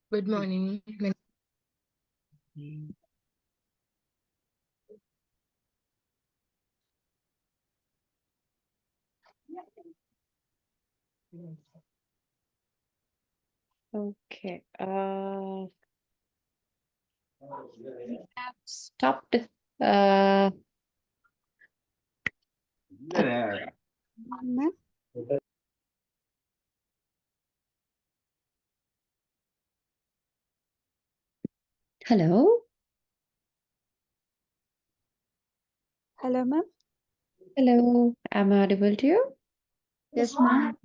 Good morning. Okay. We have stopped. Uh, Ma'am, Hello. hello, ma'am. Hello. Am I audible to you? Yes, ma'am.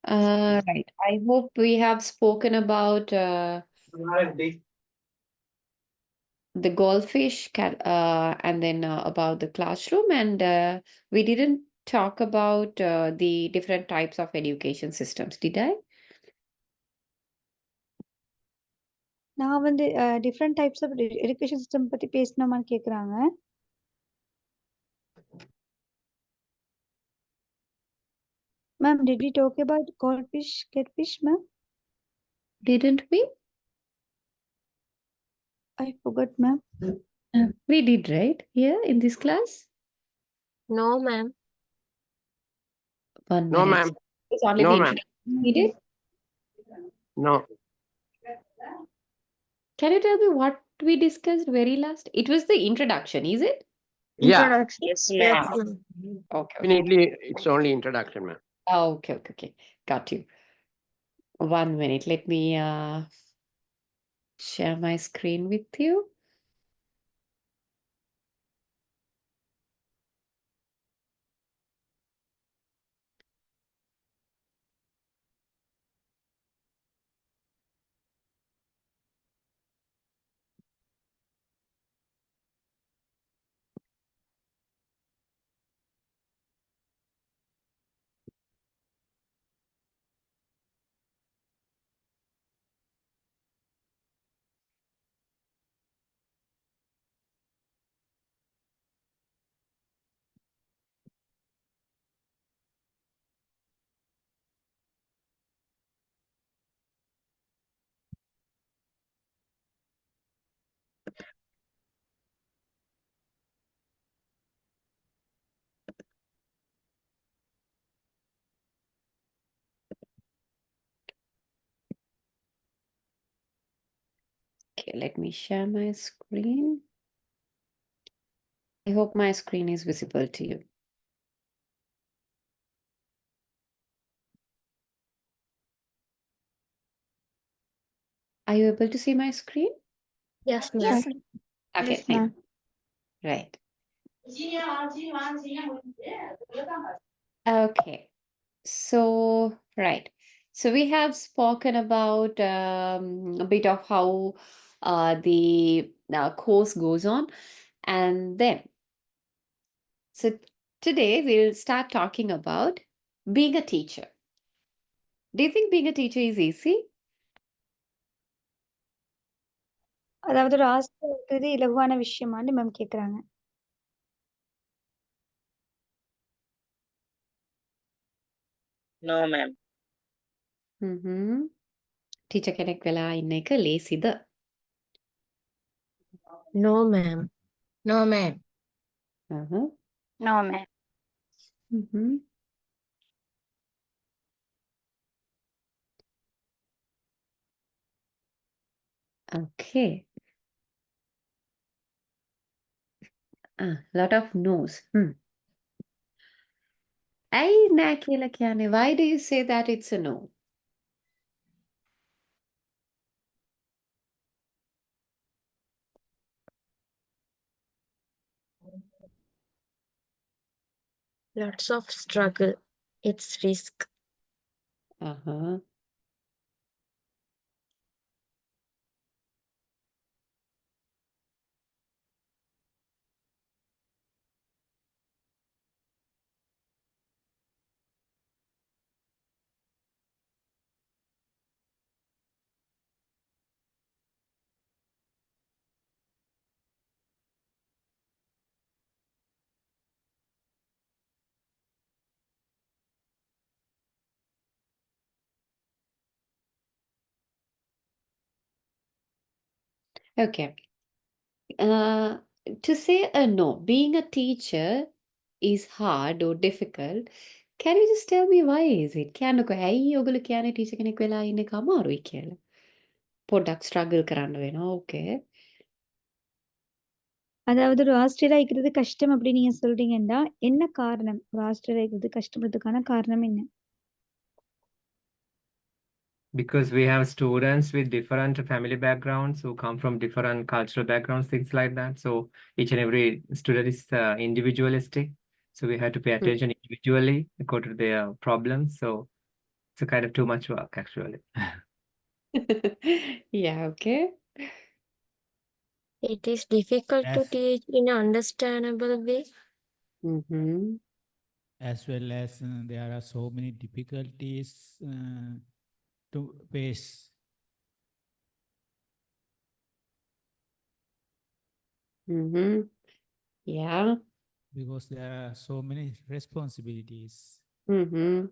Right. I hope we have spoken about the goldfish and then about the classroom, and we didn't talk about the different types of education systems, did I? நான் வந்து different types of education system பத்தி பேசணுமான்னு கேக்குறாங்க. Ma'am, did we talk about goldfish, catfish, ma'am? Didn't we? I forgot, ma'am. We did, right? Here in this class? No, ma'am. One No, minute. ma'am. It's only No, the ma'am. introduction we did. No. Can you tell me what we discussed very last? It was the introduction, is it? Yeah. Introduction. Yes, Yes, ma'am. ma'am. Okay. Definitely, it's only introduction, ma'am. Oh, okay. Got you. 1 minute. Let me share my screen with you. Okay, let me share my screen. I hope my screen is visible to you. Are you able to see my screen? Yes, ma'am. Yes, Okay, yes, fine. ma'am. Right. Okay. So, right. So we have spoken about a bit of how the course goes on. And then, so today we'll start talking about being a teacher. Do you think being a teacher is easy? அதாவது ஒரு ஆசிரியர் இருக்கிறது இலகுவான விஷயமான்னு ma'am கேக்குறாங்க. No, ma'am. Mm-hmm. Teacher කෙනෙක් වෙලා ඉන්න එක ලේසිද? No, ma'am. No, ma'am. Uh-huh. No, ma'am. Mm-hmm. Okay. Lot of no's. ඇයි නෑ කියලා කියන්නේ? Why do you say that it's a no? Lots of struggle. It's risk. Uh-huh. Okay. To say a no, being a teacher is hard or difficult. Can you just tell me why is it? කියන්නකෝ ඇයි ඔයගොල්ලෝ කියන්නේ teacher කෙනෙක් වෙලා ඉන්න එක අමාරුයි කියලා? පොඩ්ඩක් struggle කරන්න වෙනවා. Okay. அதாவது ஒரு ஆசிரியரா இருக்கிறது கஷ்டம் அப்படின்னு நீங்க சொல்றீங்கன்னா, என்ன காரணம்? ஒரு ஆசிரியரா இருக்கிறது கஷ்டப்படுறதுக்கான காரணம் என்ன? Because we have students with different family backgrounds who come from different cultural backgrounds, things like that. So each and every student is individualistic. So we have to pay attention individually according to their problems. So it's a kind of too much work, actually. Yeah, okay. It is difficult to As- teach in an understandable way. Mm-hmm. as well as there are so many difficulties to face. Mm-hmm. Yeah. Because there are so many responsibilities. Mm-hmm.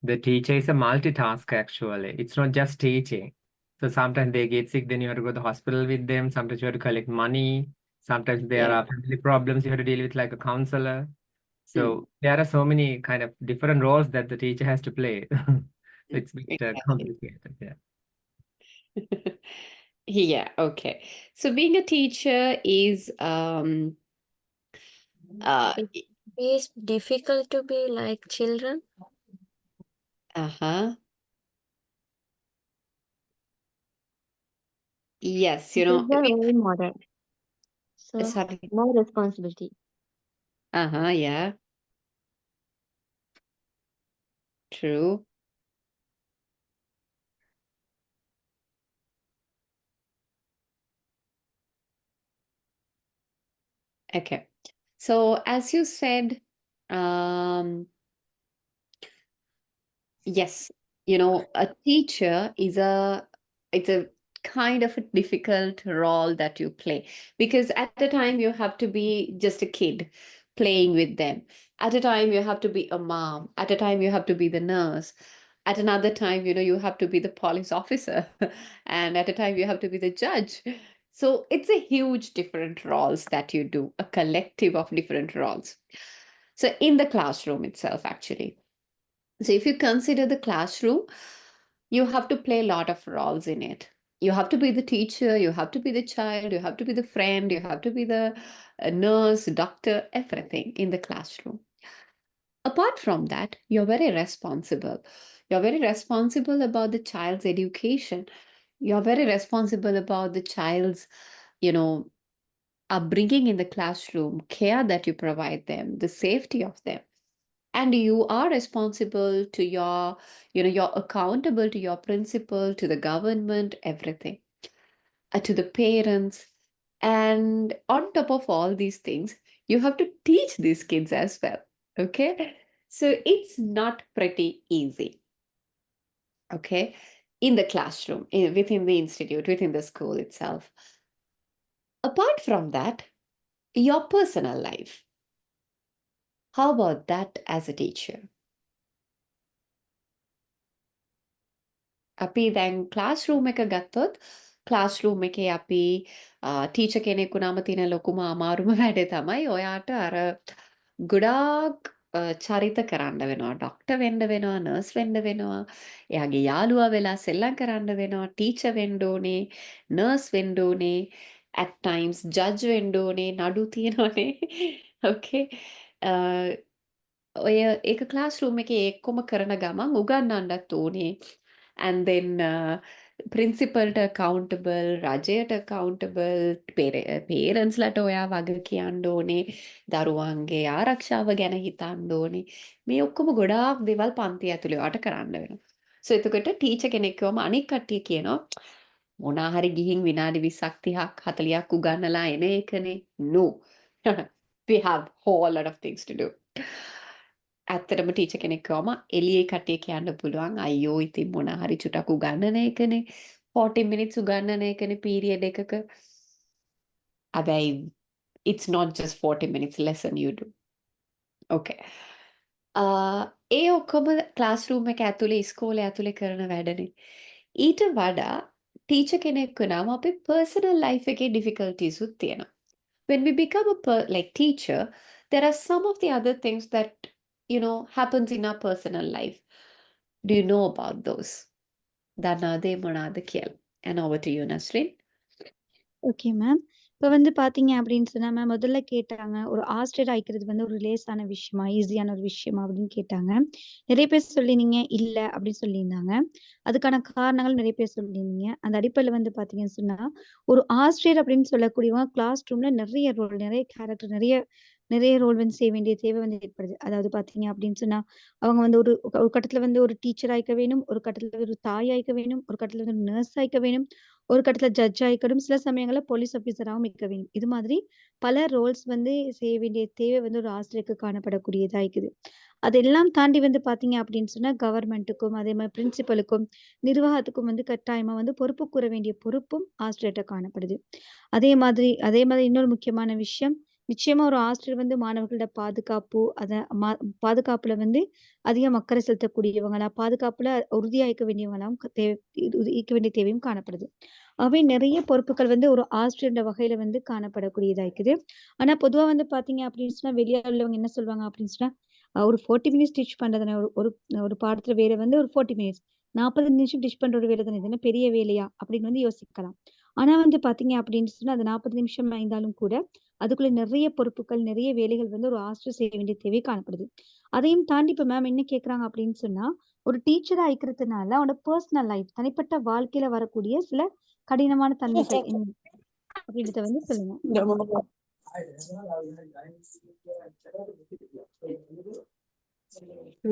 The teacher is a multitask, actually. It's not just teaching. So sometimes they get sick, then you have to go to the hospital with them. Sometimes you have to collect money. Sometimes there Yeah. are family problems you have to deal with, like a counselor. So there are so many kind of different roles that the teacher has to play. So it's a bit Exactly. complicated. Yeah. Yeah, okay. So being a teacher is It is difficult to be like children. uh-huh. Yes, you It know, is the role model. So sorry. more responsibility. Uh-huh, yeah. True. Okay. So as you said, yes, you know, a teacher is it's a kind of a difficult role that you play because at the time you have to be just a kid playing with them. At a time you have to be a mom. At a time you have to be the nurse. At another time, you know, you have to be the police officer. And at a time you have to be the judge. So it's a huge different roles that you do, a collective of different roles. So in the classroom itself, actually. So if you consider the classroom, you have to play a lot of roles in it. You have to be the teacher, you have to be the child, you have to be the friend, you have to be the nurse, doctor, everything in the classroom. Apart from that, you're very responsible. You're very responsible about the child's education. You're very responsible about the child's, you know, upbringing in the classroom, care that you provide them, the safety of them. And you are responsible to your, you know, you're accountable to your principal, to the government, everything, to the parents. And on top of all these things, you have to teach these kids as well. Okay. So it's not pretty easy. Okay. In the classroom, within the institute, within the school itself. Apart from that, your personal life. How about that as a teacher? අපි දැන් classroom එක ගත්තොත් classroom එකේ අපි teacher කෙනෙක් වුණාම තියෙන ලොකුම අමාරුම වැඩේ තමයි ඔයාට අර ගොඩාක් චරිත කරන්න වෙනවා ඩොක්ටර් වෙන්න වෙනවා නර්ස් වෙන්න වෙනවා එයාගේ යාළුවා වෙලා සෙල්ලම් කරන්න වෙනවා ටීචර් වෙන්න ඕනේ නර්ස් වෙන්න ඕනේ at times judge වෙන්න ඕනේ නඩු තියෙනවනේ okay ඔය ඒක ක්ලාස්රූම් එකේ එක්කොම කරන ගමන් උගන්වන්නත් ඕනේ and then principalට accountable රජයට accountable parents ලට ඔයා වග කියන්න ඕනේ දරුවන්ගේ ආරක්ෂාව ගැන හිතන්න ඕනේ මේ ඔක්කොම ගොඩාක් දේවල් පන්ති ඇතුලේ ඔයාට කරන්න වෙනවා so එතකොට ටීචර් කෙනෙක් වම අනික් කට්ටිය කියනවා මොනා හරි ගිහින් විනාඩි 20ක් 30ක් 40ක් උගන්නලා එන එකනේ no we have whole lot of things to do ඇත්තටම ටීචර් කෙනෙක් වම එළියේ කට්ටිය කියන්න පුළුවන් අයියෝ ඉතින් මොනා හරි චුටක් උගන්නන එකනේ 40 minutes උගන්නන එකනේ period එකක හැබැයි it's not just 40 minutes lesson you do okay ඒ ඔක්කොම ක්ලාස්රූම් එක ඇතුලේ ඉස්කෝලේ ඇතුලේ කරන වැඩනේ ඊට වඩා teacher කෙනෙක්ව නම් අපේ personal life එකේ difficulties උත් තියෙනවා. When we become a like teacher, there are some of the other things that happens in our personal life. Do you know about those? දන්නවද මොනවාද කියලා? And over to you, Nasreen. Okay ma'am. இப்ப வந்து பார்த்தீங்க அப்படின்னு சொன்னா, ma'am முதல்ல கேட்டாங்க, ஒரு ஆசிரியர் ஆயிக்கிறது வந்து ஒரு லேசான விஷயமா? ஈஸியான ஒரு விஷயமா? அப்படின்னு கேட்டாங்க. நிறைய பேர் சொல்லியிருந்தீங்க, இல்ல அப்படின்னு சொல்லியிருந்தாங்க. அதுக்கான காரணங்கள் நிறைய பேர் சொல்லியிருந்தீங்க. அந்த அடிப்படையில வந்து பார்த்தீங்கன்னு சொன்னா, ஒரு ஆசிரியர் அப்படின்னு சொல்லக்கூடியவங்க கிளாஸ் ரூம்ல நிறைய ரோல், நிறைய கேரக்டர், நிறைய ரோல் வந்து செய்ய வேண்டிய தேவை வந்து ஏற்படுது. அதாவது பார்த்தீங்க அப்படின்னு சொன்னா, அவங்க வந்து ஒரு ஒரு கட்டத்துல வந்து ஒரு டீச்சர் ஆயிக்க வேணும், ஒரு கட்டத்துல ஒரு தாய் ஆயிக்க வேணும், ஒரு கட்டத்துல வந்து நர்ஸ் ஆயிக்க வேணும், ஒரு கட்டத்துல ஜட்ஜ் ஆயிக்கணும், சில சமயங்கள்ல போலீஸ் ஆஃபீஸராவும் இருக்க வேணும். இது மாதிரி பல ரோல்ஸ் வந்து செய்ய வேண்டிய தேவை வந்து ஒரு ஆசிரியருக்கு காணப்படக்கூடியதா இருக்குது. அதெல்லாம் தாண்டி வந்து பார்த்தீங்க அப்படின்னு சொன்னா, கவர்மெண்ட்டுக்கும், அதே மாரி பிரின்சிபலுக்கும், நிர்வாகத்துக்கும் வந்து கட்டாயமா வந்து பொறுப்பு கூற வேண்டிய பொறுப்பும் ஆசிரியர்ட்ட காணப்படுது. அதே மாதிரி இன்னொரு முக்கியமான விஷயம், நிச்சயமா ஒரு ஆசிரியர் வந்து மாணவர்களோட பாதுகாப்புல வந்து அதிகம் அக்கறை செலுத்தக்கூடியவங்களா, பாதுகாப்புல உறுதியா இருக்க வேண்டியவங்களாவும் இருக்க வேண்டிய தேவையும் காணப்படுது. ஆகவே நிறைய பொறுப்புகள் வந்து ஒரு ஆசிரியர்ன்ற வகையில வந்து காணப்படக்கூடியதா இருக்குது. ஆனா பொதுவா வந்து பார்த்தீங்க அப்படின்னு சொன்னா, வெளிய உள்ளவங்க என்ன சொல்லுவாங்க அப்படின்னு சொன்னா, ஒரு 40 மினிட்ஸ் டீச் பண்றதுதானே, ஒரு ஒரு ஒரு பாடத்துல வேலை வந்து ஒரு 40 மினிட்ஸ். 40 நிமிஷம் டீச் பண்ற ஒரு வேலை தானே, இது என்ன பெரிய வேலையா? அப்படின்னு வந்து யோசிக்கலாம். ஆனா வந்து பார்த்தீங்க அப்படின்னு சொன்னா, அது 40 நிமிஷம் இருந்தாலும் கூட, அதுக்குள்ள நிறைய பொறுப்புகள், நிறைய வேலைகள் வந்து ஒரு ஆசிரியர் செய்ய வேண்டிய தேவை காணப்படுது. அதையும் தாண்டி இப்ப மேம் என்ன கேட்கறாங்க அப்படின்னு சொன்னா, ஒரு டீச்சரா இருக்கிறதுனால அவனோட பர்சனல் லைஃப், தனிப்பட்ட வாழ்க்கையில வரக்கூடிய சில கடினமான தன்மைகள் என்ன? அப்படின்றத வந்து சொல்லுங்க.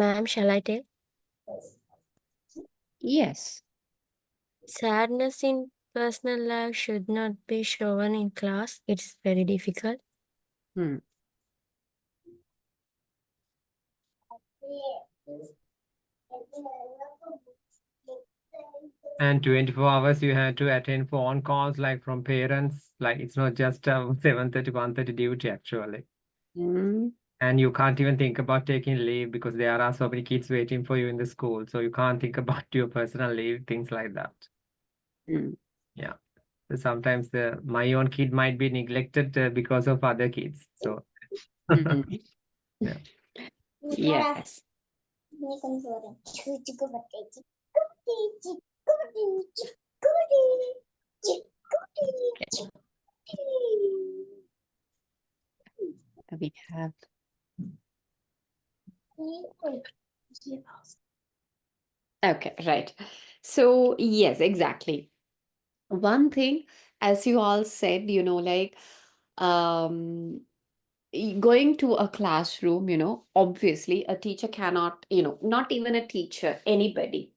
Ma'am, shall I tell? Yes. Sadness in personal life should not be shown in class. It's very difficult. Hmm. And 24 hours you had to attend phone calls like from parents. Like it's not just a 7:30, 1:30 duty actually. Hmm. And you can't even think about taking leave because there are so many kids waiting for you in the school. So you can't think about your personal leave, things like that. Hmm. Yeah. So sometimes my own kid might be neglected because of other kids. So Mhm. Yeah. Yes. We have. Okay, right. So, yes, exactly. One thing, as you all said, like um, going to a classroom, obviously a teacher cannot, not even a teacher, anybody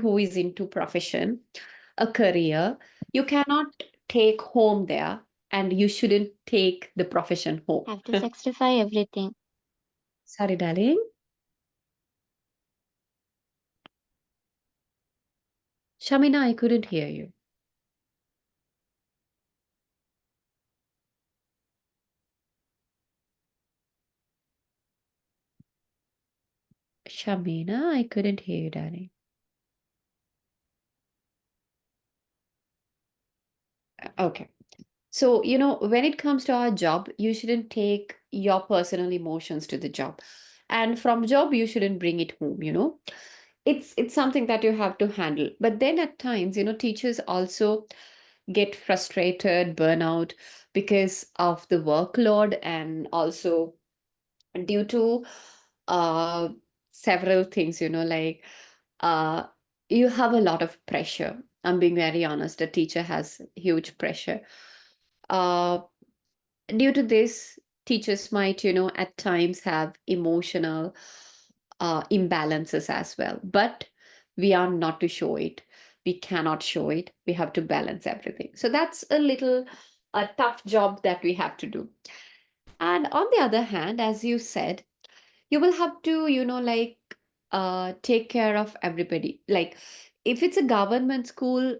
who is into profession, a career, you cannot take home there, and you shouldn't take the profession home. Have to sacrifice everything. Sorry, darling. Shamina, I couldn't hear you. Shamina, I couldn't hear you, darling. Okay. So, when it comes to our job, you shouldn't take your personal emotions to the job. And from job, you shouldn't bring it home. It's something that you have to handle. But then at times, teachers also get frustrated, burnout because of the workload, and also due to uh several things, like uh you have a lot of pressure. I'm being very honest, a teacher has huge pressure. uh Due to this, teachers might, at times have emotional imbalances as well. But we are not to show it. We cannot show it. We have to balance everything. So that's a tough job that we have to do. And on the other hand, as you said, you will have to, like take care of everybody. Like if it's a government school,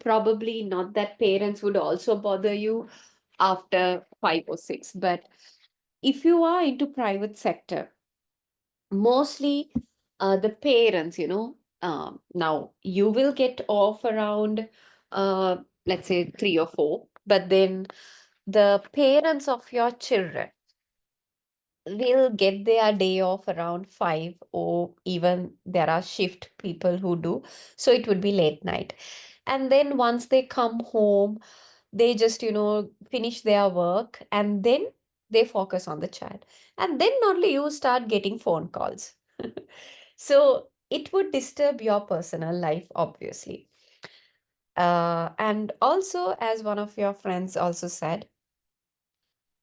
probably not that parents would also bother you after 5 or 6. But if you are into private sector, mostly the parents, Now you will get off around, let's say 3 or 4, but then the parents of your children will get their day off around 5, or even there are shift people who do, so it would be late night. And then once they come home, they just, finish their work, and then they focus on the child. And then only you start getting phone calls. So it would disturb your personal life, obviously. And also, as one of your friends also said,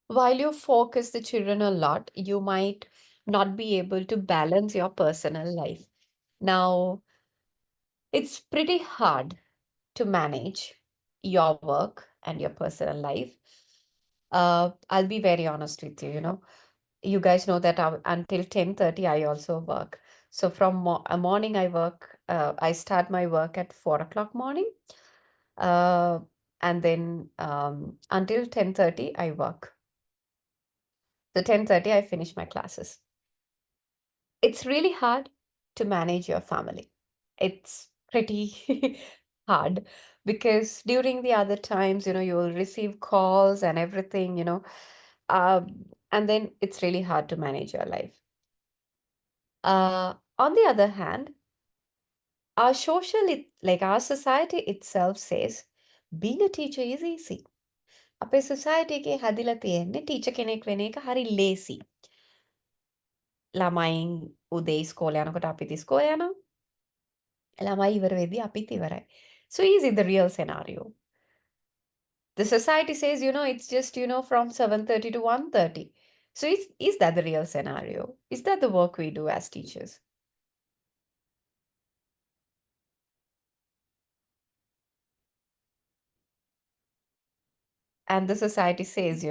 while you focus the children a lot, you might not be able to balance your personal life. Now, it's pretty hard to manage your work and your personal life. I'll be very honest with you, you guys know that until 10:30 I also work. So from morning I work, I start my work at 4 o'clock morning, and then until 10:30 I work. So 10:30 I finish my classes. It's really hard to manage your family. It's pretty hard because during the other times, you will receive calls and everything, and then it's really hard to manage your life. On the other hand, our our society itself says being a teacher is easy. අපේ society එකේ හැදිලා තියෙන්නේ teacher කෙනෙක් වෙන එක හරි lazy. ළමයින් උදේ ඉස්කෝලේ යනකොට අපිත් ඉස්කෝලේ යනවා. ළමයි ඉවර වෙද්දී අපිත් ඉවරයි. So is it the real scenario? The society says, it's just, from 7:30 to 1:30. So is that the real scenario? Is that the work we do as teachers? And the society says,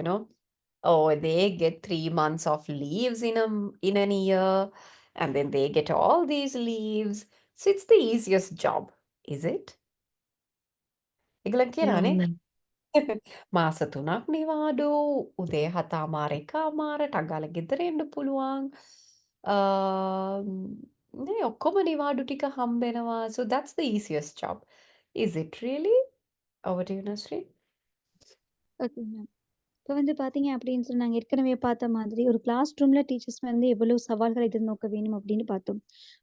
oh, they get 3 months of leaves in an year, and then they get all these leaves. So it's the easiest job, is it? ඒගොල්ලන් No, කියනවානේ ma'am. මාස 3ක් නිවාඩු, උදේ 7:00 1:00 ටගාල ගෙදර එන්න පුළුවන්. නේ ඔක්කොම නිවාඩු ටික හම්බෙනවා. So that's the easiest job. Is it really? Over to you, Nasreen. Okay ma'am. இப்போ வந்து பார்த்தீங்க அப்படின்னு சொன்னா, நாங்க ஏற்கனவே பார்த்த மாதிரி ஒரு கிளாஸ் ரூம்ல டீச்சர்ஸ் வந்து எவ்வளவு சவால்களை எதிர்நோக்க வேணும் அப்படின்னு பார்த்தோம்.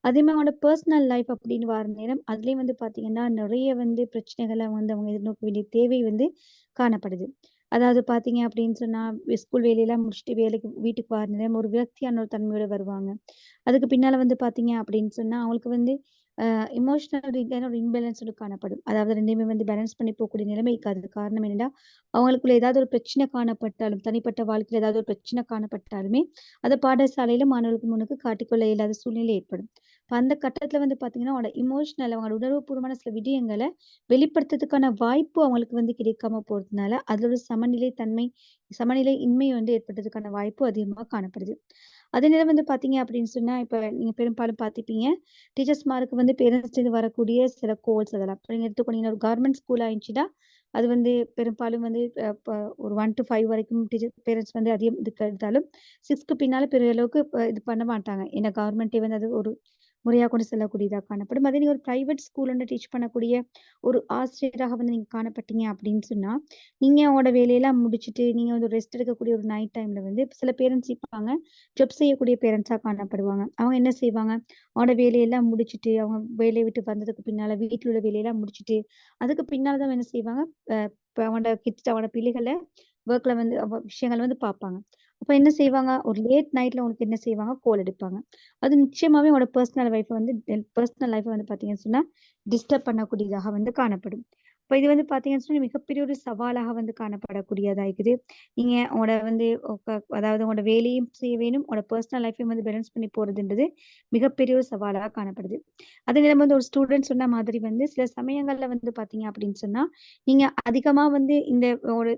அதே மாதிரி அவங்களோட பர்சனல் லைஃப் அப்படின்னு வர நேரம் அதுலேயும் வந்து பார்த்தீங்கன்னா நிறைய வந்து பிரச்சனைகளை வந்து அவங்க எதிர்நோக்க வேண்டிய தேவை வந்து காணப்படுது. அதாவது பார்த்தீங்க அப்படின்னு சொன்னா ஸ்கூல் வேலையெல்லாம் முடிச்சுட்டு வேலைக்கு வீட்டுக்கு வர நேரம் ஒரு விரக்தியான ஒரு தன்மையோட வருவாங்க. அதுக்கு பின்னால வந்து பார்த்தீங்க அப்படின்னு சொன்னா அவங்களுக்கு வந்து எமோஷனல் ரீதியான ஒரு இம்பேலன்ஸ் வந்து காணப்படும். அதாவது 2யுமே வந்து பேலன்ஸ் பண்ணி போகக்கூடிய நிலைமை இருக்காது. காரணம் என்னன்னா, அவங்களுக்குள்ள ஏதாவது ஒரு பிரச்சனை காணப்பட்டாலும், தனிப்பட்ட வாழ்க்கையில ஏதாவது ஒரு பிரச்சனை காணப்பட்டாலுமே, அத பாடசாலையில மாணவர்களுக்கு முன்னுக்கு காட்டிக்கொள்ள இயலாத சூழ்நிலை ஏற்படும். இப்ப அந்த கட்டத்துல வந்து பார்த்தீங்கன்னா, அவங்களோட எமோஷனல் அவங்களோட உணர்வுபூர்வமான சில விடயங்கள வெளிப்படுத்துறதுக்கான வாய்ப்பு அவங்களுக்கு வந்து கிடைக்காம போறதுனால, அதுல ஒரு சமநிலை இன்மை வந்து ஏற்படுறதுக்கான வாய்ப்பு அதிகமா காணப்படுது. அதே நேரம் வந்து பார்த்தீங்க அப்படின்னு சொன்னா, இப்ப நீங்க பெரும்பாலும் பார்த்திருப்பீங்க, டீச்சர்ஸ்மாருக்கு வந்து பேரண்ட்ஸ்லேருந்து வரக்கூடிய சில கோல்ஸ் அதெல்லாம். இப்ப நீங்க எடுத்துக்கோனீங்கன்னா, ஒரு கவர்மெண்ட் ஸ்கூலா இருந்துச்சுன்னா, அது வந்து பெரும்பாலும் வந்து இப்ப ஒரு 1 to 5 வரைக்கும் பேரண்ட்ஸ் வந்து அதிகம் இதுக்கு எடுத்தாலும், 6க்கு பின்னால பெரிய அளவுக்கு இது பண்ண மாட்டாங்க. ஏன்னா கவர்மெண்ட்டே வந்து அது ஒரு முறையா கொண்டு செல்லக்கூடியதா காணப்படும். அதே நீங்க ஒரு பிரைவேட் ஸ்கூல்ல வந்து டீச் பண்ணக்கூடிய ஒரு ஆசிரியராக வந்து நீங்க காணப்பட்டீங்க அப்படின்னு சொன்னா, நீங்க உங்களோட வேலையெல்லாம் முடிச்சுட்டு, நீங்க வந்து ரெஸ்ட் எடுக்கக்கூடிய ஒரு நைட் டைம்ல வந்து சில பேரண்ட்ஸ் இருப்பாங்க, ஜாப் செய்யக்கூடிய பேரண்ட்ஸா காணப்படுவாங்க. அவங்க என்ன செய்வாங்க, அவங்களோட வேலையெல்லாம் முடிச்சுட்டு, அவங்க வேலைய விட்டு வந்ததுக்கு பின்னால வீட்ல உள்ள வேலையெல்லாம் முடிச்சுட்டு, அதுக்கு பின்னால தான் என்ன செய்வாங்க, இப்ப அவங்களோட கிட்ஸ் அவங்களோட பிள்ளைகள ஒர்க்ல வந்து விஷயங்கள் வந்து பார்ப்பாங்க. அப்ப என்ன செய்வாங்க, ஒரு லேட் நைட்ல உங்களுக்கு என்ன செய்வாங்க, கால் எடுப்பாங்க. அது நிச்சயமாவே உங்களோட பர்சனல் லைஃப்ப வந்து பார்த்தீங்கன்னு சொன்னா, டிஸ்டர்ப் பண்ணக்கூடியதாக வந்து காணப்படும். இப்ப இது வந்து பார்த்தீங்கன்னு சொன்னா, மிகப்பெரிய ஒரு சவாலாக வந்து காணப்படக்கூடியதா இருக்குது. நீங்க உங்களோட வந்து அதாவது உங்களோட வேலையும் செய்ய வேணும், உங்களோட பர்சனல் லைஃப்பையும் வந்து பேலன்ஸ் பண்ணி போறதுன்றது மிகப்பெரிய ஒரு சவாலாக காணப்படுது. அதே நேரம் வந்து ஒரு ஸ்டூடெண்ட் சொன்ன மாதிரி வந்து சில சமயங்கள்ல வந்து பார்த்தீங்க அப்படின்னு சொன்னா, நீங்க அதிகமா வந்து இந்த ஒரு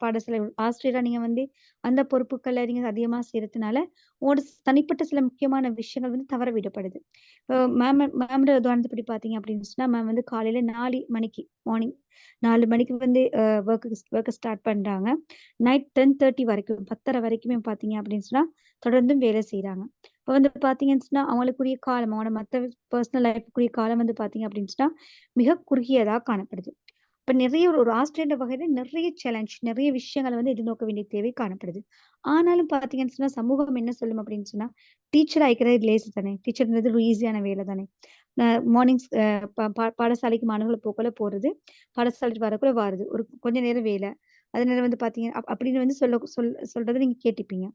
பாடசாலை ஆசிரியரா நீங்க வந்து அந்த பொறுப்புகள நீங்க அதிகமா செய்றதுனால, உங்களோட தனிப்பட்ட சில முக்கியமான விஷயங்கள் வந்து தவற விடப்படுது. இப்போ மேமோட உதாரணத்துப்படி பார்த்தீங்க அப்படின்னு சொன்னா, மேம் வந்து காலையில 4 மணிக்கு மார்னிங் 4 மணிக்கு வந்து ஒர்க்க ஸ்டார்ட் பண்றாங்க. நைட் 10:30 வரைக்கும் 10:30 வரைக்குமே பார்த்தீங்க அப்படின்னு சொன்னா, தொடர்ந்தும் வேலை செய்றாங்க. இப்போ வந்து பார்த்தீங்கன்னு சொன்னா, அவங்களுக்குரிய காலம், அவங்களோட மத்த பர்சனல் லைஃப்க்குரிய காலம் வந்து பார்த்தீங்க அப்படின்னு சொன்னா, மிக குறுகியதா காணப்படுது. இப்ப நிறைய ஒரு ஆசிரியர் வகையில நிறைய சேலஞ்ச், நிறைய விஷயங்கள வந்து எதிர்நோக்க வேண்டிய தேவை காணப்படுது. ஆனாலும் பார்த்தீங்கன்னு சொன்னா, சமூகம் என்ன சொல்லும் அப்படின்னு சொன்னா, டீச்சர் ஆயிக்கிறது லேசு தானே. டீச்சர்ன்றது ஒரு ஈஸியான வேலை தானே. மார்னிங்ஸ் பாடசாலைக்கு மாணவர்கள் போக்குல போறது, பாடசாலைக்கு வரக்குள்ள வாருது. ஒரு கொஞ்ச நேரம் வேலை. அதே நேரம் வந்து பார்த்தீங்க அப்படின்னு வந்து சொல்றத நீங்க கேட்டிருப்பீங்க.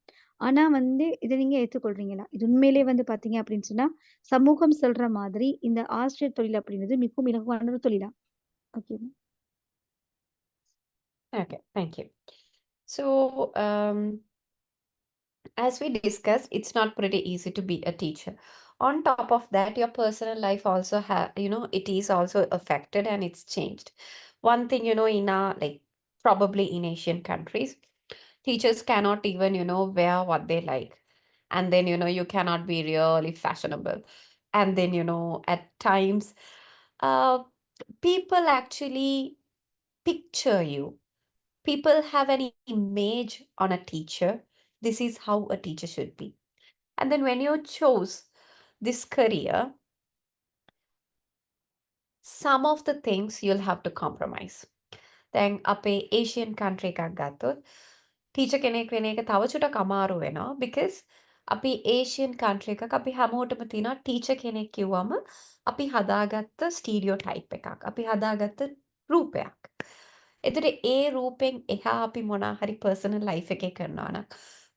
ஆனா வந்து இத நீங்க ஏத்துக்கொள்றீங்களா? இது உண்மையிலேயே வந்து பார்த்தீங்க அப்படின்னு சொன்னா, சமூகம் சொல்ற மாதிரி இந்த ஆசிரியர் தொழில் அப்படின்றது மிகவும் இலகுவான ஒரு தொழிலா? Okay. Okay, thank you. So, as we discussed, it's not pretty easy to be a teacher. On top of that, your personal life also it is also affected and it's changed. One thing, in like probably in Asian countries, teachers cannot even, wear what they like. And then, you cannot be really fashionable. And then, at times, uh, people actually picture you. People have an image on a teacher. This is how a teacher should be. And then when you chose this career, some of the things you'll have to compromise. Then අපේ Asian country එකක් ගත්තොත් teacher කෙනෙක් වෙන එක තව චුට්ටක් අමාරු වෙනවා because අපි Asian country එකක අපි හැමෝටම තියෙනවා teacher කෙනෙක් කිව්වම අපි හදාගත්ත stereotype එකක්. අපි හදාගත්ත රූපයක්. එතකොට ඒ රූපෙන් එහා අපි මොනා හරි personal life එකේ කරනවා නම්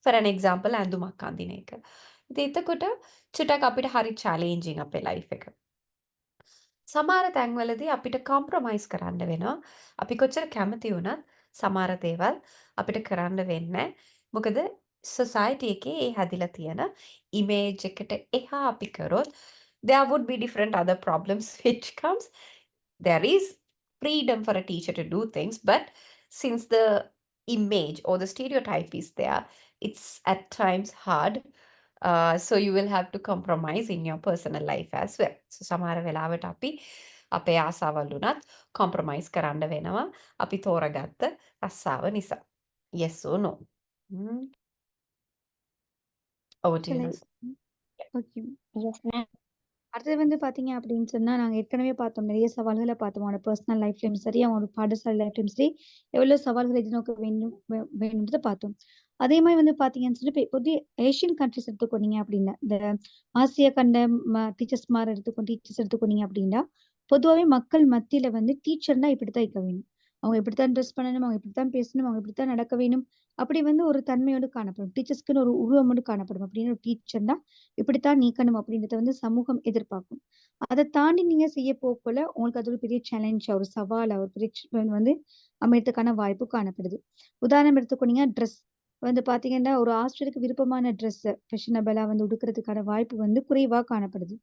for an example ඇඳුමක් අඳින එක. ඉතින් එතකොට චුට්ටක් අපිට හරි challenging අපේ life එක. සමහර තැන්වලදී අපිට කොම්ප්‍රොමයිස් කරන්න වෙනවා. අපි කොච්චර කැමති වුණත් සමහර දේවල් අපිට කරන්න වෙන්නේ නැහැ. මොකද society එකේ ඒ හැදිලා තියෙන image එකට එහා අපි කරොත් there would be different other problems which comes. There is freedom for a teacher to do things, but since the image or the stereotype is there, it's at times hard. So you will have to compromise in your personal life as well. So සමහර වෙලාවට අපි අපේ ආසාවල් උනත් compromise කරන්න වෙනවා අපි තෝරගත්ත රස්සාව නිසා. Yes or no? Mm. Over to you, சில Nus. ஓகே. Yes, ma'am. அடுத்தது வந்து பார்த்தீங்க அப்படின்னு சொன்னா, நாங்க ஏற்கனவே பார்த்தோம். நிறைய சவால்கள பார்த்தோம். அவனோட பர்சனல் லைஃப்லயும் சரி, அவனோட பாடசாலை லைஃப்லயும் சரி, எவ்வளோ சவால்களை எதிர்நோக்க வேணும்ன்றத பார்த்தோம். அதே மாரி வந்து பார்த்தீங்கன்னு சொல்லி புதிய ஏசியன் கண்ட்ரீஸ் எடுத்துக்கொண்டீங்க அப்படின்னா, இந்த ஆசிய கண்ட டீச்சர்ஸ் எடுத்துக்கொண்டீங்க அப்படின்னா, பொதுவாவே மக்கள் மத்தியில வந்து டீச்சர்னா இப்படித்தான் இருக்க வேணும். அவங்க இப்படித்தான் ட்ரெஸ் பண்ணணும், அவங்க இப்படித்தான் பேசணும், அவங்க இப்படித்தான் நடக்க வேணும். அப்படி வந்து ஒரு தன்மையோடு காணப்படும். டீச்சர்ஸ்க்குன்னு ஒரு உருவமோடு காணப்படும். அப்படின்னு ஒரு டீச்சர்னா இப்படித்தான் நீக்கணும் அப்படின்றத வந்து சமூகம் எதிர்பார்க்கும். அத தாண்டி நீங்க செய்ய போகக்குள்ள, உங்களுக்கு அது ஒரு பெரிய சேலஞ்சா, ஒரு சவாலா, ஒரு பெரிய வந்து அமையறதுக்கான வாய்ப்பு காணப்படுது. உதாரணம் எடுத்துக்கோனீங்க ட்ரெஸ் வந்து பார்த்தீங்கன்னா, ஒரு ஆசிரியருக்கு விருப்பமான ட்ரெஸ் ஃபேஷனபிளா வந்து உடுக்கிறதுக்கான வாய்ப்பு வந்து குறைவா காணப்படுது.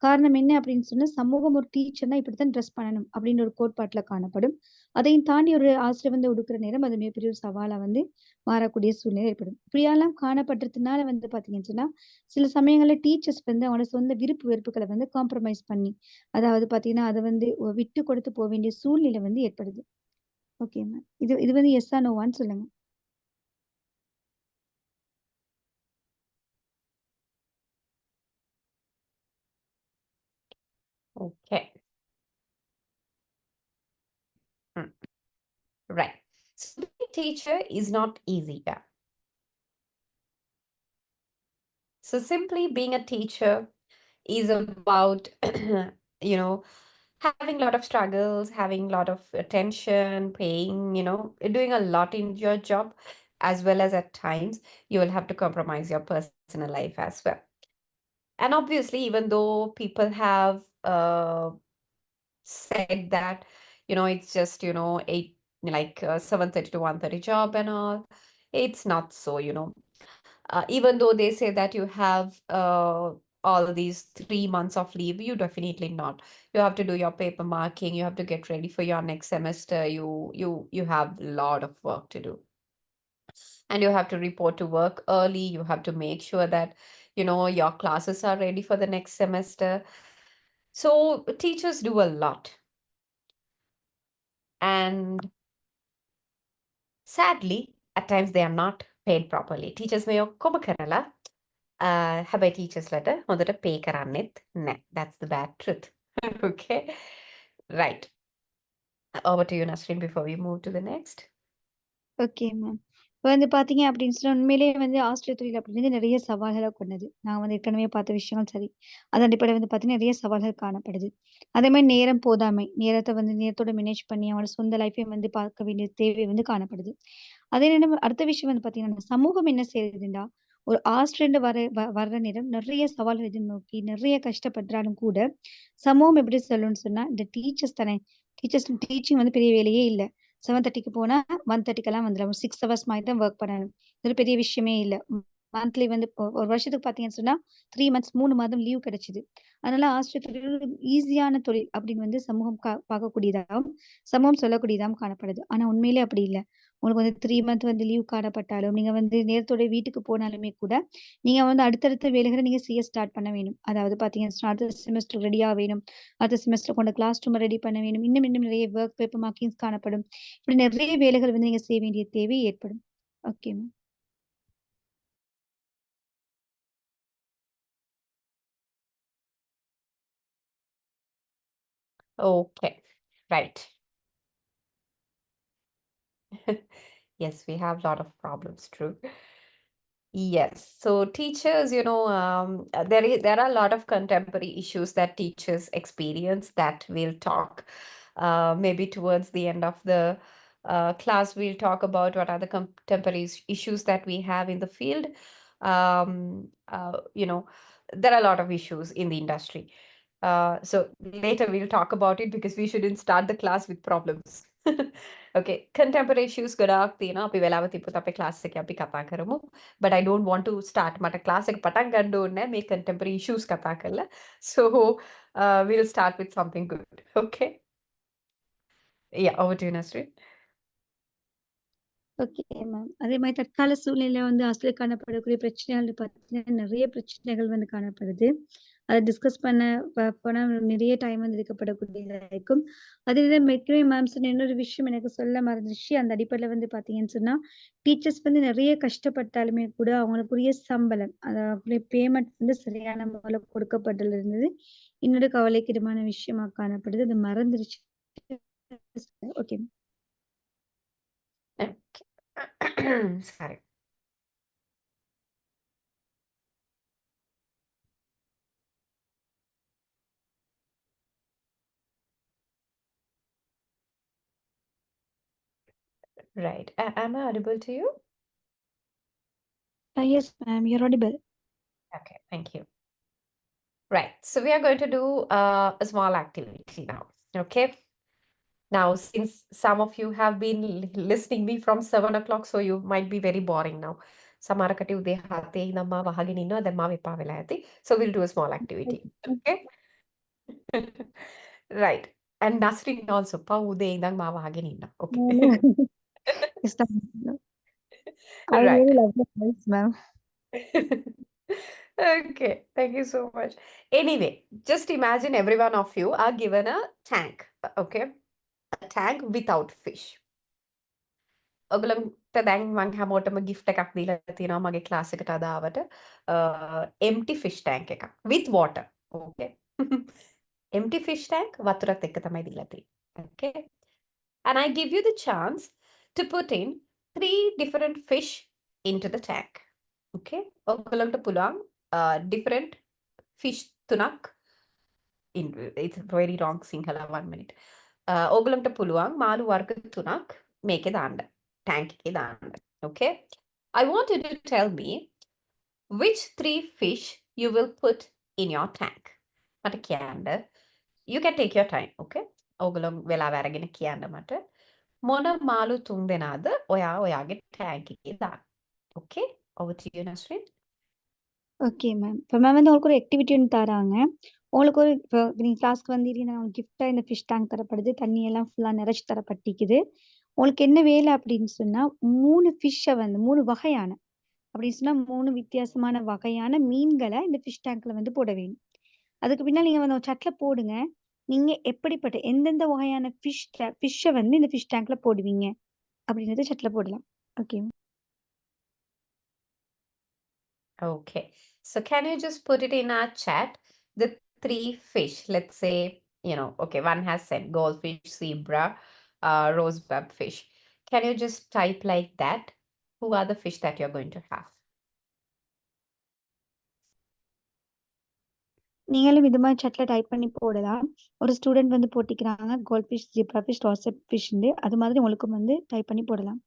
காரணம் என்ன அப்படின்னு சொன்னா, சமூகம் ஒரு டீச்சர்னா இப்படித்தான் ட்ரெஸ் பண்ணணும் அப்படின்னு ஒரு கோட்பாட்டுல காணப்படும். அதையும் தாண்டி ஒரு ஆசிரியர் வந்து உடுக்கிற நேரம் அது மிகப்பெரிய ஒரு சவாலா வந்து மாறக்கூடிய சூழ்நிலை ஏற்படும். இப்படியெல்லாம் காணப்படுறதுனால வந்து பார்த்தீங்கன்னு சொன்னா, சில சமயங்கள்ல டீச்சர்ஸ் வந்து அவங்களோட சொந்த விருப்பு வெறுப்புகள வந்து காம்ப்ரமைஸ் பண்ணி, அதாவது பார்த்தீங்கன்னா, அத வந்து விட்டு கொடுத்து போ வேண்டிய சூழ்நிலை வந்து ஏற்படுது. Okay ma'am. இது இது வந்து எஸ்ஸா நோவான்னு சொல்லுங்க. Okay. Hmm. Right. So being a teacher is not easy. Yeah. So simply being a teacher is about, having a lot of struggles, having a lot of attention, paying, doing a lot in your job, as well as at times you will have to compromise your personal life as well. And obviously, even though people have said that, it's just, 7:30 to 1:30 job and all, it's not so, even though they say that you have all these 3 months of leave, you definitely not. You have to do your paper marking, you have to get ready for your next semester, you have a lot of work to do. And you have to report to work early, you have to make sure that, your classes are ready for the next semester. So teachers do a lot. And sadly, at times they are not paid properly. Teachers may ඔක්කොම කරලා හැබැයි ටීචර්ස්ලට හොඳට පේ කරන්නෙත් නෑ. That's the bad truth. Okay. Right. Over to you, Nasreen, before we move to the next. Okay ma'am. இப்போ வந்து பார்த்தீங்க அப்படின்னு சொன்னா, உண்மையிலேயே வந்து ஆசிரியர் தொழில் அப்படிங்கிறது நிறைய சவால்கள கொண்டது. நான் வந்து ஏற்கனவே பார்த்த விஷயங்கள் சரி. அதன் அடிப்படையில வந்து பார்த்தீங்கன்னா, நிறைய சவால்கள் காணப்படுது. அதே மாரி நேரம் போதாமை. நேரத்த வந்து நேரத்தோட மேனேஜ் பண்ணி அவங்களோட சொந்த லைஃப்பையும் வந்து பார்க்க வேண்டிய தேவை வந்து காணப்படுது. அதே நேரம் அடுத்த விஷயம் வந்து பார்த்தீங்கன்னா, இந்த சமூகம் என்ன செய்யுதுன்னா, ஒரு ஆசிரியர்ன்னு வர்ற நேரம் நிறைய சவால்கள் எதிர்நோக்கி நிறைய கஷ்டப்படுறாலும் கூட, சமூகம் எப்படி சொல்லும்ன்னு சொன்னா, இந்த டீச்சர்ஸ் தானே, டீச்சிங் வந்து பெரிய வேலையே இல்ல. 7:30க்கு போனா 1:30க்கெல்லாம் வந்துரும். 6 ஹவர்ஸ் மாதிரி தான் வொர்க் பண்ணணும். இது ஒரு பெரிய விஷயமே இல்ல. மந்த்லி வந்து இப்போ ஒரு வருஷத்துக்கு பார்த்தீங்கன்னு சொன்னா, 3 மந்த்ஸ் 3 மாதம் லீவ் கிடைச்சுது. அதனால ஆசிரியர் தொழில் ஈஸியான தொழில் அப்படின்னு வந்து சமூகம் பார்க்கக்கூடியதாகவும், சமூகம் சொல்லக்கூடியதாகவும் காணப்படுது. ஆனா உண்மையிலே அப்படி இல்ல. உங்களுக்கு வந்து 3 மந்த் வந்து லீவ் காணப்பட்டாலும், நீங்க வந்து நேரத்தோட வீட்டுக்கு போனாலுமே கூட, நீங்க வந்து அடுத்தடுத்த வேலைகள நீங்க செய்ய ஸ்டார்ட் பண்ண வேணும். அதாவது பார்த்தீங்கன்னா, அடுத்த செமஸ்டர் ரெடியா வேணும். அடுத்த செமஸ்டர் கொண்ட கிளாஸ் ரூம ரெடி பண்ண வேணும். இன்னும் நிறைய வொர்க் பேப்பர் மார்க்கிங்ஸ் காணப்படும். இப்படி நிறைய வேலைகள் வந்து நீங்க செய்ய வேண்டிய தேவை ஏற்படும். Okay ma'am. Okay. Right. Yes, we have a lot of problems, true. Yes. So teachers, there are a lot of contemporary issues that teachers experience that we'll talk. Maybe towards the end of the class, we'll talk about what are the contemporary issues that we have in the field. Um, there are a lot of issues in the industry. So later we'll talk about it because we shouldn't start the class with problems. Okay, contemporary issues ගොඩාක් තියෙනවා. අපි වෙලාව තිබ්බොත් අපේ class එකේ අපි කතා කරමු. But I don't want to start. මට class එක පටන් ගන්න ඕනේ නැහැ මේ contemporary issues කතා කරලා. So we'll start with something good. Okay? Yeah, over to you, Nasreen. Okay ma'am. அதே மாரி தற்கால சூழ்நிலையில வந்து ஆசிரியர் காணப்படக்கூடிய பிரச்சனைகள் பார்த்தீங்கன்னா, நிறைய பிரச்சனைகள் வந்து காணப்படுது. அத டிஸ்கஸ் பண்ண போனா நிறைய டைம் வந்து எடுக்கப்படக்கூடியதா இருக்கும். அதே நேரம் ஏற்கனவே மேம் சொன்ன இன்னொரு விஷயம் எனக்கு சொல்ல மறந்துருச்சு. அந்த அடிப்படையில வந்து பார்த்தீங்கன்னு சொன்னா, டீச்சர்ஸ் வந்து நிறைய கஷ்டப்பட்டாலுமே கூட அவங்களுக்குரிய சம்பளம், அதாவது பேமெண்ட் வந்து சரியான முறையில கொடுக்கப்படல இருந்தது. இன்னொரு கவலைக்கிடமான விஷயமா காணப்படுது. அது மறந்துருச்சு. Okay. Okay. Sorry. Right. Am I audible to you? Yes, ma'am, you're audible. Okay, thank you. Right. So we are going to do a small activity now. Okay. Now, since some of you have been listening me from 7 o'clock, so you might be very boring now. සමහරකට උදේ 7 ඉඳන් මම වහගෙන ඉන්නවා. දැන් මම එපා වෙලා ඇති. So we'll do a small activity. Okay? Right. And Nasreen also. පා උදේ ඉඳන් මම වහගෙන ඉන්නවා. Okay. Yes, ma'am. I Right. really love your voice, ma'am. Okay, thank you so much. Anyway, just imagine every one of you are given a tank. Okay, a tank without fish. ඔගලන්ට දැන් මං හැමෝටම gift එකක් දීලා තියෙනවා මගේ class එකට අදාවට empty fish tank එකක් with water. Okay. Empty fish tank වතුරත් එක්ක තමයි දීලා තියෙන්නේ. Okay. And I give you the chance to put in 3 different fish into the tank. Okay. ඔගලන්ට පුළුවන් different fish තුනක් it's very wrong Sinhala 1 minute. ඕගලන්ට පුළුවන් මාළු වර්ග තුනක් මේකේ දාන්න. tank එකේ දාන්න. Okay. I want you to tell me which 3 fish you will put in your tank. මට කියන්න. You can take your time. Okay. ඕගලන් වෙලාව අරගෙන කියන්න මට. මොන මාළු 3 දෙනාද ඔයාගේ tank එකේ දාන්න. Okay. Over to you, Nasreen. Okay ma'am. இப்போ மேம் வந்து உங்களுக்கு ஒரு ஆக்டிவிட்டி ஒன்று தராங்க. உங்களுக்கு ஒரு இப்போ நீங்க கிளாஸ்க்கு வந்தீங்கன்னா கிஃப்டா இந்த ஃபிஷ் டேங்க் தரப்படுது. தண்ணி எல்லாம் ஃபுல்லா நிறைச்சு தரப்பட்டிக்குது. உங்களுக்கு என்ன வேலை அப்படின்னு சொன்னா 3 ஃபிஷ்ஷை வந்து 3 வகையான அப்படின்னு சொன்னா 3 வித்தியாசமான வகையான மீன்களை இந்த ஃபிஷ் டேங்க்ல வந்து போட வேணும். அதுக்கு பின்னாடி நீங்க வந்து ஒரு சட்டில் போடுங்க. நீங்க எப்படிப்பட்ட எந்தெந்த வகையான ஃபிஷ்ஷை வந்து இந்த ஃபிஷ் டேங்க்ல போடுவீங்க அப்படின்றத சட்டில் போடலாம். Okay. Okay. So can you just put it in our chat? The 3 fish, let's say, okay, one has said goldfish, zebra, rosebud fish. Can you just type like that? Who are the fish that you're going to have? நீங்களும் இது மாதிரி chatல type பண்ணி போடலாம். ஒரு student வந்து போட்டிக்கிறாங்க gold fish, zebra fish, ரோசப் ஃபிஷ்ன்னு. அது மாதிரி உங்களுக்கும் வந்து டைப் பண்ணி போடலாம்.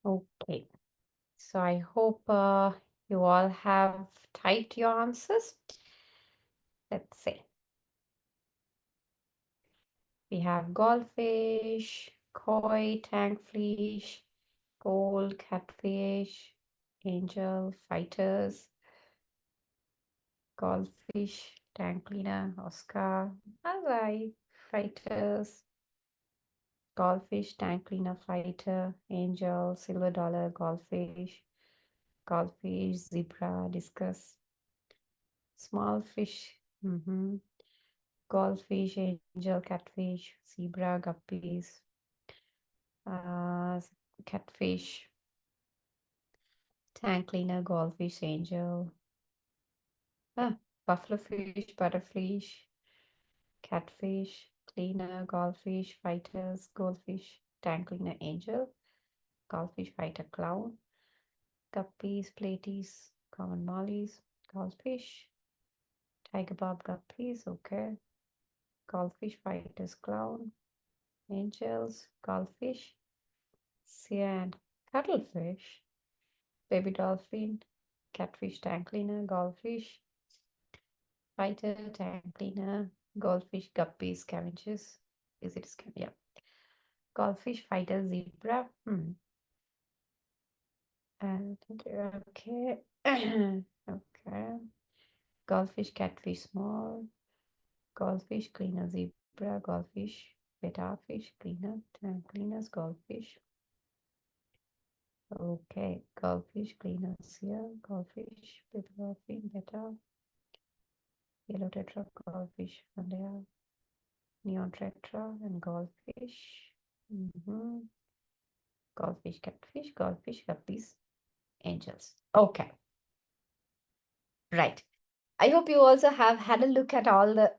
Okay. So I hope you all have typed your answers. Let's see. We have goldfish, koi, tankfish, gold, catfish, angel, fighters, goldfish, tank cleaner, Oscar, alright, fighters, goldfish, tank cleaner, fighter, angel, silver dollar, goldfish, zebra, discus, small fish, goldfish, angel, catfish, zebra, guppies, catfish, tank cleaner, goldfish, angel, buffalo fish, butterfish, catfish, cleaner, goldfish, fighters, goldfish, tank cleaner, angel, goldfish, fighter, clown, guppies, platies, common mollies, goldfish, tiger bob guppies, okay, goldfish, fighters, clown, angels, goldfish, sand, cuttlefish, baby dolphin, catfish, tank cleaner, goldfish, fighter, tank cleaner, goldfish, guppies, scavengers. Is it yeah. Goldfish, fighter, zebra. And okay. Okay. Goldfish, catfish, small. Goldfish, cleaner, zebra, goldfish, betta fish, cleaner, tank cleaners, goldfish. Okay, goldfish, cleaners here, goldfish, betta, yellow tetra, goldfish, and there, neon tetra, and goldfish. Goldfish, catfish, guppies, angels. Okay, right. I hope you also have had a look at all the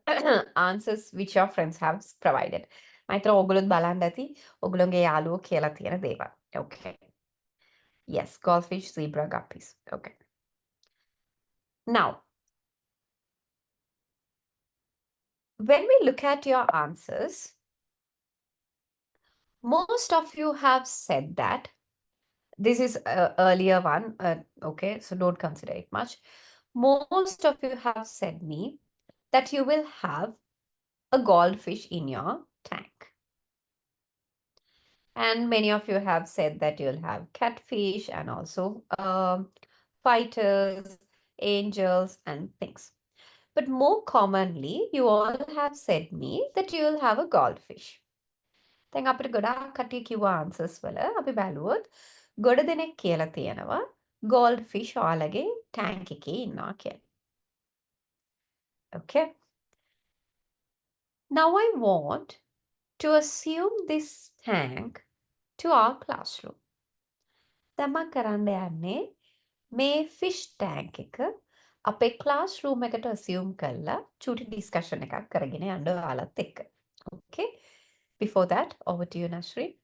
answers which your friends have provided. මයිතර ඔගොල්ලොත් බලන්න ඇති ඔගොල්ලොන්ගේ යාළුවෝ කියලා තියෙන දේවල්. Okay. Yes, goldfish, zebra, guppies. Okay. Now, when we look at your answers, most of you have said that this is earlier one. Okay, so don't consider it much. Most of you have said me that you will have a goldfish in your tank. And many of you have said that you'll have catfish and also fighters, angels, and things. But more commonly, you all have said me that you'll have a goldfish. දැන් අපිට ගොඩාක් කට්ටිය කිව්ව answers වල අපි බැලුවොත් ගොඩ දෙනෙක් කියලා තියෙනවා goldfish ඔයාලගේ tank එකේ ඉන්නවා කියලා. Okay. Now I want to assume this tank to our classroom. දැන් මම කරන්න යන්නේ මේ fish tank එක අපේ classroom එකට assume කරලා චූටි discussion එකක් කරගෙන යන්න ඔයාලත් එක්ක. Okay. Before that, over to you, Nasri.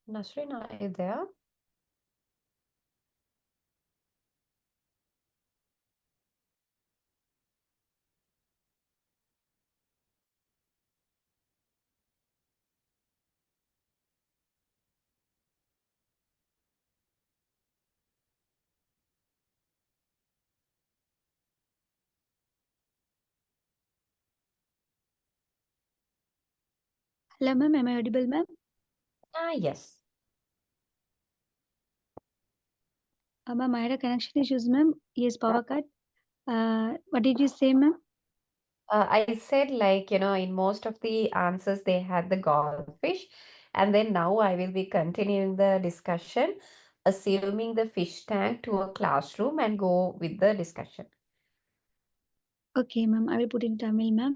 Nasreen, are you there? Hello, ma'am. Am I audible, ma'am? Yes. Ma'am, I had a connection issues, ma'am. Yes, power cut. What did you say, ma'am? I said, like, in most of the answers, they had the goldfish. And then now I will be continuing the discussion, assuming the fish tank to a classroom and go with the discussion. Okay, ma'am. I will put in Tamil, ma'am.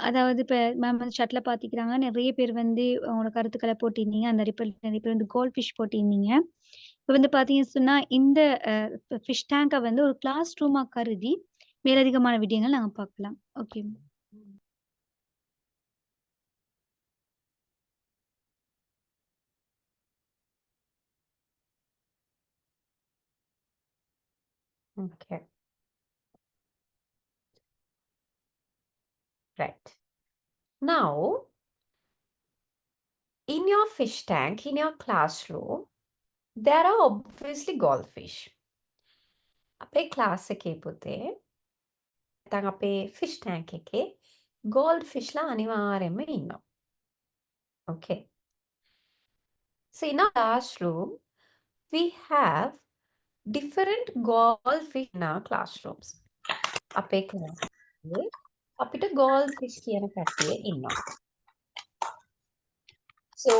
அதாவது இப்ப ma'am வந்து ஷட்ல பாத்திக்கிறாங்க. நிறைய பேர் வந்து உங்களோட கருத்துக்களை போட்டிருந்தீங்க. அந்த நிறைய பேர் வந்து கோல்ட் ஃபிஷ் போட்டிருந்தீங்க. இப்ப வந்து பாத்தீங்கன்னு சொன்னா, இந்த ஃபிஷ் டேங்க வந்து ஒரு கிளாஸ் ரூமா கருதி மேலதிகமான விடயங்கள் நாங்க பார்க்கலாம். Okay. Okay. Right. Now, in your fish tank, in your classroom, there are obviously goldfish. අපේ class එකේ පුතේ නැත්නම් අපේ fish tank එකේ goldfishලා අනිවාර්යයෙන්ම ඉන්නවා. Okay. So in our classroom, we have different goldfish in our classrooms. අපේ class එකේ අපිට goldfish කියන කට්ටිය ඉන්නවා. So,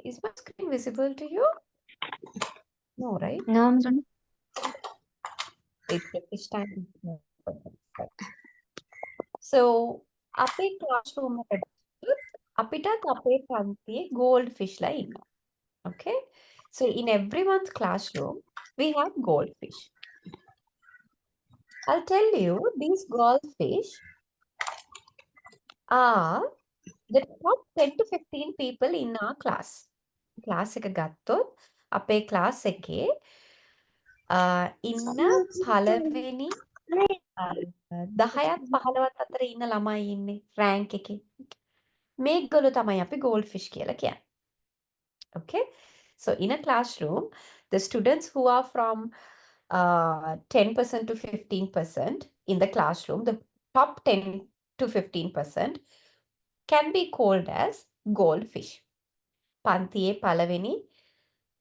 is my screen visible to you? No, right? No, ma'am. It's a fish tank. So, අපේ classroom එකට අපිටත් අපේ පන්තියේ goldfishලා ඉන්නවා. Okay? So, in everyone's classroom, we have goldfish. I'll tell you, these goldfish are the top 10 to 15 people in our class. Class එක ගත්තොත් අපේ class එකේ ඉන්න පළවෙනි 10ක් 15ක් අතර ඉන්න ළමයි ඉන්නේ rank එකේ. මේගොල්ලෝ තමයි අපි goldfish කියලා කියන්නේ. Okay? So in a classroom, the students who are from 10% to 15% in the classroom, the top 10 to 15% can be called as goldfish. පන්තියේ පළවෙනි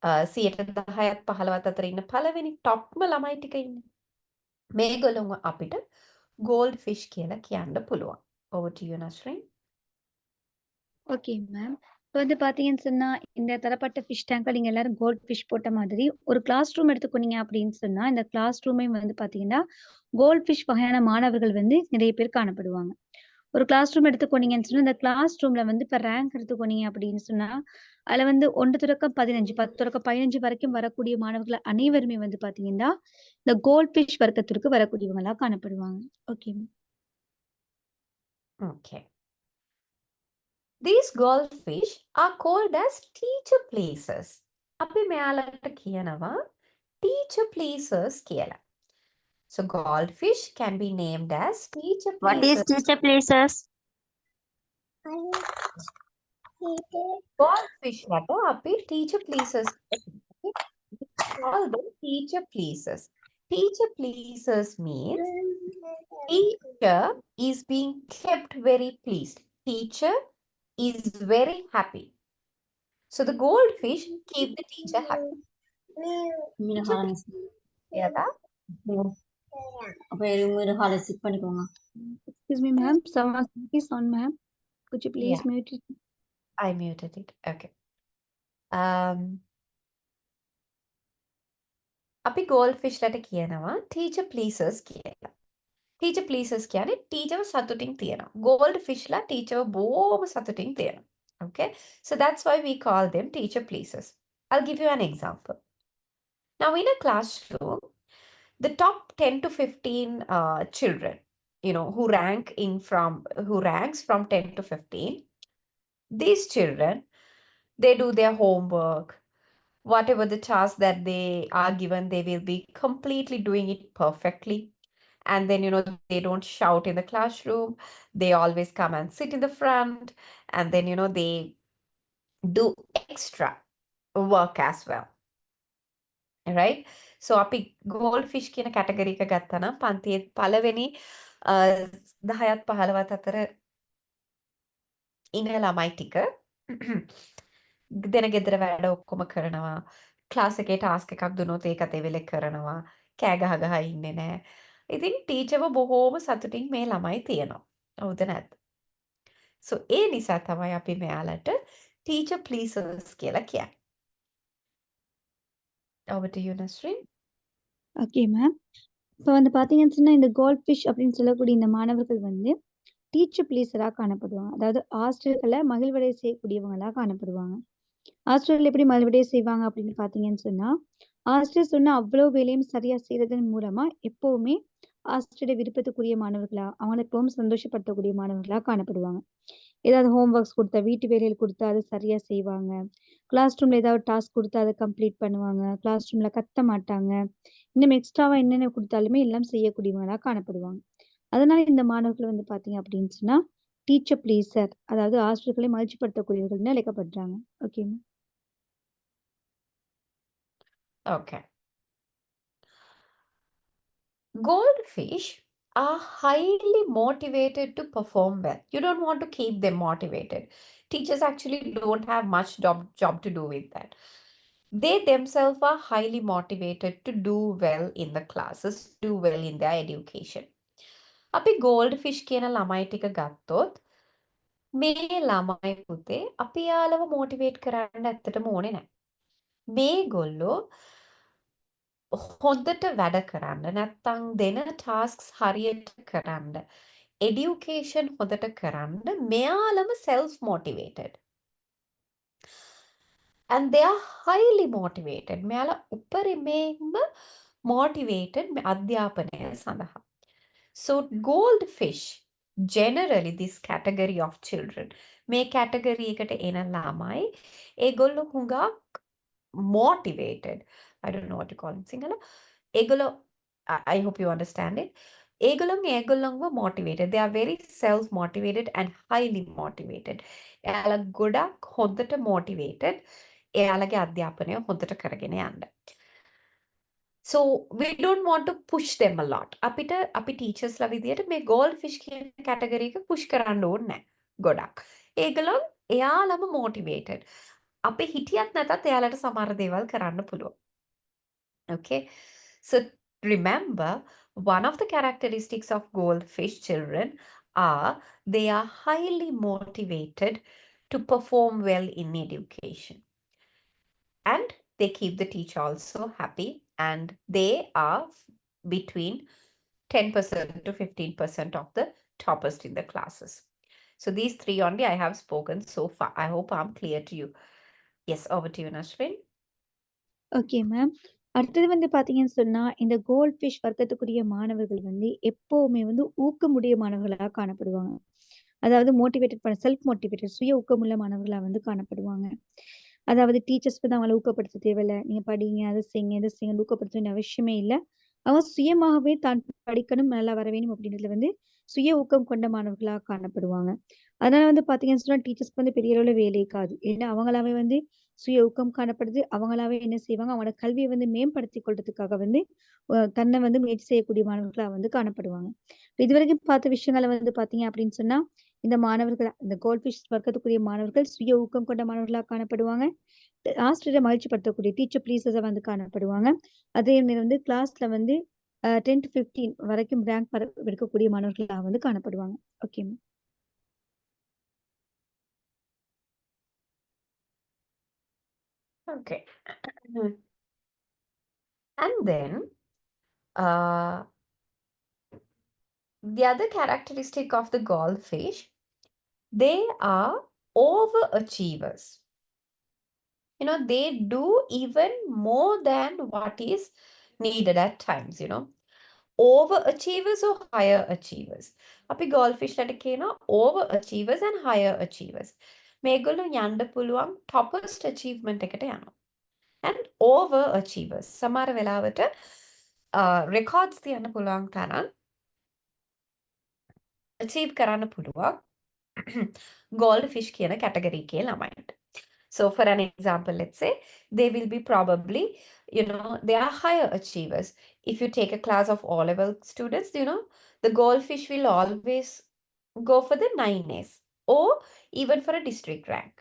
10%-15% අතර ඉන්න පළවෙනි ටොප්ම ළමයි ටික ඉන්නේ. මේගොල්ලෝ අපිට goldfish කියලා කියන්න පුළුවන්. Over to you, Nasreen. Okay ma'am. இப்போ வந்து பார்த்தீங்கன்னு சொன்னா, இந்த தரப்பட்ட ஃபிஷ் டேங்க்ல நீங்க எல்லாரும் கோல்ட் ஃபிஷ் போட்ட மாதிரி, ஒரு கிளாஸ் ரூம் எடுத்துக்கினீங்க அப்படின்னு சொன்னா, இந்த கிளாஸ் ரூமே வந்து பார்த்தீங்கன்னா, கோல்ட் ஃபிஷ் வகையான மாணவர்கள் வந்து நிறைய பேர் காணப்படுவாங்க. ஒரு கிளாஸ் ரூம் எடுத்துக்கோனீங்கன்னு சொன்னா, இந்த கிளாஸ் ரூம்ல வந்து இப்ப ரேங்க் எடுத்துக்கோனீங்க அப்படின்னு சொன்னா, அதுல வந்து 1 தொடக்கம் 15, 10 தொடக்கம் 15 வரைக்கும் வரக்கூடிய மாணவர்கள் அனைவருமே வந்து பார்த்தீங்கன்னா, இந்த கோல்ட் ஃபிஷ் வர்க்கத்திற்கு வரக்கூடியவங்களா காணப்படுவாங்க. Okay ma'am. Okay. These goldfish are called as teacher places. අපි මෙයාලට කියනවා teacher places කියලා. So goldfish can be named as teacher What is places. teacher places? Goldfish ලට අපි teacher places we call them teacher places. Teacher places means teacher is being kept very pleased. Teacher is very happy. So the goldfish keep the teacher happy. Teacher yeah, Excuse me, ma'am. Someone is on, ma'am. Could you please Yeah. mute it? I muted it. Okay. අපි goldfish ලට කියනවා teacher pleases කියලා. Teacher pleases කියන්නේ teacherව සතුටින් තියනවා. Goldfish ලා teacherව බොහොම සතුටින් තියනවා. Okay? So that's why we call them teacher pleases. I'll give you an example. Now in a classroom, the top 10 to 15 children, who ranks from 10 to 15, these children, they do their homework. Whatever the task that they are given, they will be completely doing it perfectly. And then, they don't shout in the classroom. They always come and sit in the front. And then, they do extra work as well. Right? So, අපි goldfish කියන category එක ගත්තා නම් පන්තියේ පළවෙනි 10ත් 15ත් අතර ඉන්න ළමයි ටික දෙන ගෙදර වැඩ ඔක්කොම කරනවා. ක්ලාස් එකේ ටාස්ක් එකක් දුන්නොත් ඒකත් ඒ වෙලේ කරනවා. කෑ ගහ ගහ ඉන්නේ නැහැ. ඉතින් ටීචර්ව බොහෝම සතුටින් මේ ළමයි තියනවා. හවුද නැද්ද? So ඒ නිසා තමයි අපි මෙයාලට teacher pleasers කියලා කියන්නේ. Over to you, Nasreen. Okay ma'am. இப்போ வந்து பார்த்தீங்கன்னு சொன்னா, இந்த கோல்ட் ஃபிஷ் அப்படின்னு சொல்லக்கூடிய இந்த மாணவர்கள் வந்து டீச்சர் பிளீஸரா காணப்படுவாங்க. அதாவது ஆசிரியர்களை மகிழ்வடைய செய்யக்கூடியவங்களா காணப்படுவாங்க. ஆசிரியர்கள் எப்படி மகிழ்வடைய செய்வாங்க அப்படின்னு பார்த்தீங்கன்னு சொன்னா, ஆசிரியர் சொன்ன அவ்வளோ வேலையும் சரியா செய்யறதன் மூலமா எப்பவுமே ஆசிரியருடைய விருப்பத்துக்குரிய மாணவர்களா, அவங்களை எப்பவும் சந்தோஷப்படுத்தக்கூடிய மாணவர்களா காணப்படுவாங்க. ஏதாவது ஹோம் ஒர்க்ஸ் கொடுத்தா, வீட்டு வேலைகள் கொடுத்தா அதை சரியா செய்வாங்க. கிளாஸ் ரூம்ல ஏதாவது டாஸ்க் கொடுத்தா அதை கம்ப்ளீட் பண்ணுவாங்க. கிளாஸ் ரூம்ல கத்த மாட்டாங்க. இன்னும் எக்ஸ்ட்ராவா என்னென்ன கொடுத்தாலுமே எல்லாம் செய்யக்கூடியவங்களா காணப்படுவாங்க. அதனால இந்த மாணவர்கள் வந்து பாத்தீங்க அப்படின்னு சொன்னா டீச்சர் பிளீசர், அதாவது ஆசிரியர்களை மகிழ்ச்சிப்படுத்தக்கூடியவர்கள்னு அழைக்கப்படுறாங்க. Okay ma'am. Okay. Goldfish are highly motivated to perform well. You don't want to keep them motivated. Teachers actually don't have much job to do with that. They themselves are highly motivated to do well in the classes, do well in their education. අපි goldfish කියන ළමයි ටික ගත්තොත් මේ ළමයි පුතේ අපි යාළුව motivate කරන්න ඇත්තටම ඕනේ නැහැ. මේගොල්ලෝ හොඳට වැඩ කරන්න නැත්නම් දෙන tasks හරියට කරන්න education හොඳට කරන්න මෙයාලම self motivated and they are highly motivated. මෙයාලා උපරිමයෙන්ම motivated අධ්‍යාපනය සඳහා. So goldfish, generally this category of children, මේ category එකට එන ළමයි ඒගොල්ලෝ හුඟක් motivated. I don't know what to call in Sinhala. ඒගොල්ලෝ I hope you understand it. ඒගොල්ලොන්ව motivated. They are very self-motivated and highly motivated. එයාලා ගොඩක් හොඳට motivated. එයාලගේ අධ්‍යාපනය හොඳට කරගෙන යන්න. So we don't want to push them a lot. අපිට අපි ටීචර්ස්ලා විදියට මේ goldfish කියන කැටගරි එක push කරන්න ඕනේ නැහැ ගොඩක්. ඒගොල්ලෝ එයාලම motivated. අපි හිටියත් නැතත් එයාලට සමහර දේවල් කරන්න පුළුවන්. Okay. So remember, one of the characteristics of goldfish children are they are highly motivated to perform well in education. And they keep the teacher also happy, and they are between 10% to 15% of the toppest in the classes. So these three only I have spoken so far. I hope I'm clear to you. Yes, over to you, Nashrin. Okay ma'am. அடுத்தது வந்து பார்த்தீங்கன்னு சொன்னா, இந்த gold fish வர்க்கத்துக்குரிய மாணவர்கள் வந்து எப்பவுமே வந்து ஊக்கமுடைய மாணவர்களா காணப்படுவாங்க. அதாவது மோட்டிவேட்டட் செல்ஃப் மோட்டிவேட்டட் சுய ஊக்கமுள்ள மாணவர்களா வந்து காணப்படுவாங்க. அதாவது டீச்சர்ஸ் வந்து அவங்கள ஊக்கப்படுத்த தேவையில்ல. நீங்க படிங்க, அதை செய்யுங்க, இதை செய்யுங்க ஊக்கப்படுத்த வேண்டிய அவசியமே இல்ல. அவங்க சுயமாகவே தான் படிக்கணும், நல்லா வர வேணும் அப்படின்றதுல வந்து சுய ஊக்கம் கொண்ட மாணவர்களா காணப்படுவாங்க. அதனால வந்து பார்த்தீங்கன்னு சொன்னா, டீச்சர்ஸ்க்கு வந்து பெரிய அளவுல வேலை இருக்காது. ஏன்னா அவங்களாவே வந்து சுய ஊக்கம் காணப்படுது. அவங்களாவே என்ன செய்வாங்க, அவங்களோட கல்வியை வந்து மேம்படுத்திக் கொள்றதுக்காக வந்து தன்னை வந்து முயற்சி செய்யக்கூடிய மாணவர்களா வந்து காணப்படுவாங்க. இதுவரைக்கும் பார்த்த விஷயங்களை வந்து பார்த்தீங்க அப்படின்னு சொன்னா, இந்த மாணவர்கள் இந்த கோல்ட்ஃபிஷ் வர்க்கத்துக்குரிய மாணவர்கள் சுய ஊக்கம் கொண்ட மாணவர்களா காணப்படுவாங்க. ஆசிரியரை மகிழ்ச்சிப்படுத்தக்கூடிய டீச்சர் ப்ளீஸஸா வந்து காணப்படுவாங்க. அதே நேரம் வந்து கிளாஸ்ல வந்து 10 to 15 வரைக்கும் ரேங்க் எடுக்கக்கூடிய மாணவர்களா வந்து காணப்படுவாங்க. Okay ma'am. Okay. And then the other characteristic of the goldfish, they are overachievers. You know, they do even more than what is needed at times, you know. Overachievers or higher achievers. අපි goldfish ලට කියනවා overachievers and higher achievers. මේගොල්ලෝ යන්න පුළුවන් toppest achievement එකට යනවා. And overachievers. සමහර වෙලාවට records තියන්න පුළුවන් තරම් achieve කරන්න පුළුවන් goldfish කියන category එකේ ළමයින්ට. So for an example, let's say they will be probably, you know, they are higher achievers. If you take a class of O-level students, you know, the goldfish will always go for the 9As or even for a district rank.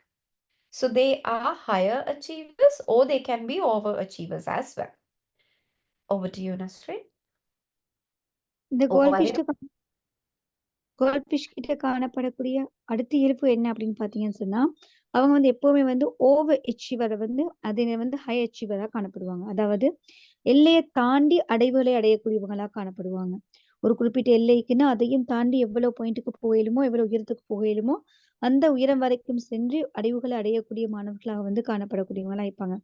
So they are higher achievers or they can be overachievers as well. Over to you, Nasrin. இந்த Oh, கோல்ட்ஃபிஷ் கிட்ட காணப்படக்கூடிய அடுத்த இயல்பு என்ன அப்படின்னு பார்த்தீங்கன்னு சொன்னா, அவங்க வந்து எப்பவுமே வந்து ஓவர் அச்சீவரை வந்து அதே வந்து ஹை அச்சீவரா காணப்படுவாங்க. அதாவது எல்லையை தாண்டி அடைவுகளை அடையக்கூடியவங்களா காணப்படுவாங்க. ஒரு குறிப்பிட்ட எல்லைக்குன்னா அதையும் தாண்டி எவ்வளவு பாயிண்ட்டுக்கு போயிலுமோ, எவ்வளவு உயரத்துக்கு போயிலுமோ அந்த உயரம் வரைக்கும் சென்று அடைவுகளை அடையக்கூடிய மாணவர்களாக வந்து காணப்படக்கூடியவங்களா இருப்பாங்க.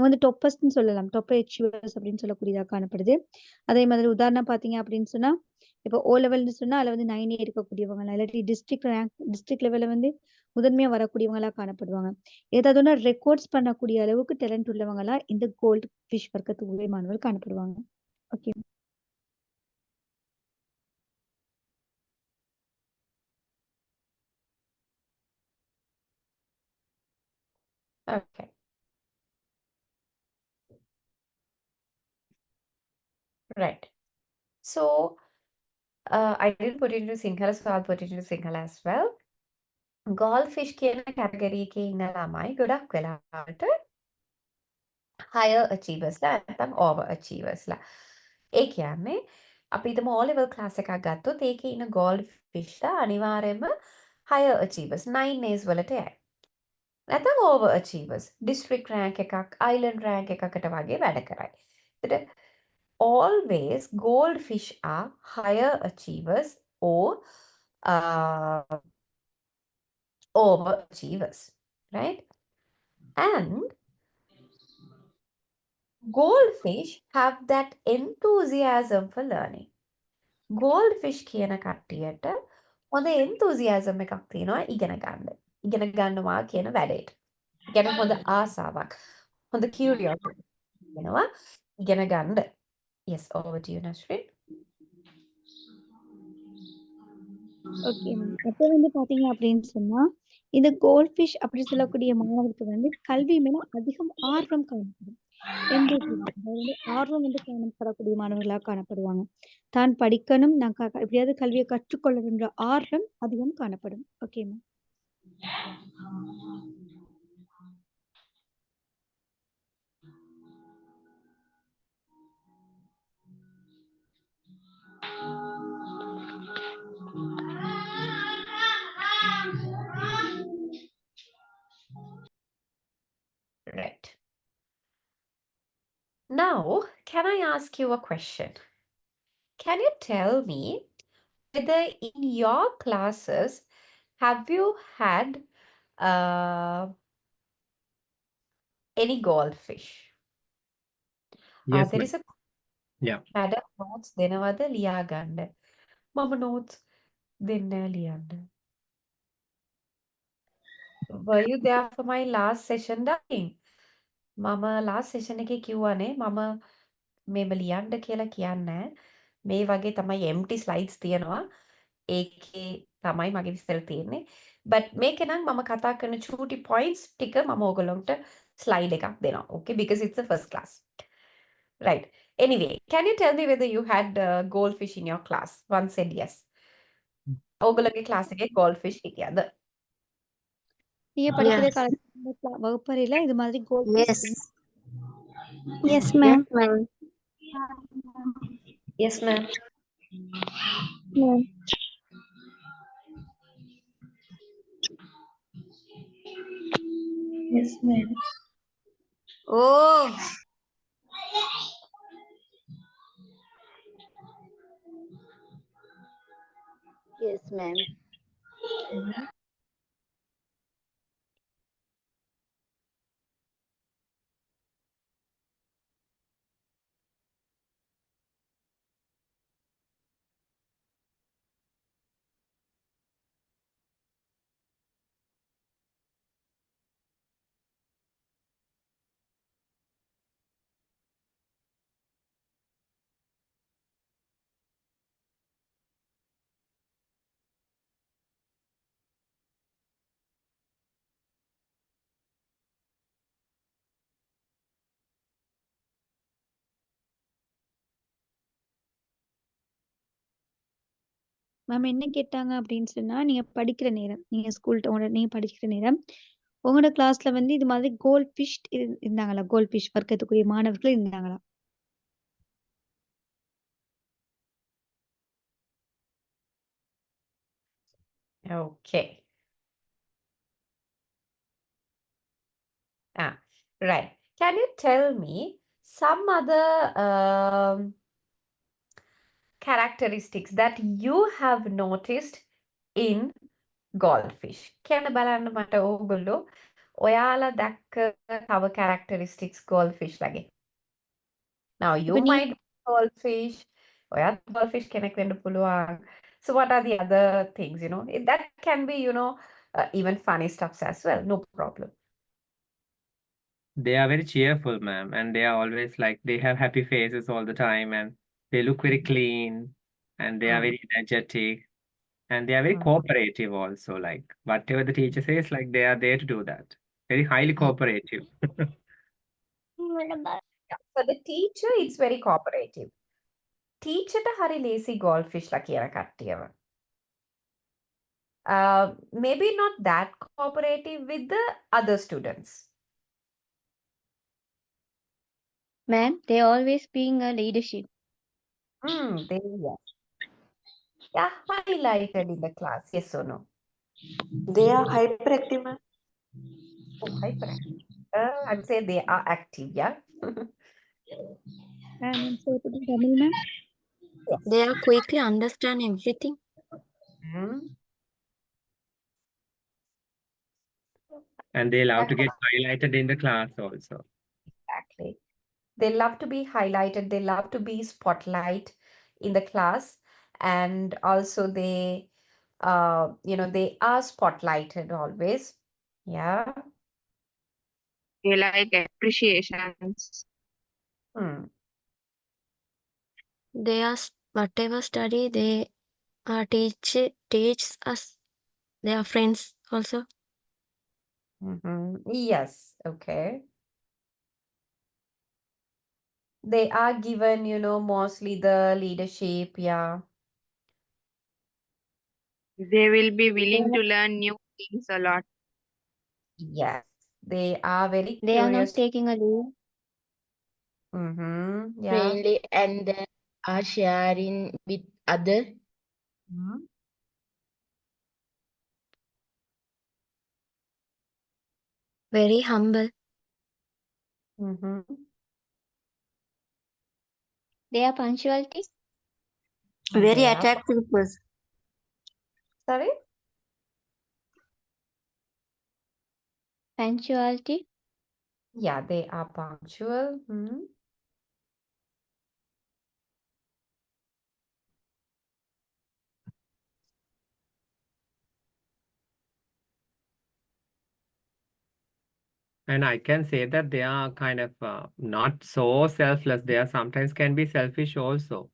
வந்து டொப்பஸ்ட்னு சொல்லலாம். டொப்ப அச்சீவர்ஸ் அப்படின்னு சொல்லக்கூடியதா காணப்படுது. அதே மாதிரி உதாரணம் பார்த்தீங்க அப்படின்னு சொன்னா, இப்போ ஓ லெவல்னு சொன்னா அதுல வந்து 9A இருக்கக்கூடியவங்களா, இல்லாட்டி டிஸ்ட்ரிக்ட் லெவல்ல வந்து முதன்மையா வரக்கூடியவங்களா காணப்படுவாங்க. ஏதாவது ஒண்ணு ரெக்கார்ட்ஸ் பண்ணக்கூடிய அளவுக்கு டேலண்ட் உள்ளவங்களா இந்த கோல்ட் ஃபிஷ் வர்க்கத்துக்குரிய மாணவர்கள் காணப்படுவாங்க. Okay. Okay. Right. So I didn't put it into Sinhala, so I'll put it into Sinhala as well. Goldfish කියන category එකේ ඉන්න ළමයි ගොඩක් වෙලාවට higher achievers ලා නැත්නම් over achievers ලා. ඒ කියන්නේ අපි හිතමු O level class එකක් ගත්තොත් ඒකේ ඉන්න goldfish ලා අනිවාර්යයෙන්ම higher achievers 9As වලට යයි. නැත්නම් over achievers district rank එකක් island rank එකකට වගේ වැඩ කරයි. ඒතට always goldfish are higher achievers or overachievers, right? And goldfish have that enthusiasm for learning. Goldfish කියන කට්ටියට හොඳ enthusiasm එකක් තියෙනවා ඉගෙන ගන්න. ඉගෙන ගන්නවා කියන වැඩේට. ඉගෙන හොඳ ආසාවක්. හොඳ curiosity වෙනවා ඉගෙන ගන්න. Yes, over to you, Nashrin. Okay ma'am. அப்போ வந்து பாத்தீங்க அப்படின்னு சொன்னா, இந்த கோல்ட் ஃபிஷ் அப்படி சொல்லக்கூடிய மாணவருக்கு வந்து கல்வி மேல அதிகம் ஆர்வம் காணப்படும். enthusiasm. அதாவது வந்து ஆர்வம் வந்து காணப்படக்கூடிய மாணவர்களா காணப்படுவாங்க. தான் படிக்கணும், நான் எப்படியாவது கல்வியை கற்றுக்கொள்ள என்ற ஆர்வம் அதிகம் காணப்படும். Okay ma'am. Right. Now, can I ask you a question? Can you tell me whether in your classes have you had any goldfish? Yes, There ma'am. is a Yeah. madam notes denavada liyaganda. Mama notes dinna liyanda. Were you there for my last session, darling? මම ලාස් session එකේ කිව්වනේ මම මේව ලියන්න කියලා කියන්නේ මේ වගේ තමයි empty slides තියෙනවා ඒකේ තමයි මගේ විස්තර තියෙන්නේ but මේකේ නම් මම කතා කරන චූටි points ටික මම ඕගොල්ලන්ට slide එකක් දෙනවා okay because it's the first class right anyway can you tell me whether you had goldfish in your class one said yes ඕගොල්ලගේ class එකේ goldfish හිටියද நீங்க படிக்கிற Yes. காலத்துல வகுப்பறையில இது மாதிரி கோல்ட் Yes. Yes Yes, ma'am. ma'am. yes ma'am yes ma'am Oh. Yes, ma'am. Ma'am என்ன கேட்டாங்க அப்படின்னு சொன்னா நீங்க படிக்கிற நேரம் நீங்க நீங்க படிக்கிற நேரம் உங்களோட கிளாஸ்ல வந்து இது மாதிரி கோல்ட் ஃபிஷ் இருந்தாங்களா? கோல்ட் ஃபிஷ் வர்க்கத்துக்குரிய மாணவர்கள் இருந்தாங்களா? okay Ah, right. Can you tell me some other characteristics that you have noticed in goldfish? කියන බලන්න මට ඕගොල්ලෝ ඔයාලා දැක්ක තව characteristics goldfish ලගේ. Now you இப்ப நீ might be goldfish, ඔයාත් goldfish කෙනෙක් වෙන්න පුළුවන්. So what are the other things, you know? That can be, you know, even funny stuffs as well. No problem. They are very cheerful, ma'am, and they are always like they have happy faces all the time, and they look very clean, and they are Mm. very energetic, and they are very Mm. cooperative also. Like whatever the teacher says, like they are there to do that. Very highly cooperative. Yeah. For the teacher, it's very cooperative. Teacher හරි lazy goldfish ලා කියන කට්ටියව. Maybe not that cooperative with the other students. Ma'am, they always being a leadership. They yes. Yeah, highlighted in the class. Yes or no? They are hyperactive, ma'am. Oh, hyperactive. I'd say they are active. Yeah. Ma'am சொல்லக்கூடிய Tamil ma'am. Yes. They are quickly understand everything. Mm. And they love to That's get highlighted in the class also. exactly. They love to be highlighted. They love to be spotlight in the class, and also they, you know, they are spotlighted always. Yeah. They like appreciations. Hmm. They are whatever study they teach us. They are friends also. Yes, okay. They are given, mostly the leadership, yeah. They will be willing to learn new things a lot. Yes, they are very They are not curious. taking a lead Yeah. Mainly, and then are sharing with other. Mhm. Very humble. Mhm. their punctuality. Very They are attractive person. sorry? Punctuality. Yeah, they are punctual. And I can say that they are kind of not so selfless. They are sometimes can be selfish also.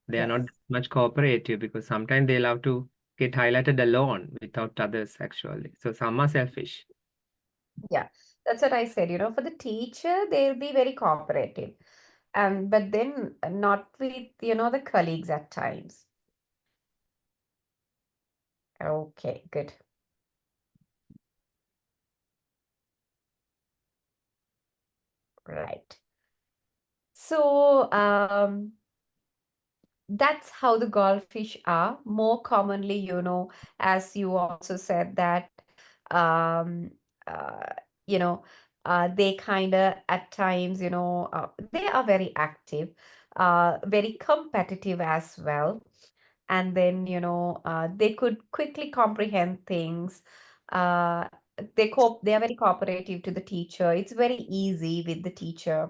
They are not Yes. much cooperative because sometimes they love to get highlighted alone without others actually. So some are selfish. Yeah, that's what I said. For the teacher, they'll be very cooperative. But then not with, the colleagues at times. Okay, good. Right. So, that's how the goldfish are. More commonly, as you also said that, um, uh, you know, they kind of at times, they are very active, very competitive as well. And then, they could quickly comprehend things. Uh, they are very cooperative to the teacher. It's very easy with the teacher.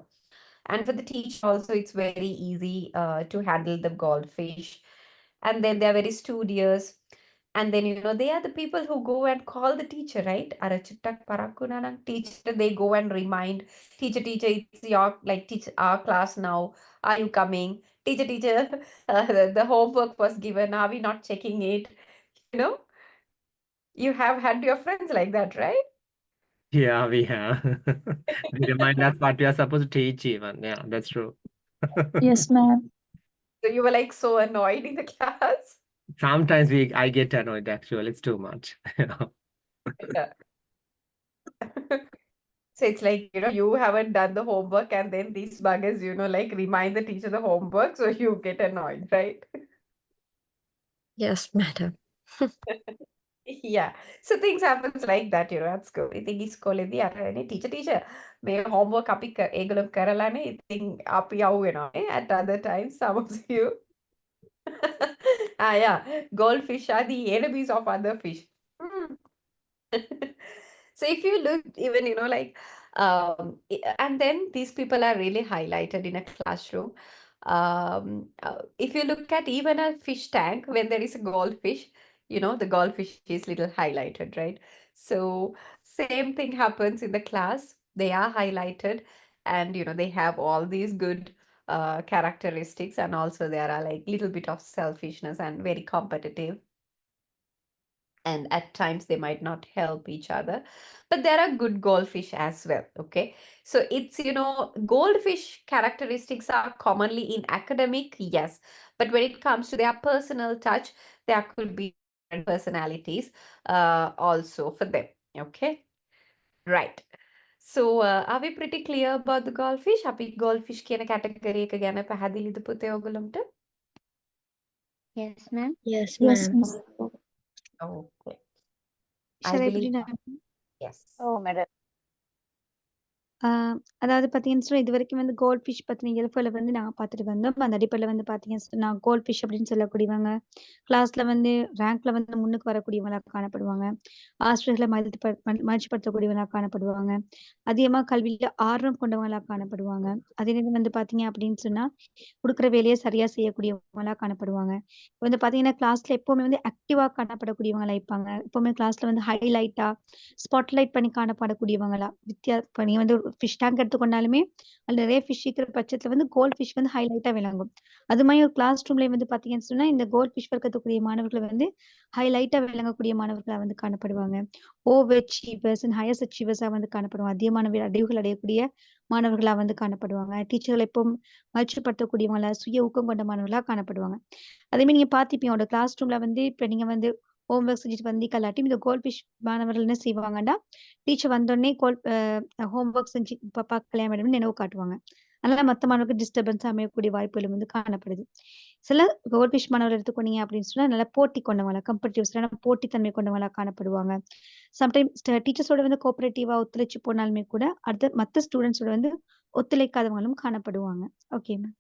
And for the teacher also, it's very easy to handle the goldfish. And then they're very studious. And then, they are the people who go and call the teacher, right? Arachittak parakunanang teacher, they go and remind teacher, it's your, like, teacher, our class now. Are you coming? Teacher, the homework was given. Are we not checking it? You know, you have had your friends like that, right? Yeah, we have. They remind us what we are supposed to teach even. Yeah, that's true. Yes, ma'am. So you were like so annoyed in the class. Sometimes I get annoyed actually. It's too much. Yeah. So it's like, you haven't done the homework, and then these buggers, like remind the teacher the homework, so you get annoyed, right? Yes, madam. Yeah. So things happens like that, at school. ඉතින් ඉස්කෝලේදී අර teacher මේ homework අපි ඒගොල්ලෝ කරලානේ. ඉතින් අපි යව් වෙනවා. At other times, some of you. Yeah. Goldfish are the enemies of other fish. Hmm. So if you look even, like, and then these people are really highlighted in a classroom. If you look at even a fish tank, when there is a goldfish, the goldfish is little highlighted, right? So same thing happens in the class. They are highlighted, and, they have all these good characteristics, and also there are like little bit of selfishness and very competitive, and at times they might not help each other, but there are good goldfish as well. Okay, so it's, goldfish characteristics are commonly in academic, yes, but when it comes to their personal touch, there could be different personalities also for them. Okay, right. So are we pretty clear about the goldfish? අපි goldfish කියන category එක ගැන පැහැදිලිද පුතේ ඔයගොල්ලන්ට? Yes, ma'am. Yes, Yes, ma'am. miss. Okay, I Shall I put believe, it down? yes. Oh, madam. அதாவது பார்த்தீங்கன்னு சொன்னா, இதுவரைக்கும் வந்து கோல்ட் ஃபிஷ் பத்தின இயல்புகள வந்து நாங்க பார்த்துட்டு வந்தோம். அந்த அடிப்படையில வந்து பார்த்தீங்கன்னு சொன்னா, கோல்ட் ஃபிஷ் அப்படின்னு சொல்லக்கூடியவங்க, கிளாஸ்ல வந்து ரேங்க்ல வந்து முன்னுக்கு வரக்கூடியவங்களா காணப்படுவாங்க. ஆசிரியர்களை மகிழ்ச்சிப்படுத்தக்கூடியவங்களா காணப்படுவாங்க. அதிகமா கல்வியில ஆர்வம் கொண்டவங்களா காணப்படுவாங்க. அதே நேரம் வந்து பார்த்தீங்க அப்படின்னு சொன்னா, குடுக்குற வேலைய சரியா செய்யக்கூடியவங்களா காணப்படுவாங்க. வந்து பார்த்தீங்கன்னா, கிளாஸ்ல எப்பவுமே வந்து ஆக்டிவா காணப்படக்கூடியவங்களா இருப்பாங்க. எப்பவுமே கிளாஸ்ல வந்து ஹைலைட்டா, ஸ்பாட்லைட் பண்ணி காணப்படக்கூடியவங்களா, இப்ப நீங்க வந்து ஃபிஷ் டேங்க் எடுத்துக்கொண்டாலுமே அதுல நிறைய ஃபிஷ் இருக்கிற பட்சத்துல வந்து கோல்ட் ஃபிஷ் வந்து ஹைலைட்டா விளங்கும். அது மாதிரி ஒரு கிளாஸ் ரூம்ல வந்து பாத்தீங்கன்னு சொன்னா இந்த கோல்ட் ஃபிஷ் வளர்க்கக்கூடிய மாணவர்கள் வந்து ஹைலைட்டா விளங்கக்கூடிய மாணவர்களா வந்து காணப்படுவாங்க. ஓவர் அச்சீவர்ஸ் அண்ட் ஹையர் அச்சீவர்ஸா வந்து காணப்படுவாங்க. அதிகமான அடைவுகள் அடையக்கூடிய மாணவர்களா வந்து காணப்படுவாங்க. டீச்சர்கள் எப்பவும் மகிழ்ச்சிப்படுத்தக்கூடியவங்களா, சுய ஊக்கம் கொண்ட மாணவர்களா காணப்படுவாங்க. அதே மாதிரி நீங்க பார்த்திருப்பீங்க உங்களோட கிளாஸ் ரூம்ல வந்து இப்ப நீங்க வந்து ஹோம் ஒர்க் செஞ்சுட்டு வந்தீங்களாட்டி இந்த கோல்ட் ஃபிஷ் மாணவர்கள் என்ன செய்வாங்கன்னா டீச்சர் வந்தோடனே ஹோம் ஒர்க் செஞ்சு பார்க்கலையா மேடம் நினைவு காட்டுவாங்க. அதனால மற்ற மாணவர்களுக்கு டிஸ்டர்பன்ஸ் அமையக்கூடிய வாய்ப்புகள் வந்து காணப்படுது. சில கோல்ட் ஃபிஷ் மாணவர்கள் எடுத்துக்கொண்டீங்க அப்படின்னு சொன்னா நல்லா போட்டி கொண்டவங்களா கம்படிட்டிவ்ஸ் போட்டித்தன்மை கொண்டவங்களா காணப்படுவாங்க. சம்டைம்ஸ் டீச்சர்ஸோட வந்து கோஆபரேட்டிவா ஒத்துழைச்சு போனாலுமே கூட அடுத்த மற்ற ஸ்டூடெண்ட்ஸோட வந்து ஒத்துழைக்காதவங்களும் காணப்படுவாங்க. Okay ma'am.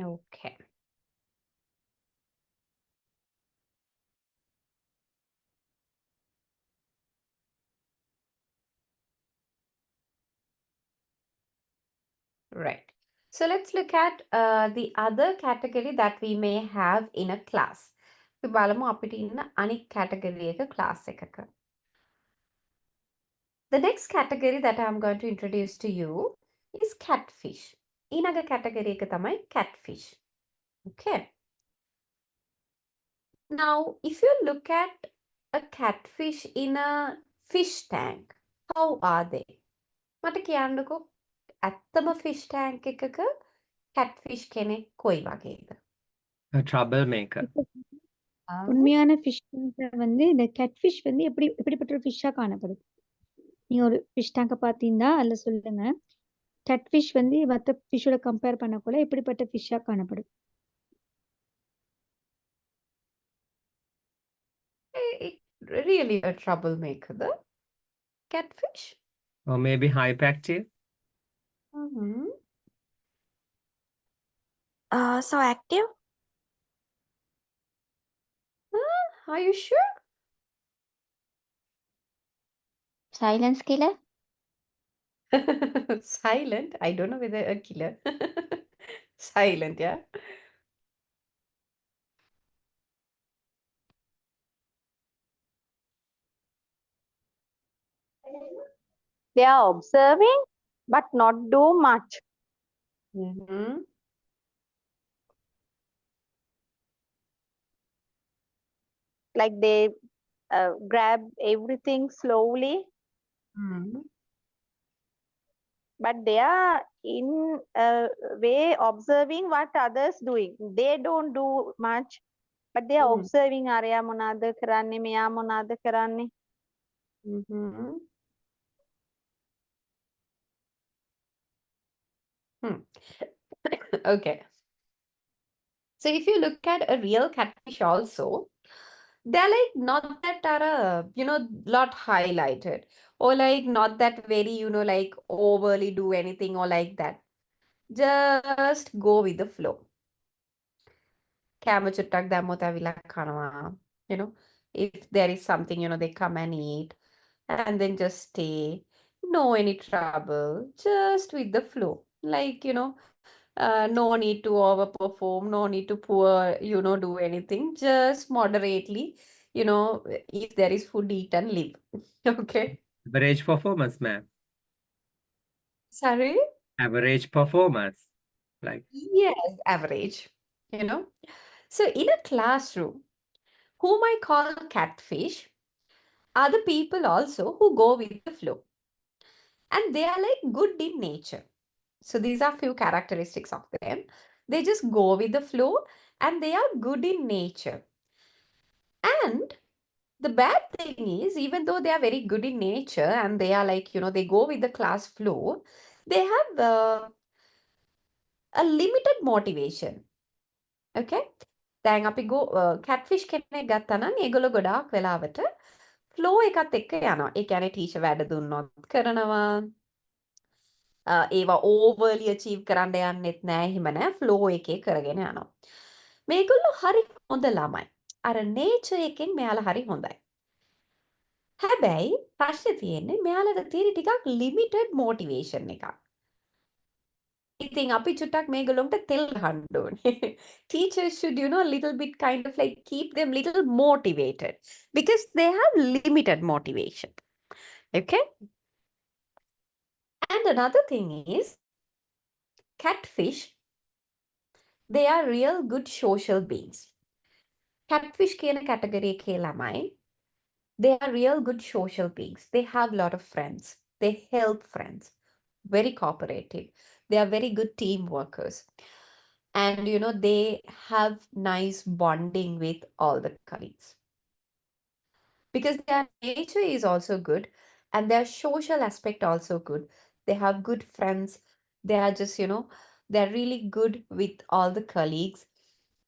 Okay. Right. So let's look at the other category that we may have in a class. බලමු අපිට ඉන්න අනික් category එක class එකක. The next category that I'm going to introduce to you is catfish. ඊළඟ category එක තමයි catfish. Okay. Now, if you look at a catfish in a fish tank, how are they? මට කියන්නකෝ ඇත්තම fish tank එකක catfish කෙනෙක් කොයි වගේද? A troublemaker. உண்மையான ஃபிஷ் வந்து இந்த கேட்ஃபிஷ் வந்து எப்படிப்பட்ட ஒரு ஃபிஷ்ஷா காணப்படுது? நீங்க ஒரு ஃபிஷ் டேங்க பாத்தீங்கன்னா அதுல சொல்லுங்க கேட்ஃபிஷ் வந்து மற்ற ஃபிஷ்ஷோட கம்பேர் பண்ணக்குள்ள எப்படிப்பட்ட ஃபிஷ்ஷா காணப்படும்? Really a troublemaker, the catfish. Or maybe hyperactive. Mm-hmm. So active? Are you sure? Silence killer? Silent. I don't know whether a killer. Silent, yeah. They are observing but not do much. Mm-hmm. Like they grab everything slowly, Mm-hmm. but they are in a way observing what others doing. They don't do much, but they are observing arya monada karanne meya monada karanne. Mm-hmm. Okay. So if you look at a real catfish also, they're like not that are lot highlighted or like not that very like overly do anything or like that. Just go with the flow. කෑම චුට්ටක් දැම්මොත් ඇවිල්ලා කනවා. If there is something they come and eat and then just stay. No any trouble, just with the flow. Like no need to overperform, no need to do anything. Just moderately, if there is food, eat and live. Okay. Average performance, ma'am. Sorry? Average performance. Like. Yes, average. So in a classroom, whom I call catfish are the people also who go with the flow. And they are like good in nature. So these are few characteristics of them. They just go with the flow and they are good in nature. And the bad thing is, even though they are very good in nature and they are like, they go with the class flow, they have a limited motivation. Okay? දැන් අපි catfish කෙනෙක් ගත්තා නම් ඒගොල්ලෝ ගොඩාක් වෙලාවට flow එකත් එක්ක යනවා. ඒ කියන්නේ ටීචර් වැඩ දුන්නොත් කරනවා. ඒවා overly achieve කරන්න යන්නෙත් නෑ. එහෙම නෑ. flow එකේ කරගෙන යනවා. මේගොල්ලෝ හරි හොඳ ළමයි. අර nature එකෙන් මෙයාලා හරි හොඳයි. හැබැයි ප්‍රශ්නේ තියෙන්නේ මෙයාලට තියෙන ටිකක් limited motivation එකක්. ඉතින් අපි චුට්ටක් මේගොල්ලොන්ට තෙල් ගහන්න ඕනේ. Teachers should, little bit kind of like keep them little motivated because they have limited motivation. Okay? And another thing is catfish, they are real good social beings. Catfish කියන category එකේ ළමයි, they are real good social beings. They have a lot of friends. They help friends. Very cooperative. They are very good team workers. And they have nice bonding with all the colleagues. Because their nature is also good and their social aspect also good. They have good friends. They are just, they're really good with all the colleagues.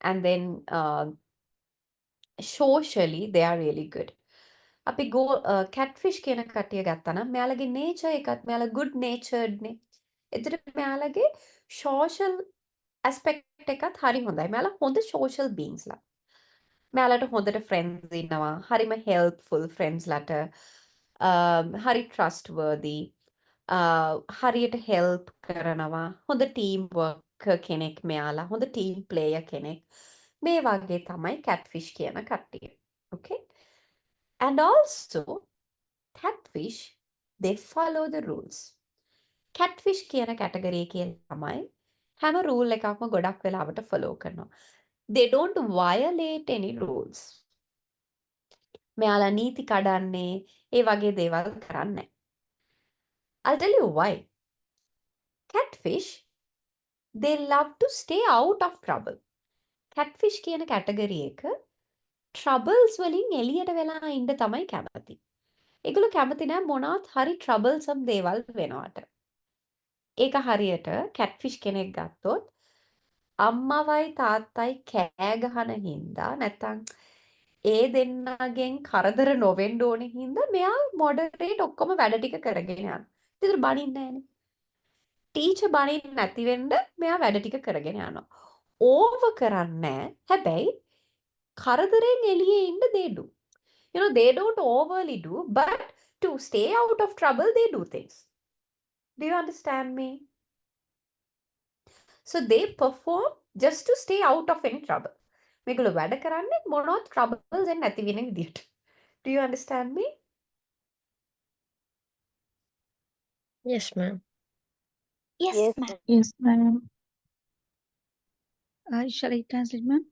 And then socially, they are really good. අපි catfish කියන කට්ටිය ගත්තා නම් මෙයාලගේ nature එකත් මෙයාලා good natured නේ. එතකොට මෙයාලගේ social aspect එකත් හරි හොඳයි. මෙයාලා හොඳ social beings ලා. මෙයාලට හොඳට friends ඉන්නවා. හරිම helpful friends ලට. හරි trustworthy. හරියට help කරනවා. හොඳ team work කෙනෙක් මෙයාලා. හොඳ team player කෙනෙක්. මේ වගේ තමයි catfish කියන කට්ටිය. Okay? And also, catfish, they follow the rules. Catfish කියන category එකේ ළමයි හැම rule එකක්ම ගොඩක් වෙලාවට follow කරනවා. They don't violate any rules. මෙයාලා නීති කඩන්නේ ඒ වගේ දේවල් කරන්නේ. I'll tell you why. Catfish, they love to stay out of trouble. Catfish කියන category එක troubles වලින් එළියට වෙලා ඉන්න තමයි කැමති. ඒගොල්ලෝ කැමති නෑ මොනවත් හරි troublesome දේවල් වෙනවට. ඒක හරියට catfish කෙනෙක් ගත්තොත් අම්මවයි තාත්තයි කෑ ගහන හින්දා නැත්තම් ඒ දෙන්නගෙන් කරදර නොවෙන්න ඕනේ හින්දා මෙයා මොඩරේට් ඔක්කොම වැඩ ටික කරගෙන යනවා. ඒතර බනින්නේ නෑනේ. ටීචර් බනින්නේ නැති වෙන්න මෙයා වැඩ ටික කරගෙන යනවා. ඕව කරන්නේ හැබැයි කරදරෙන් එළියේ ඉන්න they do. They don't overly do, but to stay out of trouble, they do things. Do you understand me? So they perform just to stay out of any trouble. මේගොල්ලෝ වැඩ කරන්නේ මොනවත් troubles and නැති වෙන විදියට. Do you understand me? Yes, ma'am. Yes, Yes, ma'am. Yes, ma'am. Shall I translate, ma'am?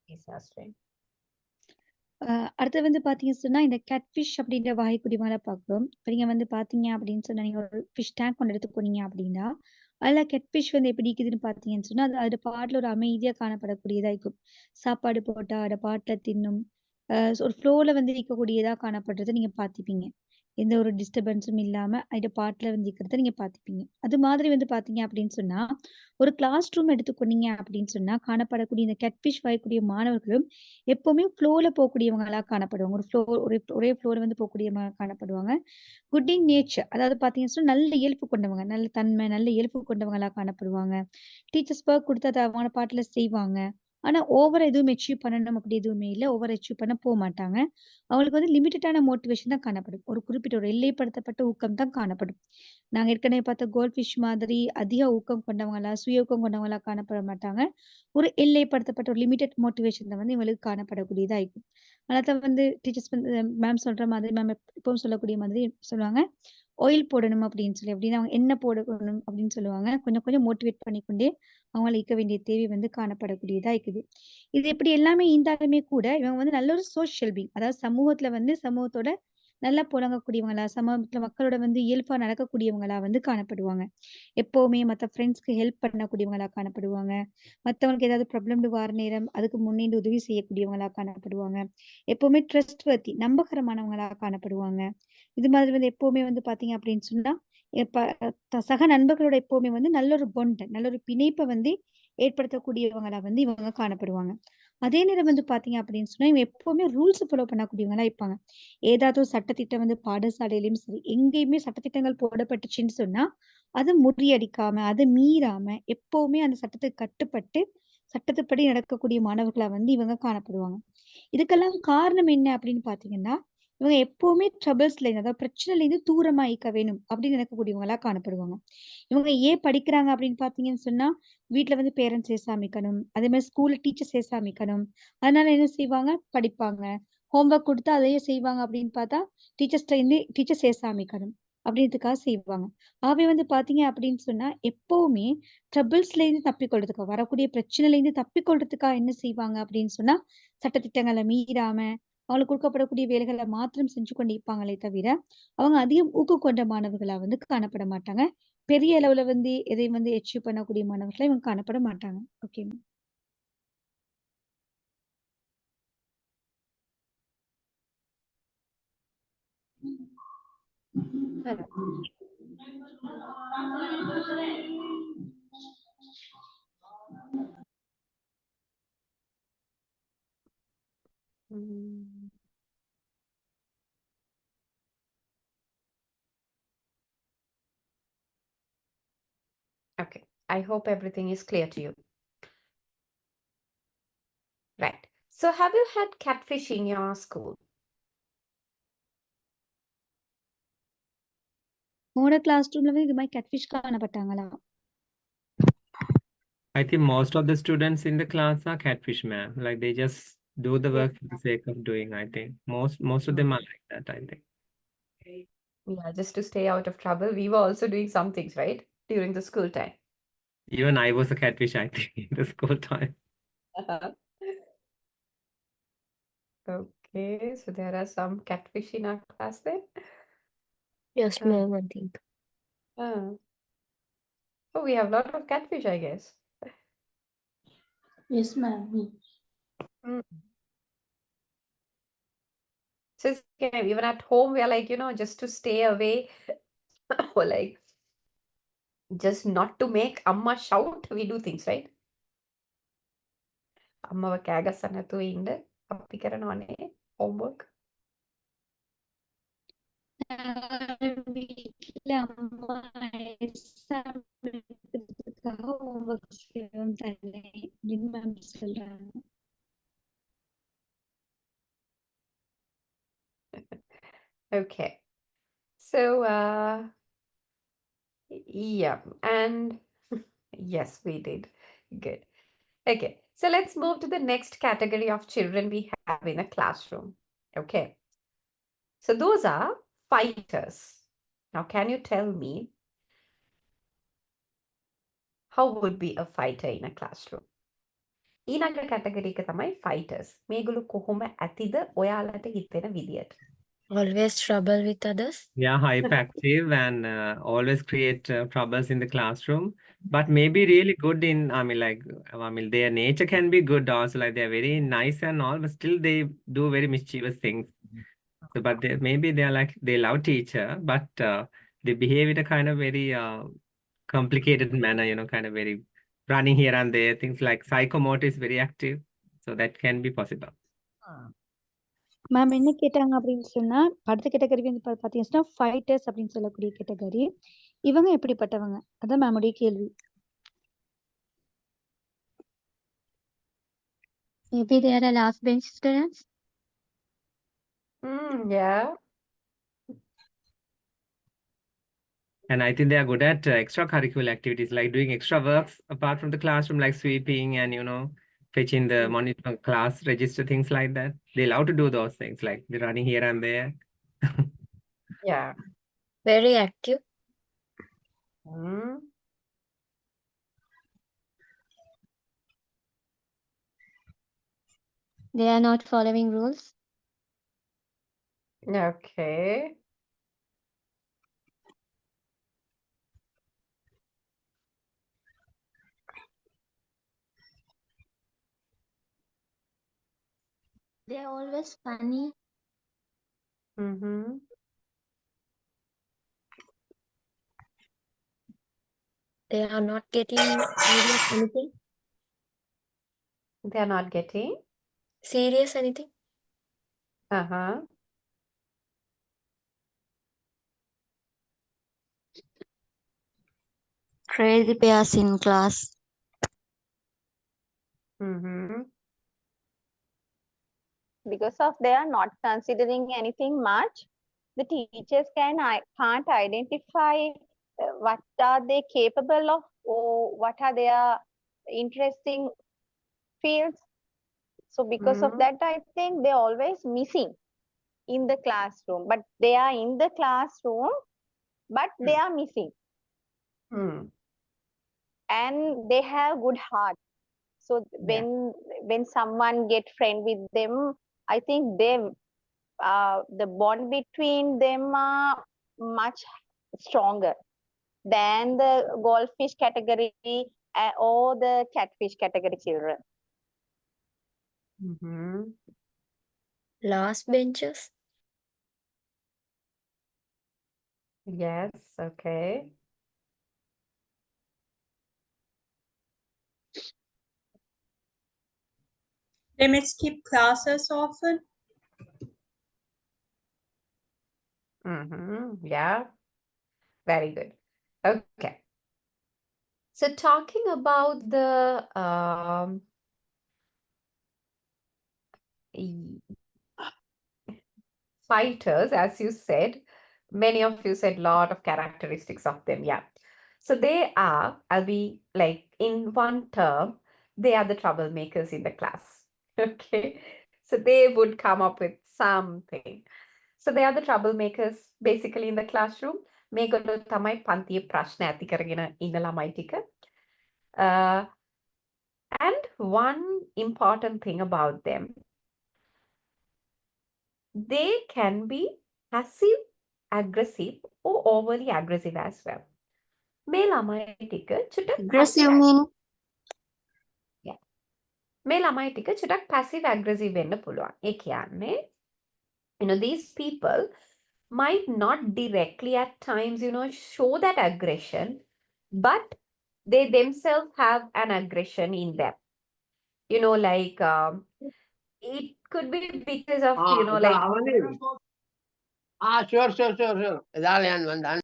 Yes, Ashwin. அடுத்து வந்து பார்த்தீங்கன்னு சொன்னா, இந்த கேட்ஃபிஷ் அப்படின்ற வகைக்குடி மேல பார்க்குறோம். இப்ப நீங்க வந்து பார்த்தீங்க அப்படின்னு சொன்னா, நீங்க ஒரு ஃபிஷ் டேங்க் ஒண்ணு எடுத்து போனீங்க அப்படின்னா, அதுல கேட்ஃபிஷ் வந்து எப்படி இருக்குதுன்னு பார்த்தீங்கன்னு சொன்னா, அது பாட்டுல ஒரு அமைதியா காணப்படக்கூடியதா இருக்கும். சாப்பாடு போட்டா அத பாட்டுல தின்னும். ஒரு ஃப்ளோல வந்து இருக்கக்கூடியதா காணப்படுறத நீங்க பார்த்திருப்பீங்க. எந்த ஒரு டிஸ்டர்பன்ஸும் இல்லாம அது பாட்டுல வந்து இருக்கிறத நீங்க பார்த்திருப்பீங்க. அது மாதிரி வந்து பார்த்தீங்க அப்படின்னு சொன்னா, ஒரு கிளாஸ் ரூம் எடுத்துக்கொண்டீங்க அப்படின்னு சொன்னா, காணப்படக்கூடிய இந்த கேட்ஃபிஷ் வகைக்கூடிய மாணவர்களும் எப்பவுமே ஃப்ளோல போகக்கூடியவங்களா காணப்படுவாங்க. ஒரே ஃப்ளோல வந்து போகக்கூடியவங்க காணப்படுவாங்க. குட் இன் நேச்சர் அதாவது பார்த்தீங்கன்னா சொன்னா, நல்ல இயல்பு கொண்டவங்க, நல்ல தன்மை, நல்ல இயல்பு கொண்டவங்களா காணப்படுவாங்க. டீச்சர்ஸ் ஒர்க் குடுத்தா அத அவங்க பாட்டுல செய்வாங்க. ஆனா ஓவரா எதுவும் அச்சீவ் பண்ணணும் அப்படி எதுவுமே இல்ல. ஓவர் அச்சீவ் பண்ண போமாட்டாங்க. அவங்களுக்கு வந்து லிமிட்டடான மோட்டிவேஷன் தான் காணப்படும். ஒரு குறிப்பிட்ட ஒரு எல்லைப்படுத்தப்பட்ட ஊக்கம் தான் காணப்படும். நாங்க ஏற்கனவே பார்த்த கோல்ட் ஃபிஷ் மாதிரி அதிக ஊக்கம் கொண்டவங்களா, சுய ஊக்கம் கொண்டவங்களா காணப்பட மாட்டாங்க. ஒரு எல்லைப்படுத்தப்பட்ட ஒரு லிமிட்டட் மோட்டிவேஷன்ல வந்து இவங்களுக்கு காணப்படக்கூடியதா இருக்கும். அதனால வந்து டீச்சர்ஸ் வந்து மேம் சொல்ற மாதிரி மேம் எப்பவும் சொல்லக்கூடிய மாதிரி சொல்லுவாங்க. ஆயில் போடணும் அப்படின்னு சொல்லி அப்படின்னா அவங்க எண்ணெய் போடணும் அப்படின்னு சொல்லுவாங்க. கொஞ்சம் கொஞ்சம் மோட்டிவேட் பண்ணிக்கொண்டே அவங்கள இருக்க வேண்டிய தேவை வந்து காணப்படக்கூடியதா இருக்குது. இது இப்படி எல்லாமே இருந்தாலுமே கூட இவங்க வந்து நல்ல ஒரு சோஷியல் பீயிங் அதாவது சமூகத்துல வந்து சமூகத்தோட நல்லா புழங்கக்கூடியவங்களா, சமூகத்துல மக்களோட வந்து இயல்பா நடக்கக்கூடியவங்களா வந்து காணப்படுவாங்க. எப்பவுமே மத்த ஃப்ரெண்ட்ஸ்க்கு ஹெல்ப் பண்ணக்கூடியவங்களா காணப்படுவாங்க. மத்தவங்களுக்கு ஏதாவது ப்ராப்ளம்னு வர நேரம் அதுக்கு முன்னின்று உதவி செய்யக்கூடியவங்களா காணப்படுவாங்க. எப்பவுமே ட்ரஸ்ட்வர்த்தி நம்பகரமானவங்களா காணப்படுவாங்க. இது மாதிரி வந்து எப்பவுமே வந்து பார்த்தீங்க அப்படின்னு சொன்னா, சக நண்பர்களோட எப்பவுமே வந்து நல்ல ஒரு பாண்ட், நல்ல ஒரு பிணைப்ப வந்து ஏற்படுத்தக்கூடியவங்களா வந்து இவங்க காணப்படுவாங்க. அதே நேரம் வந்து பார்த்தீங்க அப்படின்னு சொன்னா, இவங்க எப்பவுமே ரூல்ஸ் ஃபாலோ பண்ணக்கூடியவங்களா இருப்பாங்க. ஏதாவது ஒரு சட்டத்திட்டம் வந்து பாடசாலையிலயும் சரி, எங்கேயுமே சட்டத்திட்டங்கள் போடப்பட்டுச்சுன்னு சொன்னா, அத முறியடிக்காம, அத மீறாம எப்பவுமே அந்த சட்டத்துக்கு கட்டுப்பட்டு, சட்டத்துப்படி நடக்கக்கூடிய மாணவர்களா வந்து இவங்க காணப்படுவாங்க. இதுக்கெல்லாம் காரணம் என்ன அப்படின்னு பார்த்தீங்கன்னா, இவங்க எப்பவுமே ட்ரபிள்ஸ்ல இருந்து அதாவது பிரச்சனையில இருந்து தூரமா இருக்க வேணும் அப்படின்னு நினைக்கக்கூடியவங்களா காணப்படுவாங்க. இவங்க ஏன் படிக்கிறாங்க அப்படின்னு பாத்தீங்கன்னு சொன்னா வீட்ல வந்து பேரண்ட்ஸ் சேசாமிக்கணும், அதே மாதிரி ஸ்கூல்ல டீச்சர் சேசாமிக்கணும். அதனால என்ன செய்வாங்க, படிப்பாங்க. ஹோம்ஒர்க் கொடுத்தா அதையே செய்வாங்க அப்படின்னு பார்த்தா டீச்சர்ஸ்ட இருந்து டீச்சர் சேசாமிக்கணும் அப்படின்றதுக்காக செய்வாங்க. ஆகவே வந்து பாத்தீங்க அப்படின்னு சொன்னா எப்பவுமே ட்ரபிள்ஸ்ல இருந்து தப்பிக்கொள்றதுக்காக வரக்கூடிய பிரச்சனையில இருந்து தப்பிக்கொள்றதுக்காக என்ன செய்வாங்க அப்படின்னு சொன்னா சட்டதிட்டங்களை மீறாம அவங்களுக்கு கொடுக்கப்படக்கூடிய வேலைகளை மாத்திரம் செஞ்சு கொண்டு இருப்பாங்களே தவிர அவங்க அதிகம் ஊக்கம் கொண்ட மாணவர்களா வந்து காணப்பட மாட்டாங்க. பெரிய அளவுல வந்து எதையும் வந்து அச்சீவ் பண்ணக்கூடிய மாணவர்களா இவங்க காணப்பட மாட்டாங்க. Okay. Okay, I hope everything is clear to you. Right. So have you had catfish in your school? உங்களோட கிளாஸ் ரூம்ல வந்து இது மாதிரி catfish காணப்பட்டாங்களா? I think most of the students in the class are catfish, ma'am. Like they just do the work for the sake of doing. I think most of them are like that. I think. Yeah, just to stay out of trouble. We were also doing some things, right? During the school time. Even I was a catfish, I think, in the school time. Okay, so there are some catfish in our class then. Yes, ma'am, I think. Oh, we have a lot of catfish, I guess. Yes, ma'am. So it's okay, even at home, we are like, just to stay away or like just not to make Amma shout, we do things, right? Amma kagasa to inde අපි කරනවනේ homework. வீட்டுல அம்மா exam எழுதுறதுக்காக homework செய்யவும் தரேன் அப்படின்னு ma'am சொல்றாங்க. Okay. So, yeah, and yes, we did. Good. Okay, so let's move to the next category of children we have in a classroom. Okay, so those are fighters. Now, can you tell me how would be a fighter in a classroom? ඊළඟ category එක තමයි fighters. මේගොල්ලෝ කොහොම ඇතිද ඔයාලට හිතෙන විදියට? Always trouble with others. Yeah, hyperactive and always create troubles in the classroom, but maybe really good in, their nature can be good also, like they're very nice and all, but still they do very mischievous things. So, but maybe they're like, they love teacher, but they behave in a kind of very complicated manner, kind of very running here and there, things like psychomotor is very active. So that can be possible. Ma'am என்ன கேட்டாங்க அப்படின்னு சொன்னா அடுத்த category வந்து பாத்தீங்கன்னா fighters அப்படின்னு சொல்லக்கூடிய category. இவங்க எப்படிப்பட்டவங்க அதான் மேமுடைய கேள்வி. Maybe they are the last bench students. Yeah. And I think they are good at extracurricular activities, like doing extra works apart from the classroom, like sweeping and, fetching the monitor class register, things like that. They love to do those things, like they're running here and there. Yeah. Very active. They are not following rules. Okay. They are always funny. They are not getting serious anything. They are not getting Serious anything. Crazy pairs in class. because of they are not considering anything much, the teachers can't identify what are they capable of or what are their interesting fields. So because of that, I think they're always missing in the classroom, but they are in the classroom, but they are missing. And they have good heart. So when someone get friend with them, I think they the bond between them are much stronger than the goldfish category or the catfish category children. Last benches. Yes, okay. They may skip classes often. Yeah, very good. Okay. So talking about the fighters, as you said, many of you said a lot of characteristics of them. Yeah. So they are, I'll be like in one term, they are the troublemakers in the class. Okay. So they would come up with something. So they are the troublemakers basically in the classroom. මේගොල්ලෝ තමයි පන්තියේ ප්‍රශ්න ඇති කරගෙන ඉන්න ළමයි ටික. And one important thing about them, they can be passive aggressive or overly aggressive as well. මේ ළමයි ටික චුට්ටක් Aggressive mean? Yeah. මේ ළමයි ටික චුට්ටක් passive aggressive වෙන්න පුළුවන්. ඒ කියන්නේ, these people might not directly at times, show that aggression, but they themselves have an aggression in them. Like it could be because of, like. Sure. இதாலயான் வந்தான்.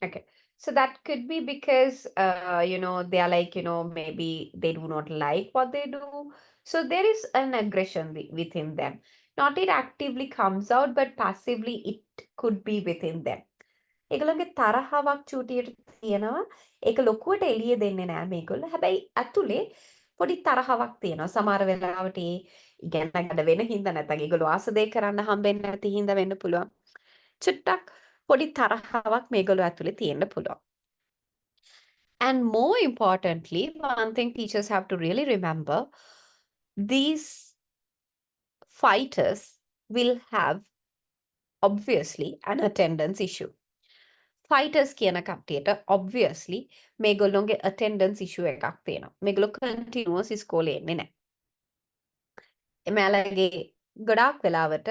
Okay. So that could be because, they are like, maybe they do not like what they do. So there is an aggression within them. Not it actively comes out, but passively it could be within them. ඒගොල්ලන්ගේ තරහාවක් චූටියට තියෙනවා. ඒක ලොකුවට එළිය දෙන්නේ නැහැ මේගොල්ලෝ. හැබැයි ඇතුලේ පොඩි තරහාවක් තියෙනවා. සමහර වෙලාවට ඒ ඉගෙන ගන්න වෙන හින්දා නැත්නම් ඒගොල්ලෝ ආස දෙයක් කරන්න හම්බෙන්නේ නැති හින්දා වෙන්න පුළුවන්. චුට්ටක් පොඩි තරහාවක් මේගොල්ලෝ ඇතුලේ තියෙන්න පුළුවන්. And more importantly, one thing teachers have to really remember, these fighters will have obviously an attendance issue. Fighters කියන කට්ටියට obviously මේගොල්ලොන්ගේ attendance issue එකක් තියෙනවා. මේගොල්ලෝ continuous ඉස්කෝලේ එන්නේ නැහැ. එමෙයාලගේ ගොඩාක් වෙලාවට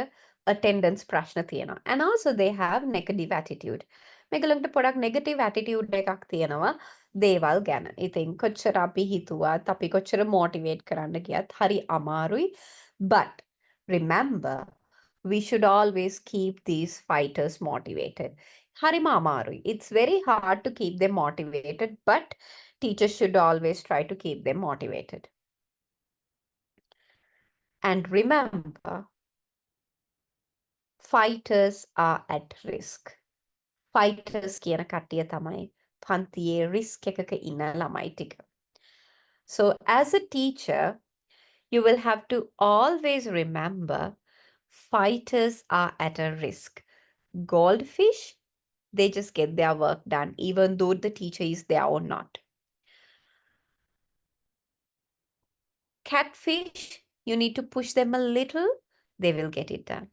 attendance ප්‍රශ්න තියෙනවා. And also they have negative attitude. මේගොල්ලන්ට පොඩක් negative attitude එකක් තියෙනවා දේවල් ගැන. ඉතින් කොච්චර අපි හිතුවත් අපි කොච්චර motivate කරන්න ගියත් හරි අමාරුයි. But remember, we should always keep these fighters motivated. Harima amarui. It's very hard to keep them motivated, but teachers should always try to keep them motivated. And remember, fighters are at risk. Fighters කියන කට්ටිය තමයි පන්තියේ risk එකක ඉන්න ළමයි ටික. So as a teacher, you will have to always remember fighters are at a risk. Goldfish, they just get their work done, even though the teacher is there or not. Catfish, you need to push them a little, they will get it done.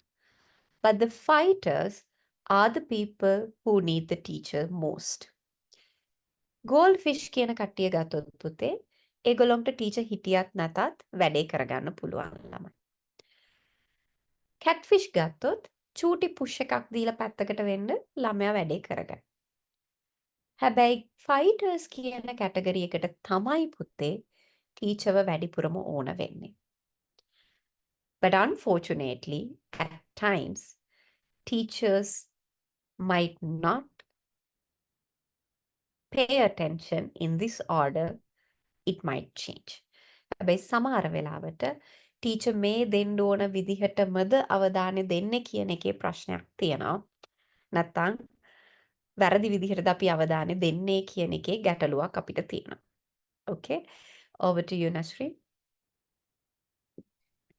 But the fighters are the people who need the teacher most. Goldfish කියන කට්ටිය ගත්තොත් පුතේ, ඒගොල්ලන්ට teacher හිටියත් නැතත් වැඩේ කරගන්න පුළුවන් ළමයි. Catfish ගත්තොත් චූටි push එකක් දීලා පැත්තකට වෙන්න ළමයා වැඩේ කරගන්න. හැබැයි fighters කියන කැටගරි එකට තමයි පුතේ teacherව වැඩිපුරම ඕන වෙන්නේ. But unfortunately, at times, teachers might not pay attention in this order. It might change. හැබැයි සමහර වෙලාවට ටීචර් මේ දෙන්න ඕන විදිහටමද අවධානය දෙන්නේ කියන එකේ ප්‍රශ්නයක් තියෙනවා. නැත්තම් වැරදි විදිහටද අපි අවධානය දෙන්නේ කියන එකේ ගැටලුවක් අපිට තියෙනවා. Okay, over to you, Nasri.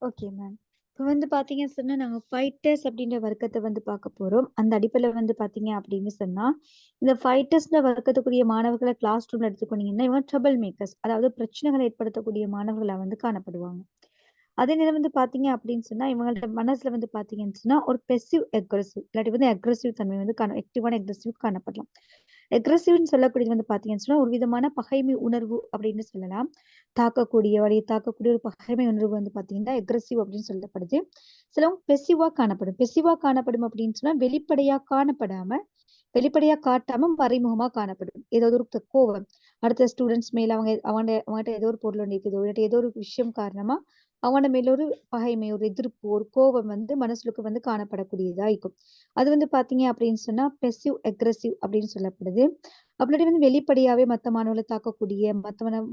Okay ma'am. இப்போ வந்து பார்த்தீங்கன்னு சொன்னா, நாங்க ஃபைட்டர்ஸ் அப்படின்ற வர்க்கத்த வந்து பார்க்க போறோம். அந்த அடிப்படையில வந்து பார்த்தீங்க அப்படின்னு சொன்னா, இந்த ஃபைட்டர்ஸ்ன்ற வர்க்கத்துக்குரிய மாணவர்கள கிளாஸ் ரூம்ல எடுத்துக்கொண்டீங்கன்னா, இவங்க ட்ரபிள் மேக்கர்ஸ். அதாவது பிரச்சனைகளை ஏற்படுத்தக்கூடிய மாணவர்களா வந்து காணப்படுவாங்க. அதே நேரம் வந்து பார்த்தீங்க அப்படின்னு சொன்னா, இவங்களோட மனசுல வந்து பார்த்தீங்கன்னு சொன்னா, ஒரு பெசிவ் அக்ரெசிவ் இல்லாட்டி வந்து அக்ரெசிவ் தன்மை வந்து ஆக்டிவான அக்ரெசிவ் காணப்படலாம். அக்ரெசிவ்னு சொல்லக்கூடியது வந்து பார்த்தீங்கன்னு சொன்னா, ஒரு விதமான பகைமை உணர்வு அப்படின்னு சொல்லலாம். தாக்கக்கூடிய ஒரு பகைமை உணர்வு வந்து பார்த்தீங்கன்னா, அக்ரெசிவ் அப்படின்னு சொல்லப்படுது. சிலவங்க பெசிவா காணப்படும். பெசிவா காணப்படும் அப்படின்னு சொன்னா, வெளிப்படையா காட்டாம மறைமுகமா காணப்படும். ஏதாவது ஒரு கோவம் அடுத்த ஸ்டூடெண்ட்ஸ் மேல அவங்ககிட்ட ஏதோ ஒரு பொருள் ஒன்று இருக்குதோ இல்லாட்டி ஏதோ ஒரு விஷயம் காரணமா அவங்கள மேல ஒரு பகைமை, ஒரு எதிர்ப்பு, ஒரு கோபம் வந்து மனசுக்கு வந்து காணப்படக்கூடியதா இருக்கும். அது வந்து பாத்தீங்க அப்படின்னு சொன்னா பெசிவ் அக்ரெசிவ் அப்படின்னு சொல்லப்படுது. அப்படி வந்து வெளிப்படையாவே மத்த மாணவர்களை தாக்கக்கூடிய,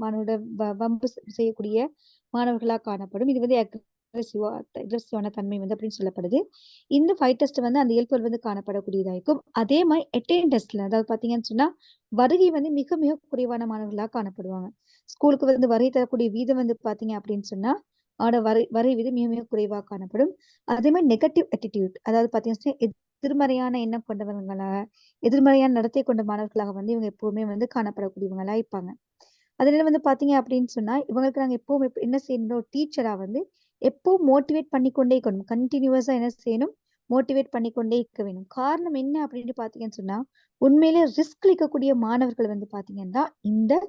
மாணவரோட வம்பு செய்யக்கூடிய மாணவர்களா காணப்படும். இது வந்து அக்ரெசிவான தன்மை வந்து அப்படின்னு சொல்லப்படுது. இந்த ஃபைட்டர்ஸ்ட் வந்து அந்த இயல்புகள் வந்து காணப்படக்கூடியதா இருக்கும். அதே மாதிரி அட்டெண்டன்ஸ்ல அதாவது பாத்தீங்கன்னு சொன்னா வருகை வந்து மிக மிக குறைவான மாணவர்களா காணப்படுவாங்க. ஸ்கூலுக்கு வந்து வருகை தரக்கூடிய வீதம் வந்து பாத்தீங்க அப்படின்னு சொன்னா வரை வீதம் மிக மிக குறைவா காணப்படும். அதே மாதிரி நெகட்டிவ் attitude அதாவது பாத்தீங்கன்னா எதிர்மறையான எண்ணம் கொண்டவர்களாக, எதிர்மறையான நடத்தை கொண்ட மாணவர்களாக வந்து இவங்க எப்பவுமே வந்து காணப்படக்கூடியவங்களா இருப்பாங்க. அதுல வந்து பாத்தீங்க அப்படின்னு சொன்னா இவங்களுக்கு நாங்க எப்பவும் என்ன செய்யணும், டீச்சரா வந்து எப்பவும் மோட்டிவேட் பண்ணிக்கொண்டே இருக்கணும். கண்டினியூஸா என்ன செய்யணும், மோட்டிவேட் பண்ணிக்கொண்டே இருக்க வேணும். காரணம் என்ன அப்படின்னு பாத்தீங்கன்னு சொன்னா உண்மையிலே ரிஸ்க் இருக்கக்கூடிய மாணவர்கள் வந்து பாத்தீங்கன்னா இந்த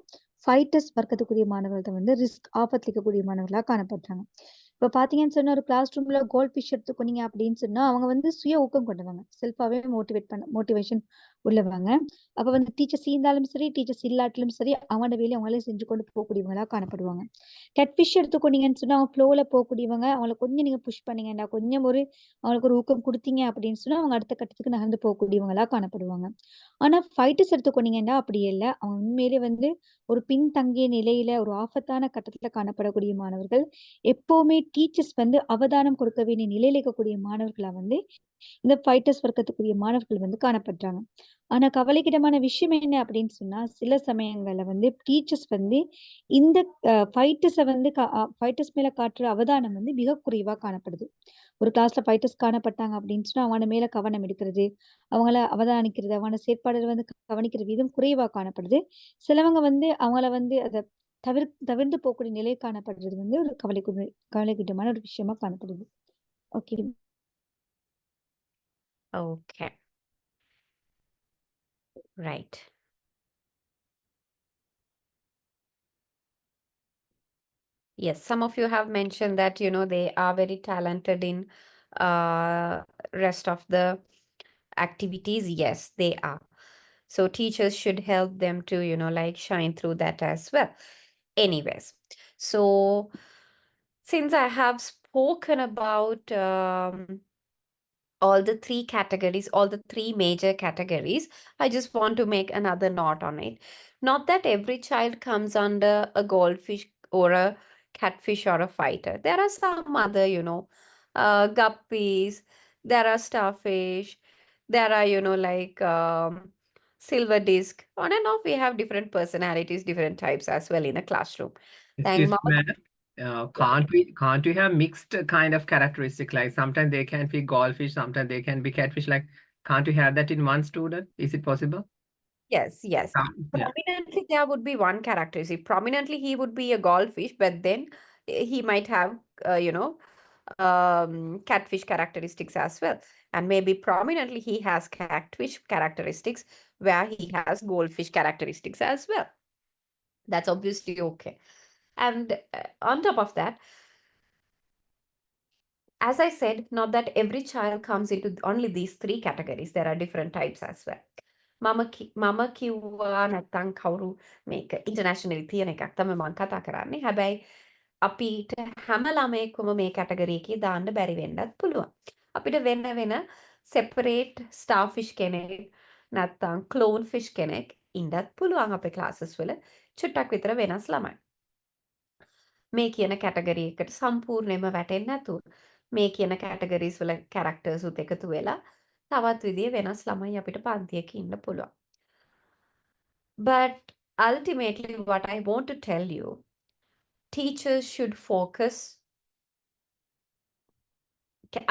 ஃபைட்டர்ஸ் வர்க்கத்துக்குரிய மாணவர்கள்ட்ட வந்து ஆபத்துல இருக்கக்கூடிய மாணவர்களா காணப்படுறாங்க. இப்ப பாத்தீங்கன்னு சொன்னா ஒரு கிளாஸ் ரூம்ல கோல்ட் ஃபிஷ் எடுத்துக்கொண்டீங்க அப்படின்னு சொன்னா அவங்க வந்து சுய ஊக்கம் கொண்டவங்க, செல்ஃபாவே மோட்டிவேஷன் உள்ளவங்க. அப்ப வந்து டீச்சர்ஸ் இருந்தாலும் சரி, டீச்சர்ஸ் இல்லாட்டிலும் சரி அவங்களோட வேலையை அவங்களே செஞ்சு கொண்டு போகக்கூடியவங்களா காணப்படுவாங்க. கேட்ஃபிஷ் எடுத்துக்கொண்டீங்கன்னு சொன்னா அவங்க ஃப்ளோல போகக்கூடியவங்க. அவங்களை கொஞ்சம் நீங்க புஷ் பண்ணீங்கன்னா, கொஞ்சம் அவங்களுக்கு ஒரு ஊக்கம் கொடுத்தீங்க அப்படின்னு சொன்னா அவங்க அடுத்த கட்டத்துக்கு நகர்ந்து போகக்கூடியவங்களா காணப்படுவாங்க. ஆனா ஃபைட்டர்ஸ் எடுத்துக்கொண்டீங்கன்னா அப்படி இல்லை. அவங்க உண்மையிலே வந்து ஒரு பின்தங்கிய நிலையில ஒரு ஆபத்தான கட்டத்துல காணப்படக்கூடிய மாணவர்கள். எப்பவுமே டீச்சர்ஸ் வந்து அவதானம் கொடுக்க வேண்டிய நிலையில இருக்கக்கூடிய மாணவர்களா வந்து இந்த ஃபைட்டர்ஸ் வர்க்கத்துக்குரிய மாணவர்கள் வந்து காணப்படுறாங்க. ஆனா கவலைக்கிடமான விஷயம் என்ன அப்படின்னு சொன்னா சில சமயங்கள்ல வந்து டீச்சர்ஸ் வந்து இந்த ஃபைட்டர்ஸ் மேல காட்டுற அவதானம் வந்து மிக குறைவா காணப்படுது. ஒரு கிளாஸ்ல ஃபைட்டர்ஸ் காணப்பட்டாங்க அப்படின்னு சொன்னா அவன மேல கவனம் எடுக்கிறது, அவங்கள அவதானிக்கிறது, அவன செயற்பாடுகளை வந்து கவனிக்கிற விதம் குறைவா காணப்படுது. சிலவங்க வந்து அவங்கள வந்து அதை தவிர்த்து போகக்கூடிய நிலை காணப்படுறது வந்து ஒரு கவலைக்கிடமான ஒரு விஷயமா காணப்படுது. Okay. Okay, right. Yes, some of you have mentioned that, they are very talented in rest of the activities. Yes, they are. So teachers should help them to, like shine through that as well. Anyways, so since I have spoken about all the three categories, all the three major categories, I just want to make another note on it. Not that every child comes under a goldfish or a catfish or a fighter. There are some other, guppies, there are starfish, there are, like silver disc. On and off, we have different personalities, different types as well in a classroom. Excuse me, Mama, madam. Can't we have mixed kind of characteristic? Like sometimes they can be goldfish, sometimes they can be catfish. Like, can't we have that in one student? Is it possible? yes, yes. Yeah. Prominently, there would be one characteristic. Prominently, he would be a goldfish, but then he might have, catfish characteristics as well. And maybe prominently, he has catfish characteristics where he has goldfish characteristics as well. That's obviously okay. And on top of that, as I said, not that every child comes into only these three categories. There are different types as well. මම කිව්වා නැත්තම් කවුරු මේක internationally තියෙන එකක් තමයි මම කතා කරන්නේ. හැබැයි අපිට හැම ළමයෙක්ම මේ කැටගරි එකේ දාන්න බැරි වෙන්නත් පුළුවන්. අපිට වෙන වෙන separate starfish කෙනෙක් නැත්තම් clownfish කෙනෙක් ඉන්නත් පුළුවන් අපේ classes වල. චුට්ටක් විතර වෙනස් ළමයි. මේ කියන කැටගරි එකට සම්පූර්ණයෙන්ම වැටෙන්නේ නැතුව මේ කියන කැටගරිස් වල කැරක්ටර්ස් උත් එකතු වෙලා තවත් විදිහේ වෙනස් ළමයි අපිට පන්තියක ඉන්න පුළුවන්. But ultimately what I want to tell you, teachers should focus.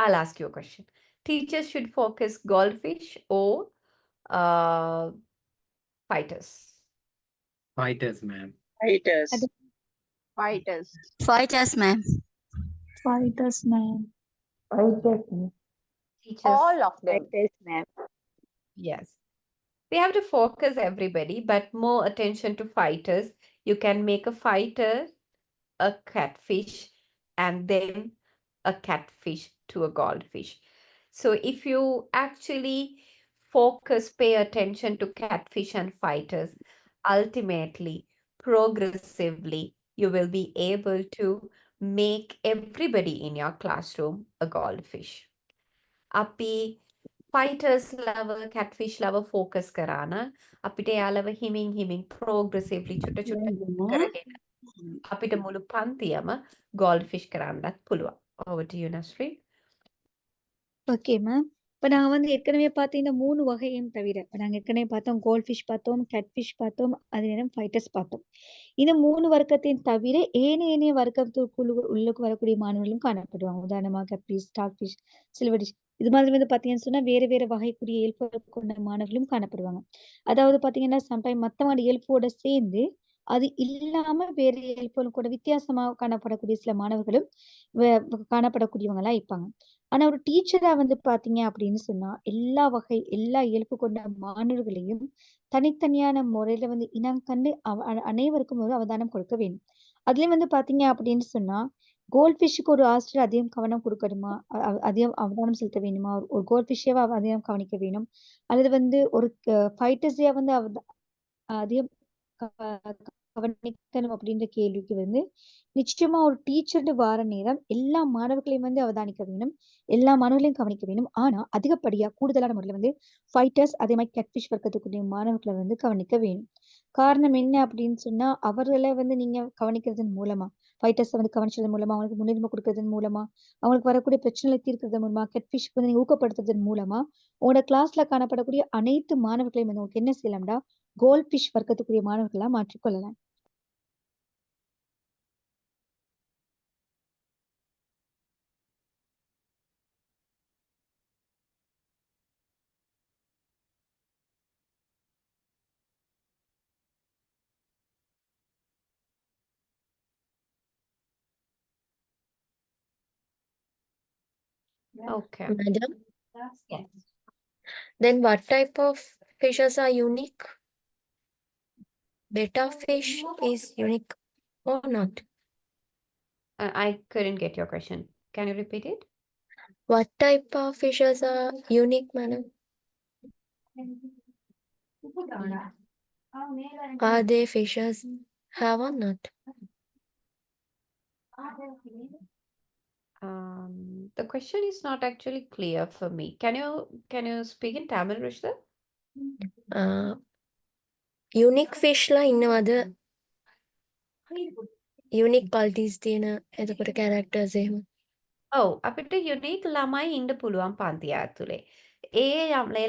I'll ask you a question. Teachers should focus goldfish or fighters? Fighters, ma'am. Fighters. Fighters. Fighters, ma'am. Fighters, ma'am. Teachers. All of them. Fighters, ma'am. Yes. They have to focus everybody, but more attention to fighters. You can make a fighter a catfish and then a catfish to a goldfish. So if you actually focus, pay attention to catfish and fighters, ultimately, progressively, you will be able to make everybody in your classroom a goldfish. අපි fighters ලව catfish ලව focus කරාන අපිට යාලව හිමින් progressively චුට්ට කරගෙන අපිට මුළු පන්තියම goldfish කරන්නත් පුළුවන්. Over to you, Nasri. Okay ma'am. இப்போ நாங்கள் வந்து ஏற்கனவே பார்த்து இந்த 3 வகையும் தவிர நாங்கள் ஏற்கனவே பார்த்தோம் கோல்ட்ஃபிஷ் பார்த்தோம், கேட்ஃபிஷ் பார்த்தோம், அதே நேரம் ஃபைட்டர்ஸ் பார்த்தோம். இந்த 3 வர்க்கத்தின் தவிர ஏனைய வர்க்கத்துக்குள்ள உள்ளுக்கு வரக்கூடிய மாணவர்களும் காணப்படுவாங்க. உதாரணமாக கட்ஃபிஷ், ஸ்டார்ஃபிஷ், சில்வர் டிஷ் இது மாதிரி வந்து பார்த்தீங்கன்னு சொன்னால் வேறு வகைக்குரிய இயல்புகள் கொண்ட மாணவர்களும் காணப்படுவாங்க. அதாவது பார்த்தீங்கன்னா சம்டைம் மற்றவங்களோட இயல்போட சேர்ந்து அது இல்லாம வேறு இயல்புகள் கூட வித்தியாசமாக காணப்படக்கூடிய சில மாணவர்களும் காணப்படக்கூடியவங்களா இருப்பாங்க. ஆனா ஒரு டீச்சரா வந்து பாத்தீங்க அப்படின்னு சொன்னா எல்லா இயல்பு கொண்ட மாணவர்களையும் தனித்தனியான முறையில வந்து இனம் கண்டு அனைவருக்கும் ஒரு அவதானம் கொடுக்க வேண்டும். அதுலயும் வந்து பாத்தீங்க அப்படின்னு சொன்னா கோல்ட்ஃபிஷ்க்கு ஒரு ஆசிரியர் அதிகம் கவனம் கொடுக்கணுமா, அதிகம் அவதானம் செலுத்த வேணுமா, ஒரு கோல்ட்ஃபிஷ்ஷேவா அதிகம் கவனிக்க வேணும், அல்லது வந்து ஒரு ஃபைட்டர்ஸையா வந்து அதிகம் கவனிக்கணும் அப்படின்ற கேள்விக்கு வந்து நிச்சயமா ஒரு டீச்சர்னு வார நேரம் எல்லா மாணவர்களையும் வந்து அவதானிக்க வேணும், எல்லா மாணவர்களையும் கவனிக்க வேணும். ஆனா அதிகப்படியா கூடுதலான முறையில வந்து ஃபைட்டர்ஸ் அதே மாதிரி கேட்ஃபிஷ் வர்க்கத்துக்குரிய மாணவர்களை வந்து கவனிக்க வேணும். காரணம் என்ன அப்படின்னு சொன்னா அவர்களை வந்து நீங்க கவனிக்கிறதன் மூலமா ஃபைட்டர்ஸை வந்து கவனிச்சதன் மூலமா அவங்களுக்கு முன்னுரிமை கொடுக்கறதன் மூலமா அவங்களுக்கு வரக்கூடிய பிரச்சனைகளை தீர்க்கறதன் மூலமா கேட்ஃபிஷ்க்கு வந்து நீங்க ஊக்கப்படுத்துறதன் மூலமா உங்களோட கிளாஸ்ல காணப்படக்கூடிய அனைத்து மாணவர்களையும் வந்து உங்களுக்கு என்ன செய்யலாம்டா கோல்ட்ஃபிஷ் வர்க்கத்துக்குரிய மாணவர்களா மாற்றிக்கொள்ளலாம். Okay. Madam, Yes. then what type of fishes are unique? Betta fish is unique or not? I couldn't get your question. Can you repeat it? What type of fishes are unique, madam? Are they fishes have or not? The question is not actually clear for me. Can you speak in Tamil, Rishda? Unique fish ලා ඉන්නවද? Unique qualities තියෙන එතකොට characters එහෙම. ඔව් අපිට unique ළමයි ඉන්න පුළුවන් පන්තිය ඇතුලේ. ඒ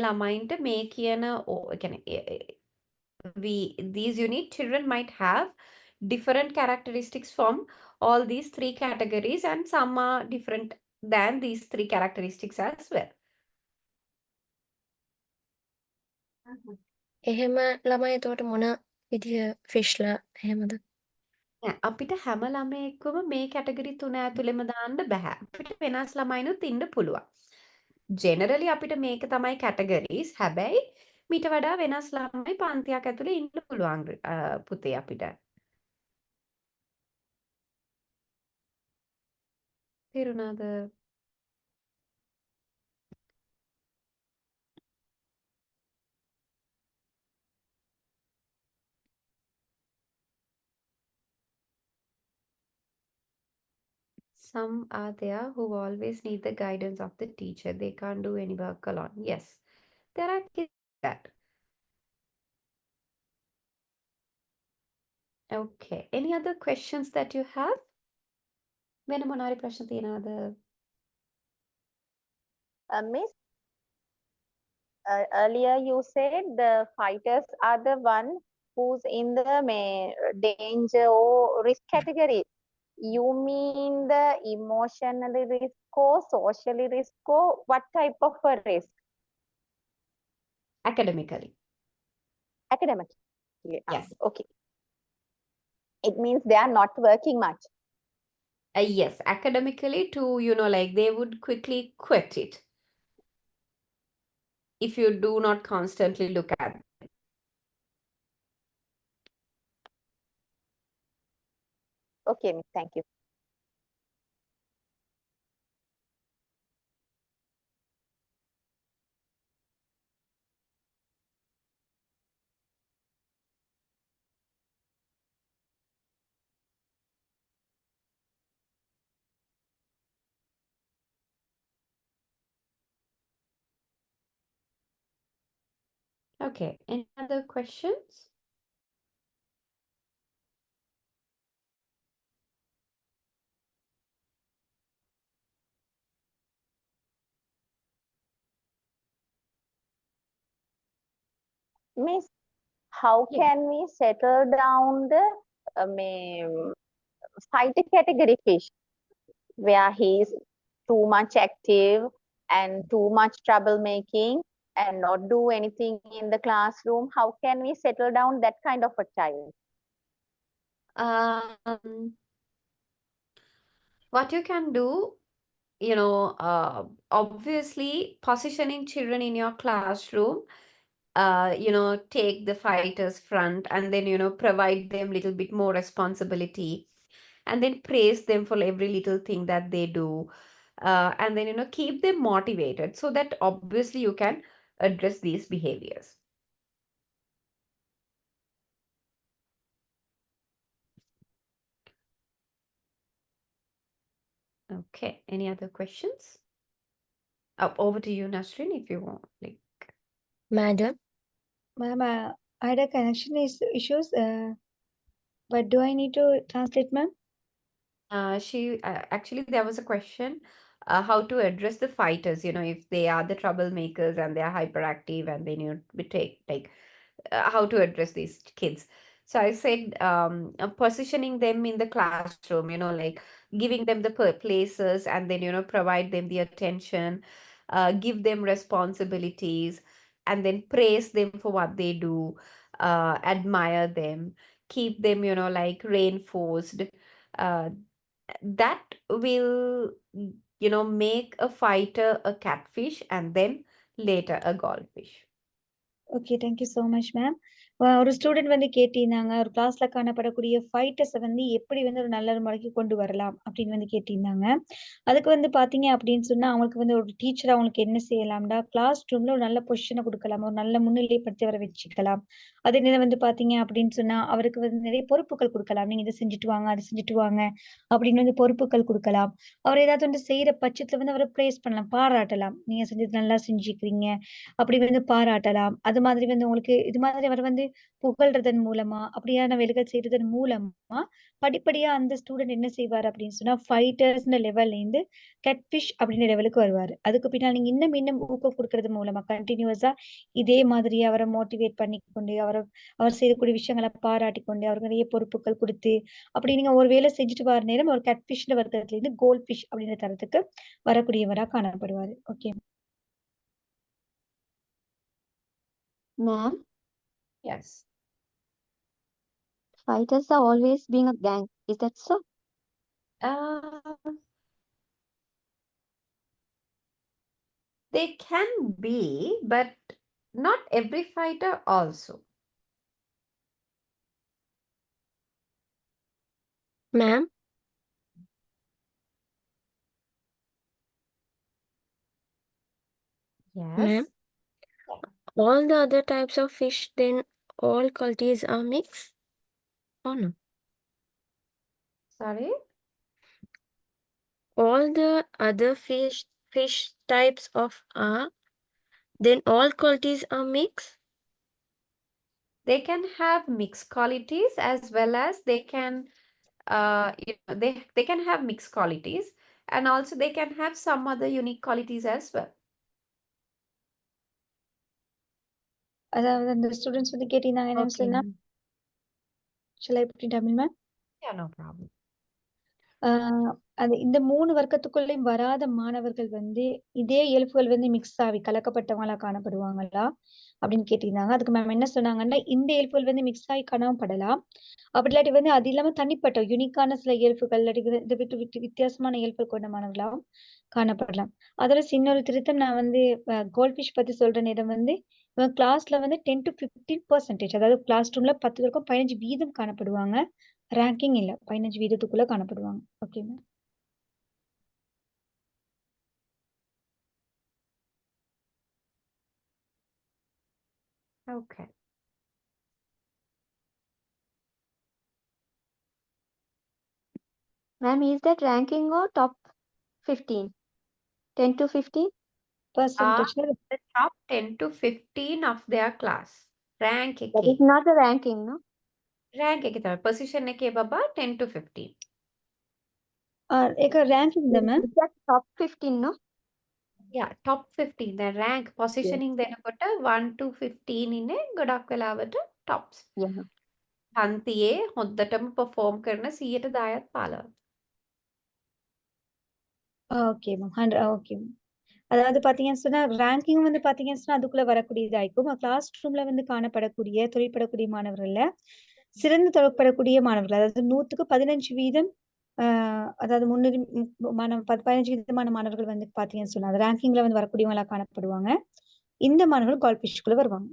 ළමයින්ට මේ කියන these unique children might have different characteristics from all these 3 categories and some are different than these 3 characteristics as well. එහෙම ළමයි එතකොට මොන විදිය fish ලා එහෙමද? අපිට හැම ළමයෙක්වම මේ කැටගරි 3 ඇතුළෙම දාන්න බෑ. අපිට වෙනස් ළමයිනුත් ඉන්න පුළුවන්. ජෙනරලි අපිට මේක තමයි කැටගරීස්. හැබැයි මීට වඩා වෙනස් ළමයි පන්තියක් ඇතුලේ ඉන්න පුළුවන් පුතේ අපිට. තේරුණාද? Some are there who always need the guidance of the teacher. They can't do any work alone. Yes, there are kids like that. Okay. Any other questions that you have? වෙන මොනවාරි ප්‍රශ්න තියෙනවද? Miss, earlier you said the fighters are the one who's in the danger or risk category. You mean the emotionally risk or socially risk or what type of a risk? Academically. Academically. Yes. Okay. It means they are not working much. Yes, academically to, like they would quickly quit it if you do not constantly look at them. Okay, Miss, thank you. Okay, any other questions? Miss, how Yeah. can we settle down the fighter category fish where he is too much active and too much troublemaking and not do anything in the classroom? How can we settle down that kind of a child? What you can do, obviously positioning children in your classroom, take the fighters front and then, provide them little bit more responsibility and then praise them for every little thing that they do. And then, keep them motivated so that obviously you can address these behaviors. Okay, any other questions? Over to you, Nasrin, if you want. Madam, Ma'am, I had a connection issues. But do I need to translate, ma'am? Actually, there was a question, how to address the fighters, if they are the troublemakers and they are hyperactive and then we take how to address these kids. So I said, positioning them in the classroom, like giving them the places and then, provide them the attention, give them responsibilities, and then praise them for what they do, admire them, keep them, like reinforced. Uh, that will, make a fighter a catfish and then later a goldfish. Okay. Thank you so much ma'am. ஒரு student வந்து கேட்டிருந்தாங்க, ஒரு கிளாஸ்ல காணப்படக்கூடிய ஃபைட்டர்ஸ வந்து எப்படி வந்து ஒரு நல்ல முறைக்கு கொண்டு வரலாம் அப்படின்னு வந்து கேட்டிருந்தாங்க. அதுக்கு வந்து பார்த்தீங்க அப்படின்னு சொன்னா, அவங்களுக்கு வந்து ஒரு டீச்சர் அவங்களுக்கு என்ன செய்யலாம்னா, கிளாஸ் ரூம்ல ஒரு நல்ல பொசிஷன குடுக்கலாம். ஒரு நல்ல முன்னிலைப்படுத்தி அவர வச்சுக்கலாம். அதே நேரம் வந்து பார்த்தீங்க அப்படின்னு சொன்னா, அவருக்கு வந்து நிறைய பொறுப்புகள் குடுக்கலாம். நீங்க இத செஞ்சுட்டு வாங்க, அத செஞ்சுட்டு வாங்க அப்படின்னு வந்து பொறுப்புகள் குடுக்கலாம். அவர் ஏதாவது வந்து செய்ற பட்சத்துல வந்து அவர பிரைஸ் பண்ணலாம், பாராட்டலாம். நீங்க செஞ்சது நல்லா செஞ்சிருக்கிறீங்க. அப்படி வந்து பாராட்டலாம். அது மாதிரி வந்து உங்களுக்கு இது மாதிரி அவர் வந்து புகழ்றதன் மூலமா, அப்படியான வேலைகள் செய்றதன் மூலமா, படிப்படியா அந்த ஸ்டூடண்ட் என்ன செய்வாரு அப்படின்னு சொன்னா, ஃபைட்டர்ஸ்ன்ற லெவல்லேருந்து கேட்ஃபிஷ் அப்படின்ற லெவலுக்கு வருவாரு. அதுக்கு பின்னால நீங்க இன்னும் இன்னும் ஊக்கம் குடுக்கறது மூலமா கன்டினியூவஸா இதே மாதிரி அவர மோட்டிவேட் பண்ணிக்கொண்டு, அவர் செய்யக்கூடிய விஷயங்கள பாராட்டிக் கொண்டு, அவருக்கு நிறைய பொறுப்புகள் குடுத்து, அப்படி நீங்க ஒரு வேலை செஞ்சுட்டு வர நேரம் ஒரு கேட்ஃபிஷ்ன்ற வர்க்கத்திலேருந்து கோல்ட் ஃபிஷ் அப்படின்ற தரத்துக்கு வரக்கூடியவரா காணப்படுவாரு. Okay. Ma'am, Yes. fighters are always being a gang. Is that so? They can be, but not every fighter also. ma'am, Yes. ma'am, all the other types of fish, then all qualities are mixed? Oh no. Sorry? All the other fish types of are, then all qualities are mixed? They can have mixed qualities as well as they can they can have mixed qualities, and also they can have some other unique qualities as well. அதாவது அந்த students வந்து கேட்டிருந்தாங்க என்ன Okay, சொன்னா ma'am. shall I put in Tamil, ma'am? Yeah, no problem. அது இந்த 3 வர்க்கத்துக்குள்ளயும் வராத மாணவர்கள் வந்து இதே இயல்புகள் வந்து மிக்ஸ் ஆகி கலக்கப்பட்டவங்களா காணப்படுவாங்களா அப்படின்னு கேட்டிருந்தாங்க. அதுக்கு மேம் என்ன சொன்னாங்கன்னா, இந்த இயல்புகள் வந்து மிக்ஸ் ஆகி காணப்படலாம். அப்படி இல்லாட்டி வந்து அது இல்லாம தனிப்பட்ட யுனிக்கான சில இயல்புகள் இல்லாட்டி இதை விட்டு விட்டு வித்தியாசமான இயல்பு கொண்ட மாணவர்களாகவும் காணப்படலாம். அதோட இன்னொரு திருத்தம் நான் வந்து கோல்ட் ஃபிஷ் பத்தி சொல்ற நேரம் வந்து கிளாஸ்ல வந்து 10 to 15%, அதாவது கிளாஸ் ரூம்ல 10 வரைக்கும் 15% காணப்படுவாங்க. ரேங்கிங் இல்ல 15% காணப்படுவாங்க. Okay ma'am. Okay. Ma'am, is that ranking or top 15? 10 to 15? Percentage. The top 10 to 15 of their class. Rank That is not the ranking, no? rank position ke baba 10 to 15. एक ranking the ma'am. Is that top 15, no? Yeah, top 15. The rank positioning then got 1 to 15 in a good akalavat tops. Yeah. Hantiye හොද්දටම perform කරන 100ට 10ක් 15. Okay ma'am. 100 okay ma'am. அதாவது பாத்தீங்கன்னு சொன்னா ranking வந்து பாத்தீங்கன்னு சொன்னா அதுக்குள்ள வரக்கூடியதாயிருக்கும். கிளாஸ் ரூம்ல வந்து காணப்படக்கூடிய தொழிற்படக்கூடிய மாணவர்கள்ல சிறந்து தொழிற்படக்கூடிய மாணவர்கள், அதாவது 100க்கு 15% அதாவது முன்னுரிமை 15% மாணவர்கள் வந்து பாத்தீங்கன்னு சொன்னா அது ரேங்கிங்ல வந்து வரக்கூடியவங்களா காணப்படுவாங்க. இந்த மாணவர்கள் கோல்ட் ஃபிஷ்குள்ள வருவாங்க.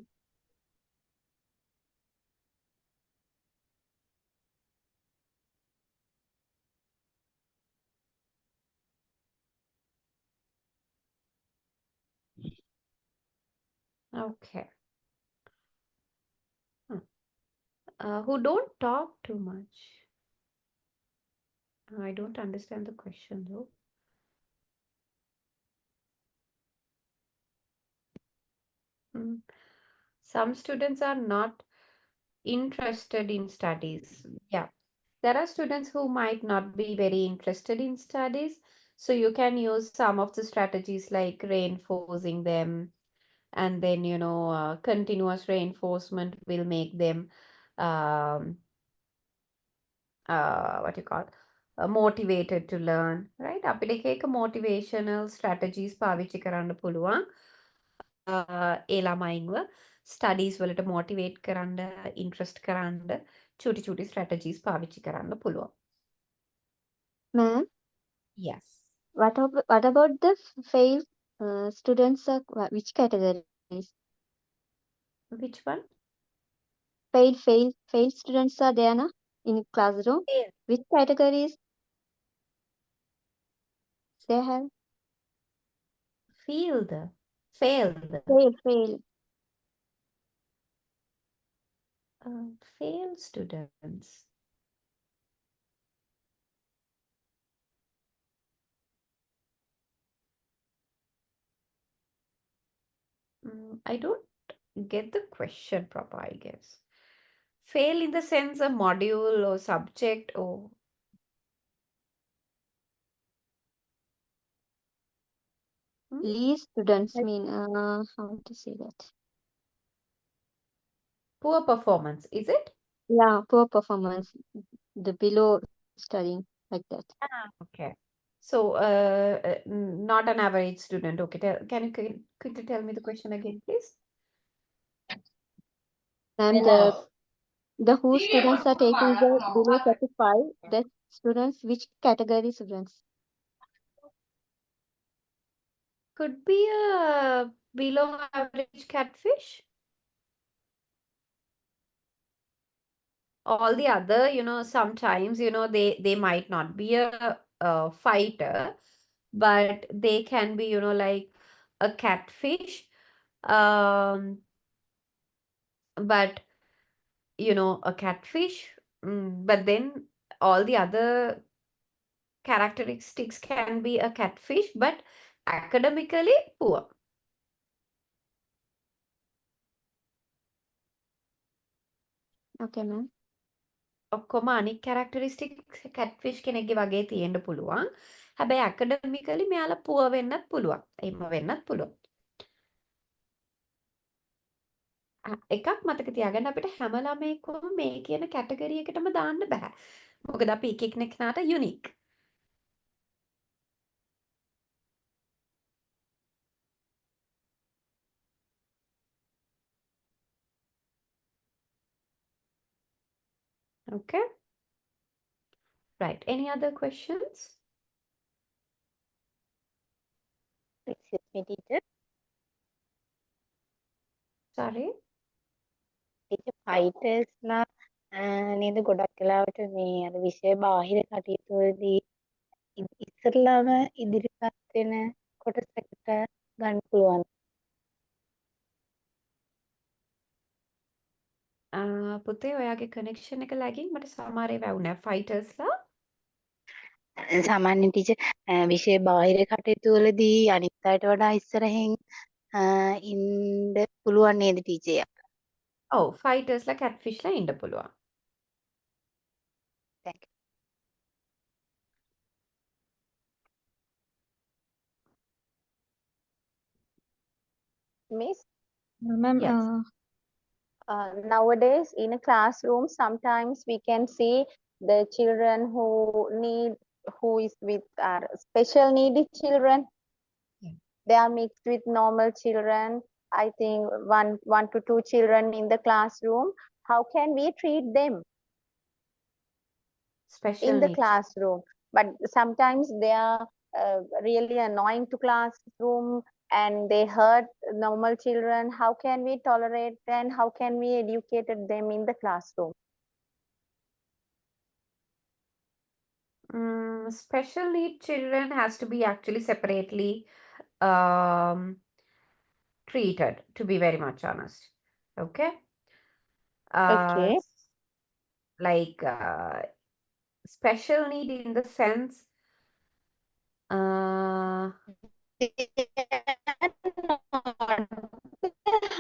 Okay. Who don't talk too much. I don't understand the question though. Some students are not interested in studies. Yeah. There are students who might not be very interested in studies. So you can use some of the strategies like reinforcing them, and then, continuous reinforcement will make them, what you call, motivated to learn, right? අපිට එක motivational strategies පාවිච්චි කරන්න පුළුවන්. ඒ ළමයින්ව studies වලට motivate කරන්න, interest කරන්න චූටි strategies පාවිච්චි කරන්න පුළුවන්. Ma'am, Yes. what about the failed students? Which categories? Which one? Failed students are there, na, in classroom. Fail. Which categories they have? Failed. Failed. Failed students. I don't get the question proper, I guess. Fail in the sense a module or subject or Least students mean how to say that? poor performance, is it? Yeah, poor performance. The below studying like that. Okay. So, not an average student. Okay. Can you quickly tell me the question again, please? And the who students are taking the below 35, that students, which category students? Could be a below average catfish. All the other, sometimes, they might not be a fighter, but they can be, like a catfish. But, a catfish. But then all the other characteristics can be a catfish, but academically poor. Okay, ma'am. ඔක්කොම අනික් characteristics catfish කෙනෙක්ගේ වගේ තියෙන්න පුළුවන්. හැබැයි academically මෙයාලා poor වෙන්නත් පුළුවන්. එහෙම වෙන්නත් පුළුවන්. එකක් මතක තියාගන්න අපිට හැම ළමයෙක්වම මේ කියන කැටගරි එකටම දාන්න බෑ. මොකද අපි එක එක්කෙනාට unique. Okay. Right. Any other questions? Excuse me, teacher. Sorry. teacher fighters ලා නේද ගොඩක් වෙලාවට මේ අර විෂය බාහිර කටයුතු වලදී ඉස්සරලාම ඉදිරිපත් වෙන කොටසකට ගන්න පුළුවන්. පුතේ ඔයාගේ කනෙක්ෂන් එක ලැගින් මට සමහර ඒවා වුණා ෆයිටර්ස්ලා. සාමාන්‍ය ටීචර් විෂය බාහිර කටයුතු වලදී අනිත් අයට වඩා ඉස්සරහින් ඉන්න පුළුවන් නේද ටීචර්? ඔව් ෆයිටර්ස්ලා කැට්ෆිෂ්ලා ඉන්න පුළුවන්. Thank you. Miss, Ma'am, Yes. Nowadays in a classroom sometimes we can see the children who is with special needy children. Yeah. They are mixed with normal children. I think one to two children in the classroom. How can we treat them Special in the needs. classroom? But sometimes they are really annoying to classroom and they hurt normal children. How can we tolerate and how can we educate them in the classroom? Special need children has to be actually separately treated, to be very much honest. Okay. Okay. Like special need in the sense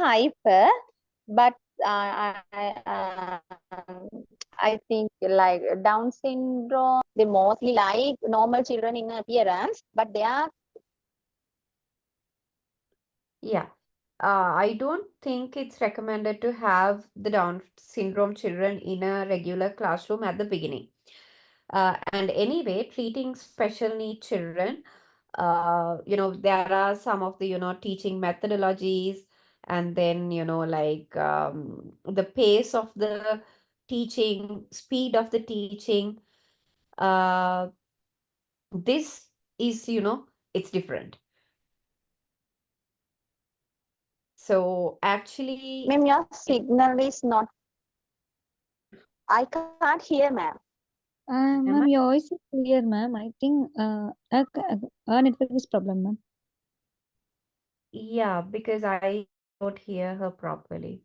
hyper, but I think like Down syndrome, they mostly like normal children in appearance, but they are yeah. I don't think it's recommended to have the Down syndrome children in a regular classroom at the beginning. And anyway, treating special need children, there are some of the, teaching methodologies, and then, like the pace of the teaching, speed of the teaching. This is, it's different. So actually, ma'am, your signal is not, I can't hear ma'am. Ma'am, your voice is clear, ma'am. I think our network is problem, ma'am. yeah, because I don't hear her properly.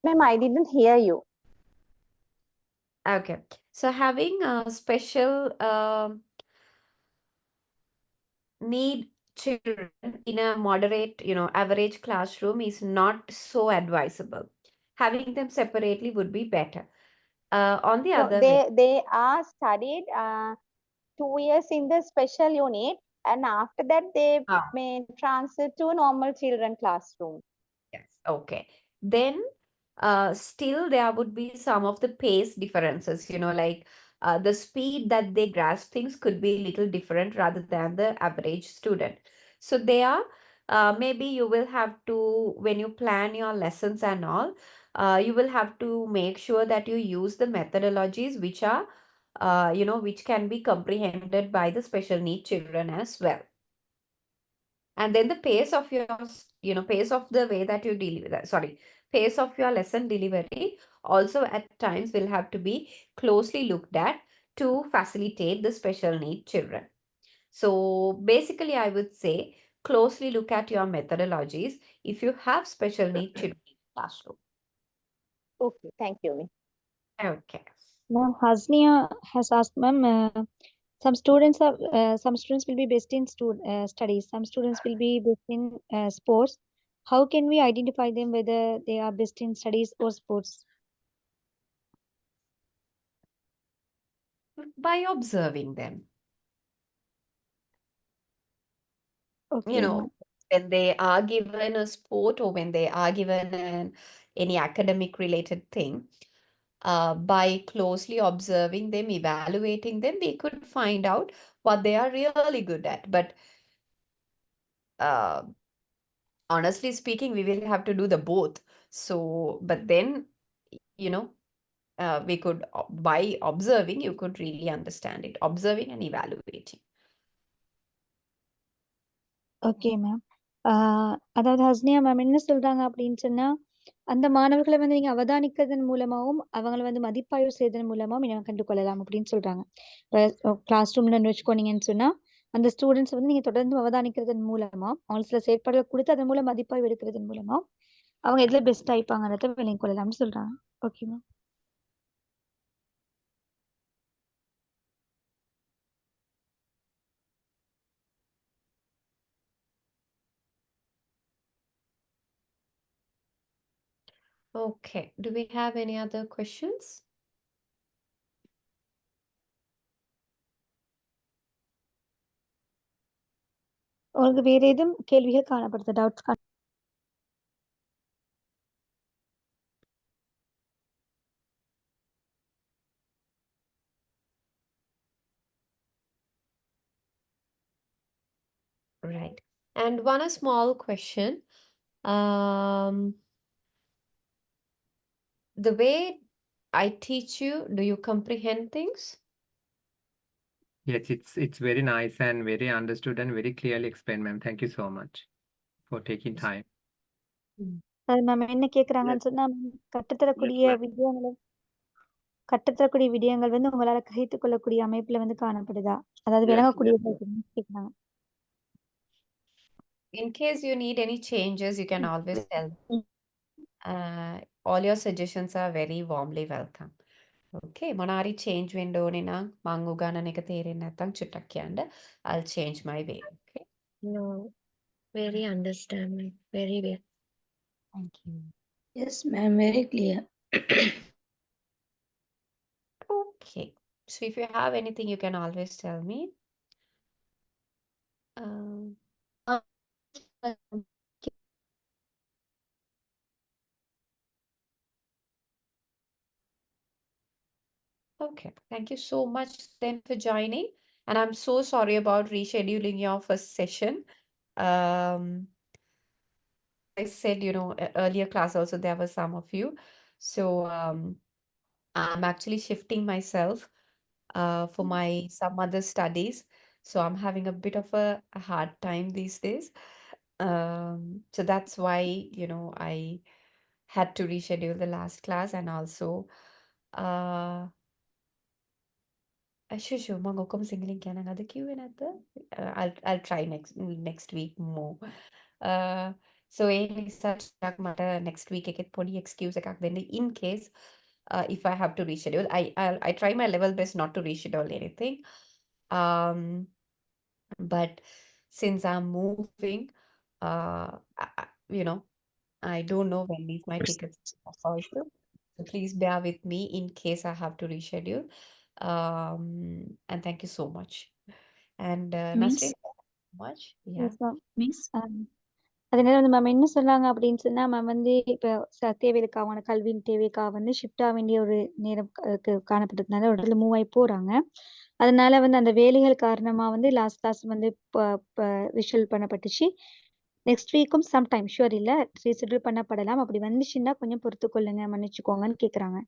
Ma'am, I didn't hear you. Okay, so having a special need children in a moderate, average classroom is not so advisable. Having them separately would be better. On the So other way, they are studied 2 years in the special unit, and after that they may transfer to normal children classroom. yes, okay. Then still there would be some of the pace differences, like the speed that they grasp things could be a little different rather than the average student. So there, maybe you will have to, when you plan your lessons and all, you will have to make sure that you use the methodologies which are, which can be comprehended by the special need children as well. And then the pace of your, pace of the way that you deal with that, pace of your lesson delivery also at times will have to be closely looked at to facilitate the special need children. So basically, I would say closely look at your methodologies if you have special need children in the classroom. Okay, thank you, ma'am. Okay. Ma'am, Hasnia has asked, ma'am, some students will be best in studies. Some students will be best in sports. How can we identify them whether they are best in studies or sports? by observing them. Okay You ma'am. know, when they are given a sport or when they are given any academic related thing, by closely observing them, evaluating them, we could find out what they are really good at. But uh, honestly speaking, we will have to do the both. So, but then, you know, we could, by observing, you could really understand it, observing and evaluating. Okay ma'am. அதாவது ஹஸ்னியா ma'am என்ன சொல்றாங்க அப்படின்னு சொன்னா, அந்த மாணவர்களை வந்து நீங்க அவதானிக்கிறதன் மூலமாவும், அவங்கள வந்து மதிப்பாய்வு செய்வதன் மூலமாவும் நீங்க கண்டு கொள்ளலாம் அப்படின்னு சொல்றாங்க. கிளாஸ் ரூம்ல வச்சுக்கோனீங்கன்னு சொன்னா, அந்த ஸ்டூடெண்ட்ஸ் வந்து நீங்க தொடர்ந்து அவதானிக்கிறதன் மூலமா, அவங்களுக்கு சில செயற்பாடுகள் கொடுத்து அதன் மூலம் மதிப்பாய்வு எடுக்கிறதன் மூலமா, அவங்க எதுல பெஸ்ட் ஆயிப்பாங்கன்றத விளங்கிக் கொள்ளலாம்னு சொல்றாங்க. Okay ma'am. Okay, do we have any other questions? உங்களுக்கு வேற ஏதும் கேள்விகள் காணப்படுது, doubts Right. And one a small question. The way I teach you, do you comprehend things? Yes, it's very nice and very understood and very clearly explained, ma'am. Thank you so much for taking time. அது ma'am என்ன கேக்குறாங்கன்னு சொன்னா, கற்றுத்தரக்கூடிய விடயங்கள் வந்து உங்களால கிரகித்துக் கொள்ளக்கூடிய அமைப்புல வந்து காணப்படுதா? அதாவது விளங்கக்கூடிய கேக்குறாங்க. In case you need any changes, you can always tell me. All your suggestions are very warmly welcome. Okay, monari change window nina mangu gana neka tere natang chutakyanda. I'll change my way. Okay. No, very understanding, very well. Thank you. Yes, ma'am, very clear. Okay. So if you have anything, you can always tell me. Okay, thank you so much then for joining. And I'm so sorry about rescheduling your first session. I said, earlier class also there were some of you. So I'm actually shifting myself for my some other studies. So I'm having a bit of a hard time these days. So that's why, I had to reschedule the last class and also Sure, මම ඔක්කොම සිංහලෙන් කියනනම් අද කිව්වේ නැද්ද? I'll try next week more. So ඒ නිසා ටිකක් මට next week එකෙත් පොඩි excuse එකක් දෙන්න in case if I have to reschedule. I try my level best not to reschedule anything. But since I'm moving, I don't know when these my tickets are also. So please bear with me in case I have to reschedule. And thank you so much. And Nasreen, thank you so much. Yeah. Miss, அதனால வந்து ma'am என்ன சொன்னாங்க அப்படின்னு சொன்னா, ma'am வந்து இப்ப தேவைகளுக்காக அவங்களோட கல்வியின் தேவைக்காக வந்து ஷிஃப்ட் ஆக வேண்டிய ஒரு நேரம் காணப்பட்டதுனால ஒரு இடத்துல மூவ் ஆகி போறாங்க. அதனால வந்து அந்த வேலைகள் காரணமா வந்து லாஸ்ட் கிளாஸ் வந்து ரிஷல் பண்ணப்பட்டுச்சு. நெக்ஸ்ட் வீக்கும் சம்டைம் ஷுவர் இல்ல ரீஷெட்யூல் பண்ணப்படலாம். அப்படி வந்துச்சுன்னா கொஞ்சம் பொறுத்துக்கொள்ளுங்க, மன்னிச்சுக்கோங்கன்னு கேக்குறாங்க.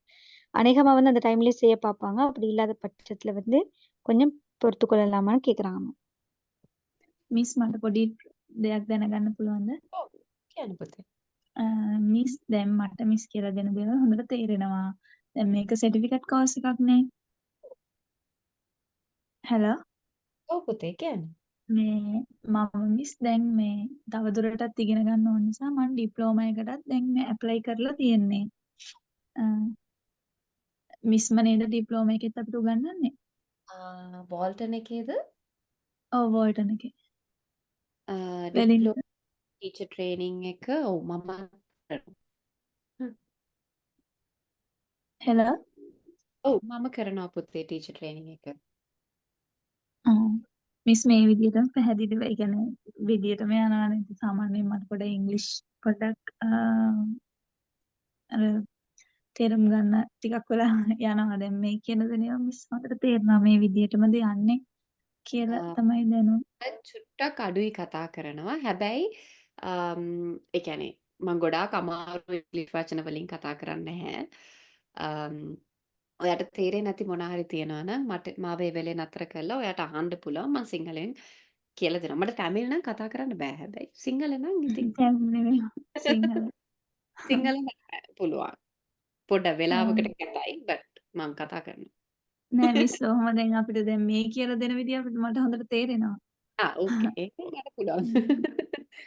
அநேகமா வந்து அந்த டைம்லயே செய்ய பார்ப்பாங்க. அப்படி இல்லாத பட்சத்துல வந்து கொஞ்சம் பொறுத்துக்கொள்ளலாமான்னு கேக்குறாங்க. Miss මට පොඩි දෙයක් දැනගන්න පුළුවන්ද? කියන්න පුතේ. මිස් දැන් මට මිස් කියලා දෙන දේවල් හොඳට තේරෙනවා. දැන් මේක සර්ටිෆිකේට් කෝස් එකක් නේ. hello ඔව් පුතේ කියන්න. මේ මම මිස් දැන් මේ තවදුරටත් ඉගෙන ගන්න ඕන නිසා මම ඩිප්ලෝමා එකටත් දැන් මේ ඇප්ලයි කරලා තියෙන්නේ. මිස්ම නේද ඩිප්ලෝමා එකෙත් අපිට උගන්වන්නේ? වෝල්ටන් එකේද? ඔව් වෝල්ටන් එකේ. ඩිප්ලෝමා ටීචර් ට්‍රේනින් එක ඔව් මම hello ඔව් මම කරනවා පුතේ ටීචර් ට්‍රේනින් එක. මිස් මේ විදිහටම පැහැදිලිව ඒ කියන්නේ විදිහටම යනවා නේද? සාමාන්‍යයෙන් මට පොඩ්ඩක් ඉංග්‍රීසි පොඩ්ඩක් අර තේරුම් ගන්න ටිකක් වෙලා යනවා. දැන් මේ කියන දේම මිස් මට තේරෙනවා මේ විදිහටමද යන්නේ කියලා තමයි දැනුනේ. චුට්ටක් අඩුයි කතා කරනවා. හැබැයි ඒ කියන්නේ මම ගොඩාක් අමාරු ඉංග්‍රීසි වචන වලින් කතා කරන්නේ නැහැ. ඔයාට තේරෙන්නේ නැති මොනවා හරි තියෙනවා නම් මාව ඒ වෙලේ නතර කරලා ඔයාට අහන්න පුළුවන්. මම සිංහලෙන් කියලා දෙනවා. මට තමිල් නම් කතා කරන්න බෑ හැබැයි. සිංහල නම් ඉතින් දැන් නෙමෙයි සිංහල. සිංහල නම් පුළුවන්. පොඩ්ඩක් වෙලාවකට කැතයි but මම කතා කරනවා. නෑ මිස් ඔහොම දැන් අපිට දැන් මේ කියලා දෙන විදිය අපිට මට හොඳට තේරෙනවා. ඕකේ. ඒක මට පුළුවන්.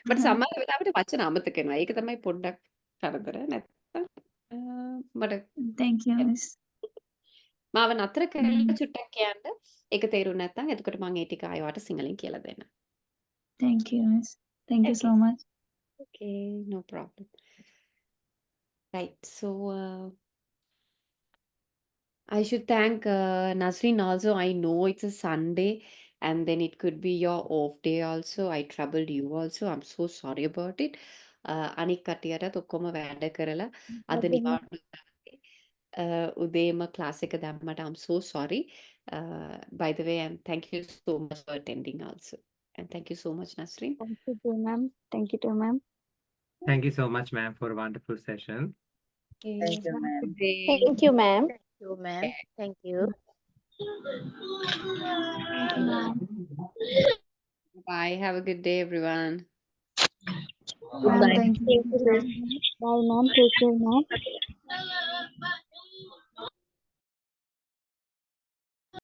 මට සමහර වෙලාවට වචන අමතක වෙනවා. ඒක තමයි පොඩ්ඩක් කරදර. නැත්නම් මට thank you miss. මාව නතර කරලා චුට්ටක් කියන්න. ඒක තේරුනේ නැත්නම් එතකොට මම ඒ ටික ආයෙ සිංහලෙන් කියලා දෙන්නම්. thank you miss. thank you so much. Okay, no problem. Right. So I should thank Nasreen also. I know it's a Sunday and then it could be your off day also. I troubled you also. I'm so sorry about it. අනික් කටියටත් ඔක්කොම වැඩ කරලා අද නිවාඩු උදේම class එක දැම්මට I'm so sorry. By the way, and thank you so much for attending also. And thank you so much, Nasreen. Thank you too, ma'am. Thank you too, ma'am. Thank you so much, ma'am, for a wonderful session. Okay. Thank you, ma'am. Thank you, ma'am. Thank you, ma'am. Thank you. Bye. Have a good day, everyone. Goodbye. Thank you. Bye, ma'am. Take care, ma'am.